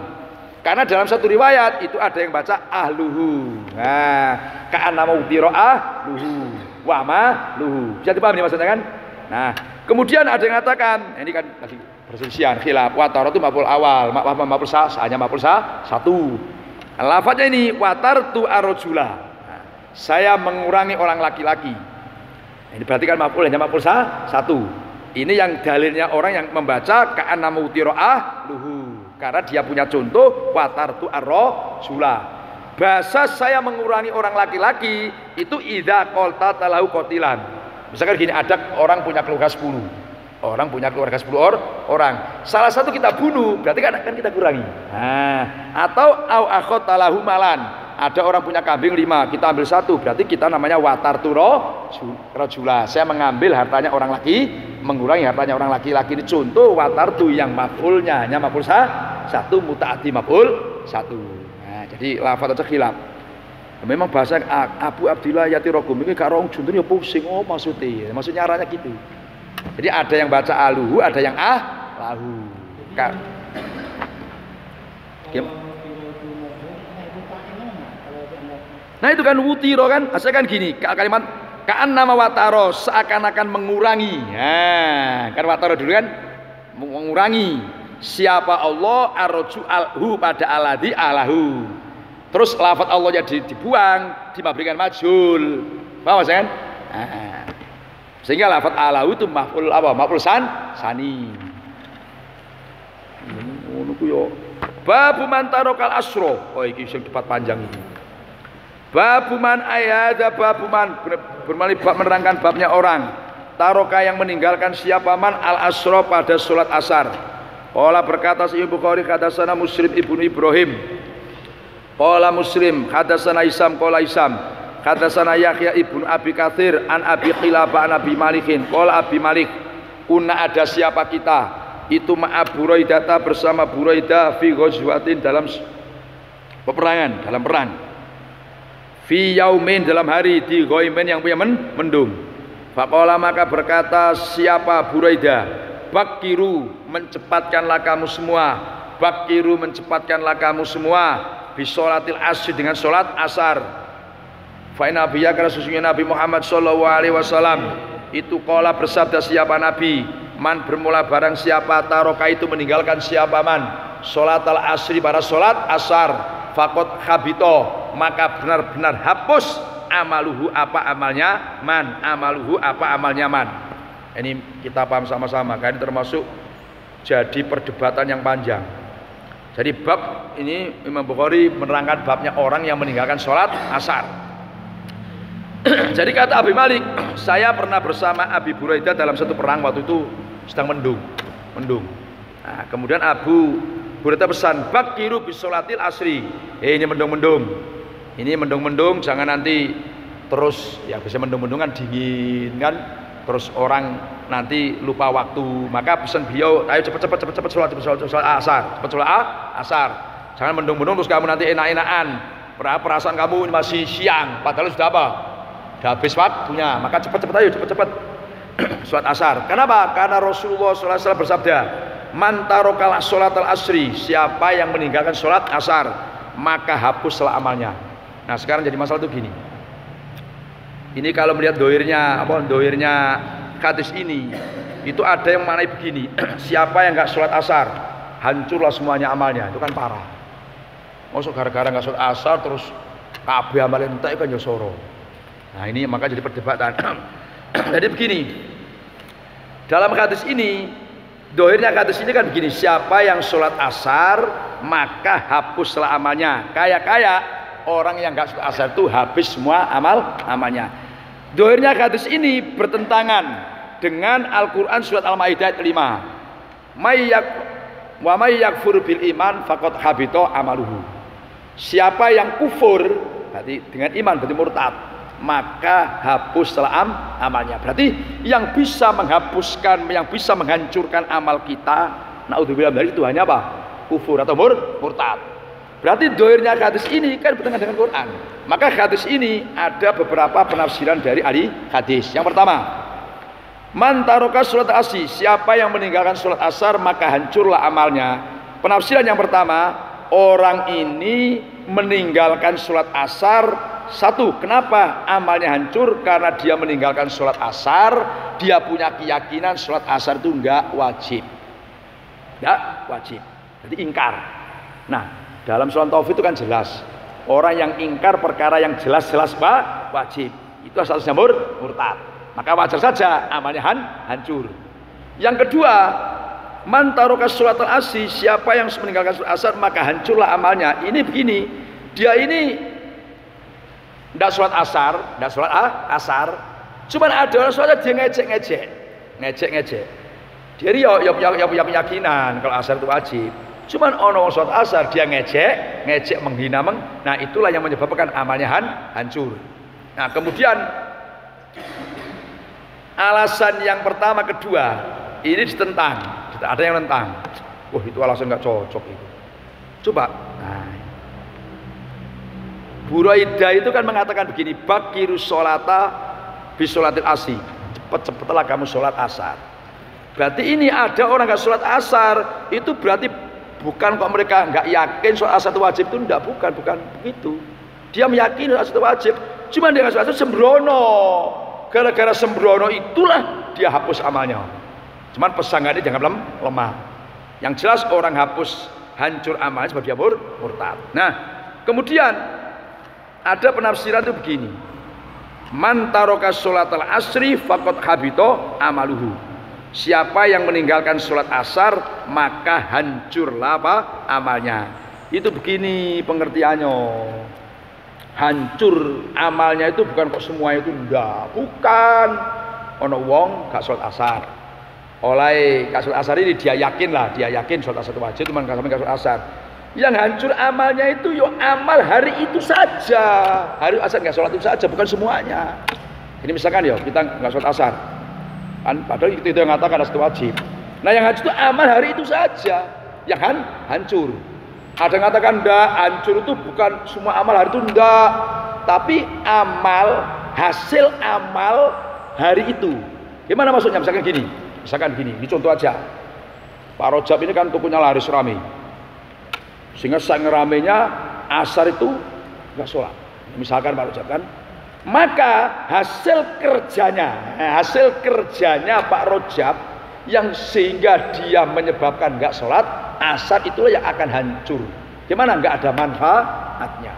Karena dalam satu riwayat itu ada yang baca ahluhu. Nah, ka'annama utiro ahluhu wa mahluhu. Bisa dipahami maksudnya kan? Nah, kemudian ada yang mengatakan, ini kan lagi perselisihan khilaf, wataro itu maf'ul awal, maf'ul hanya maf'ul 1. Lafadznya ini watartu arrojula. Nah, saya mengurangi orang laki-laki. Ini berarti kan maf'ul hanya maf'ul 1. Ini yang dalilnya orang yang membaca ka'annama utiro ahluhu. Karena dia punya contoh watartu arrojula. Bahasa saya mengurangi orang laki-laki itu idza qolta talahu qotilan. Misalkan gini, ada orang punya keluarga 10. Orang punya keluarga 10 orang. Salah satu kita bunuh, berarti kan kita kurangi. Nah, atau au akhot talahu malan. Ada orang punya kambing 5, kita ambil 1, berarti kita namanya watartu rojula. Saya mengambil hartanya orang laki, mengurangi hartanya orang laki-laki. Ini contoh watartu yang maf'ulnya hanya maf'ul 1, muta'addi maf'ul 1. Nah, jadi lafadz aja khilaf. Memang bahasa Abu Abdillah Yatirokum ini karo wong juntur ya pusing maksudnya arahnya gitu. Jadi ada yang baca aluhu, ada yang lahu. Nah itu kan wutiro kan, asalnya kan gini, kalimat ka'annama wataro seakan-akan mengurangi. Nah, kan wataro dulu kan mengurangi siapa Allah arroju alhu pada aladi alahu. Terus lafadz Allahnya dibuang, dimaberikan majhul. Paham Mas kan? Nah, sehingga lafadz alahu itu maf'ul apa? Maf'ul sani. Ngono ku yo. Babu man tarokal asro. Oh iki sing debat panjang ini. Babu man ayada babu man bab menerangkan babnya orang taroka yang meninggalkan siapa man al asro pada sholat asar. Qala berkata Sahih Bukhari hadatsana Muslim ibnu Ibrahim. Qala Muslim hadatsana Isam qala Isam hadatsana Yahya ibnu Abi Katsir an Abi Qilabah an Abi Malikin qala Abi Malik kunna ada siapa kita itu ma'a Buraidata bersama Buraidah fi ghazwatin dalam peperangan, dalam perang. Fi yaumin dalam hari di ghaimin yang punya mendung. Faqala maka berkata siapa Buraidah, bakiru mencepatkanlah kamu semua, bakiru mencepatkanlah kamu semua bisolatil asri dengan solat asar. Fa inna nabiyya karena sesungguhnya Nabi Muhammad sallallahu alaihi wasallam itu qala bersabda siapa Nabi, man bermula barang siapa taroka itu meninggalkan siapa man sholatal asri pada sholat asar fakot habito maka benar-benar hapus amaluhu apa amalnya man, amaluhu apa amalnya man. Ini kita paham sama-sama karena ini termasuk jadi perdebatan yang panjang. Jadi bab ini Imam Bukhari menerangkan babnya orang yang meninggalkan sholat asar. Jadi kata Abi Malik, saya pernah bersama Abi Buraidah dalam satu perang waktu itu sedang mendung. Nah, kemudian Abu Buraidah pesan bakiru bisolatil asri. Ini mendung-mendung. Ini mendung-mendung, jangan nanti terus ya bisa mendung-mendung kan dingin kan, terus orang nanti lupa waktu. Maka pesan beliau, ayo cepet sholat asar, asar. Jangan mendung-mendung terus kamu nanti enak-enakan. Perasaan kamu masih siang, padahal sudah apa? Sudah habis waktunya. Maka cepet sholat asar. Kenapa? Karena Rasulullah SAW bersabda, man tarokal sholatal asri, siapa yang meninggalkan sholat asar maka hapuslah amalnya. Nah sekarang jadi masalah itu gini. Ini kalau melihat dohirnya hadis ini, itu ada yang maknai begini, siapa yang nggak sholat asar hancurlah semuanya amalnya. Itu kan parah. Masuk gara-gara nggak sholat asar terus kabeh amal entek kan yosoro. Nah ini maka jadi perdebatan. Jadi begini, dalam hadis ini, dohirnya hadis ini kan begini, siapa yang sholat asar maka hapuslah amalnya. Kayak orang yang nggak sholat asar itu habis semua amalnya. Dohirnya hadis ini bertentangan dengan Al-Quran surat Al-Maidah ayat 5. Wa may yakfur bil iman faqad habita amaluhu. Siapa yang kufur berarti dengan iman berarti murtad, maka hapuslah amalnya. Berarti yang bisa menghapuskan, yang bisa menghancurkan amal kita, naudzubillah dari itu hanya apa? Kufur atau murtad. Berarti dohirnya hadis ini kan bertentangan dengan Quran. Maka hadis ini ada beberapa penafsiran dari ahli hadis. Yang pertama, man taroka sholat asri, siapa yang meninggalkan sholat asar maka hancurlah amalnya. Penafsiran yang pertama, orang ini meninggalkan sholat asar. Satu, kenapa amalnya hancur? Karena dia meninggalkan sholat asar. Dia punya keyakinan sholat asar itu enggak wajib. Jadi ingkar. Nah, dalam sholat taufik itu kan jelas, orang yang ingkar perkara yang jelas-jelas wajib, itu asal murtad. Maka wajar saja amalnya hancur. Yang kedua, man taroka sholatal asri, siapa yang meninggalkan sholat asar maka hancurlah amalnya. Ini begini, dia ini tidak sholat asar, cuman ada orang sholat dia ngejek. Dia ya punya keyakinan kalau asar itu wajib. Cuman orang sholat asar dia ngejek menghina nah itulah yang menyebabkan amalnya hancur. Nah kemudian alasan yang pertama kedua ini ditentang, ada yang nentang. Wah itu alasan nggak cocok itu. Coba. Nah, Buraidah itu kan mengatakan begini, bakiru sholata bisolatil asri, cepet-cepetlah kamu sholat asar. Berarti ini ada orang nggak sholat asar, itu berarti bukan kok mereka nggak yakin sholat asar itu wajib, itu enggak, bukan begitu. Dia meyakini sholat asar itu wajib, cuma dia nggak sholat asar sembrono. Gara-gara sembrono itulah dia hapus amalnya. Cuman pesangannya jangan lemah. Yang jelas orang hapus hancur amalnya sebab dia murtad. Nah kemudian ada penafsiran itu begini, man taroka sholatal asri faqad habito amaluhu, siapa yang meninggalkan sholat asar maka hancurlah amalnya. Itu begini pengertiannya, hancur amalnya itu bukan kok semuanya itu enggak, bukan. Ono wong gak sholat asar, oleh gak sholat asar ini dia yakin sholat asar itu wajib, cuman gak sholat asar. Yang hancur amalnya itu amal hari itu saja, hari asar nggak sholat itu saja, bukan semuanya. Ini misalkan kita nggak sholat asar, kan padahal itu yang mengatakan asar itu wajib. Nah yang hancur itu amal hari itu saja yang hancur. Ada yang katakan enggak, hancur itu bukan semua amal hari itu enggak, tapi amal, hasil amal hari itu. Gimana maksudnya? Misalkan gini, ini contoh aja. Pak Rojab ini kan tokonya laris rame, sehingga sang ramenya asar itu enggak sholat. Misalkan Pak Rojab kan, maka hasil kerjanya Pak Rojab yang sehingga dia menyebabkan enggak sholat asar itulah yang akan hancur. Gimana? Enggak ada manfaatnya.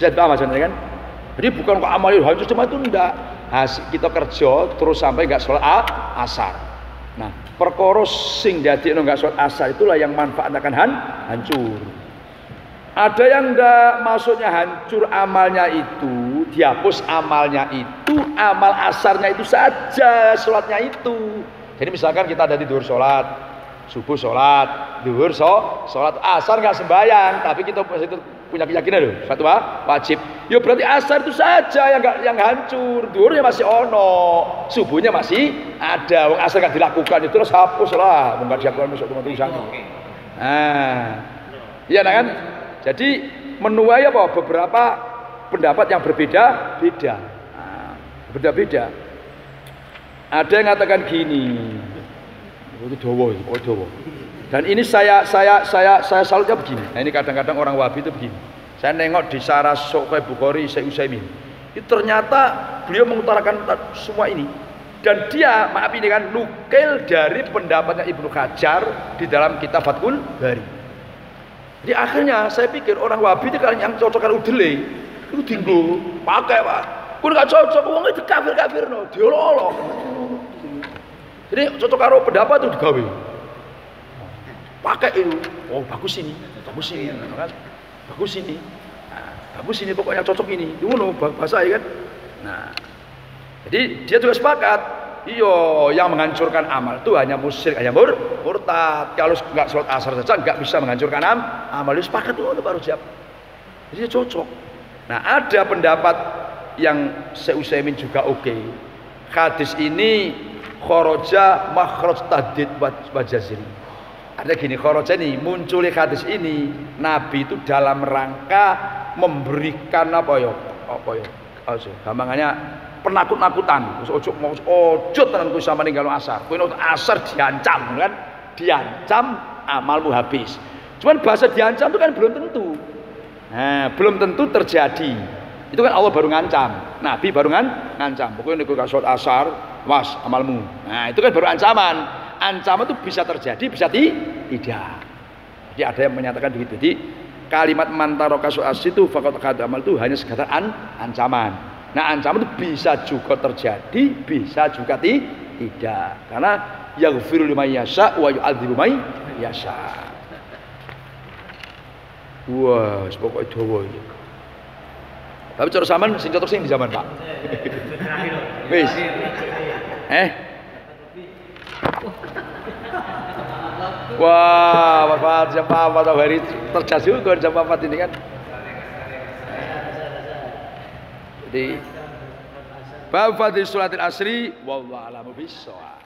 Jadi paham maksudnya kan? Jadi bukan kok amal itu hancur cuma itu enggak. Kita kerja terus sampai enggak sholat asar. Nah, perkara sing dadekno enggak sholat asar itulah yang manfaatnya akan hancur. Ada yang enggak, maksudnya hancur amalnya itu, dihapus amalnya itu, amal asarnya itu saja, sholatnya itu. Jadi misalkan kita ada tidur sholat, subuh sholat, duhur sholat, asar nggak sembahyang, tapi kita punya keyakinan loh, satu wajib. Ya berarti asar itu saja yang hancur, duhurnya masih ono, subuhnya masih ada. Wong asar nggak dilakukan itu terus hapus lah, nggak dilakukan masuk teman-teman. Nah, iya kan? Jadi menuai apa? Beberapa pendapat yang berbeda-beda. Nah, beda-beda. Ada yang mengatakan gini, itu dowo. Dan ini saya salutnya begini. Nah, ini kadang-kadang orang Wahabi itu begini. Saya nengok di Syarah Sahih Bukhari Syekh Utsaimin. Itu ternyata beliau mengutarakan semua ini. Dan dia, maaf ini kan, nukil dari pendapatnya Ibnu Hajar di dalam kitab Fathul Bari. Jadi akhirnya saya pikir orang Wahabi itu kan yang cocokkan udele itu tinggu pakai Pak. Kun gak cocok, wong itu kafir no, diolok. Jadi cocok karo pendapat itu digawe. Pakai itu, oh bagus ini, kan? Bagus ini, bagus ini pokoknya cocok ini. Itu bahasa ya kan. Nah, jadi dia juga sepakat. Iyo, yang menghancurkan amal itu hanya musyrik, hanya murtad. Kalau nggak sholat asar saja nggak bisa menghancurkan amal. Itu sepakat tuh baru siap. Jadi cocok. Nah, ada pendapat yang Syekh Utsaimin juga oke. Hadis ini kharaja makhraj tahdid wa jazri. Ada gini, kharaja ini muncul hadis ini Nabi itu dalam rangka memberikan apa ya? Gampangannya penakut-nakutan. Ojo tenan kowe sampeyan ninggal asar. Kowe asar diancam kan? Diancam amalmu habis. Cuman bahasa diancam itu kan belum tentu. Nah, belum tentu terjadi. Itu kan Allah baru ngancam. Nabi baru ngancam. Pokoknya nek kowe sholat asar, was amalmu. Nah, itu kan baru ancaman. Ancaman itu bisa terjadi, bisa tidak. Jadi ada yang menyatakan begitu. Jadi kalimat mantaraka sholat itu faqat amal itu hanya sekadar ancaman. Nah, ancaman itu bisa juga terjadi, bisa juga tidak. Karena yaghfiru liman yasha wa yu'adzibu man yasha. Wah, pokoknya dawa iki. Tapi cara sampean sing cocok sing di zaman, Pak. Wis. Wah, Bapak jam 4 atau hari terjas juga jam 4 ini kan. Jadi bab fadhil sholatil asri wallahu a'lam bishawab.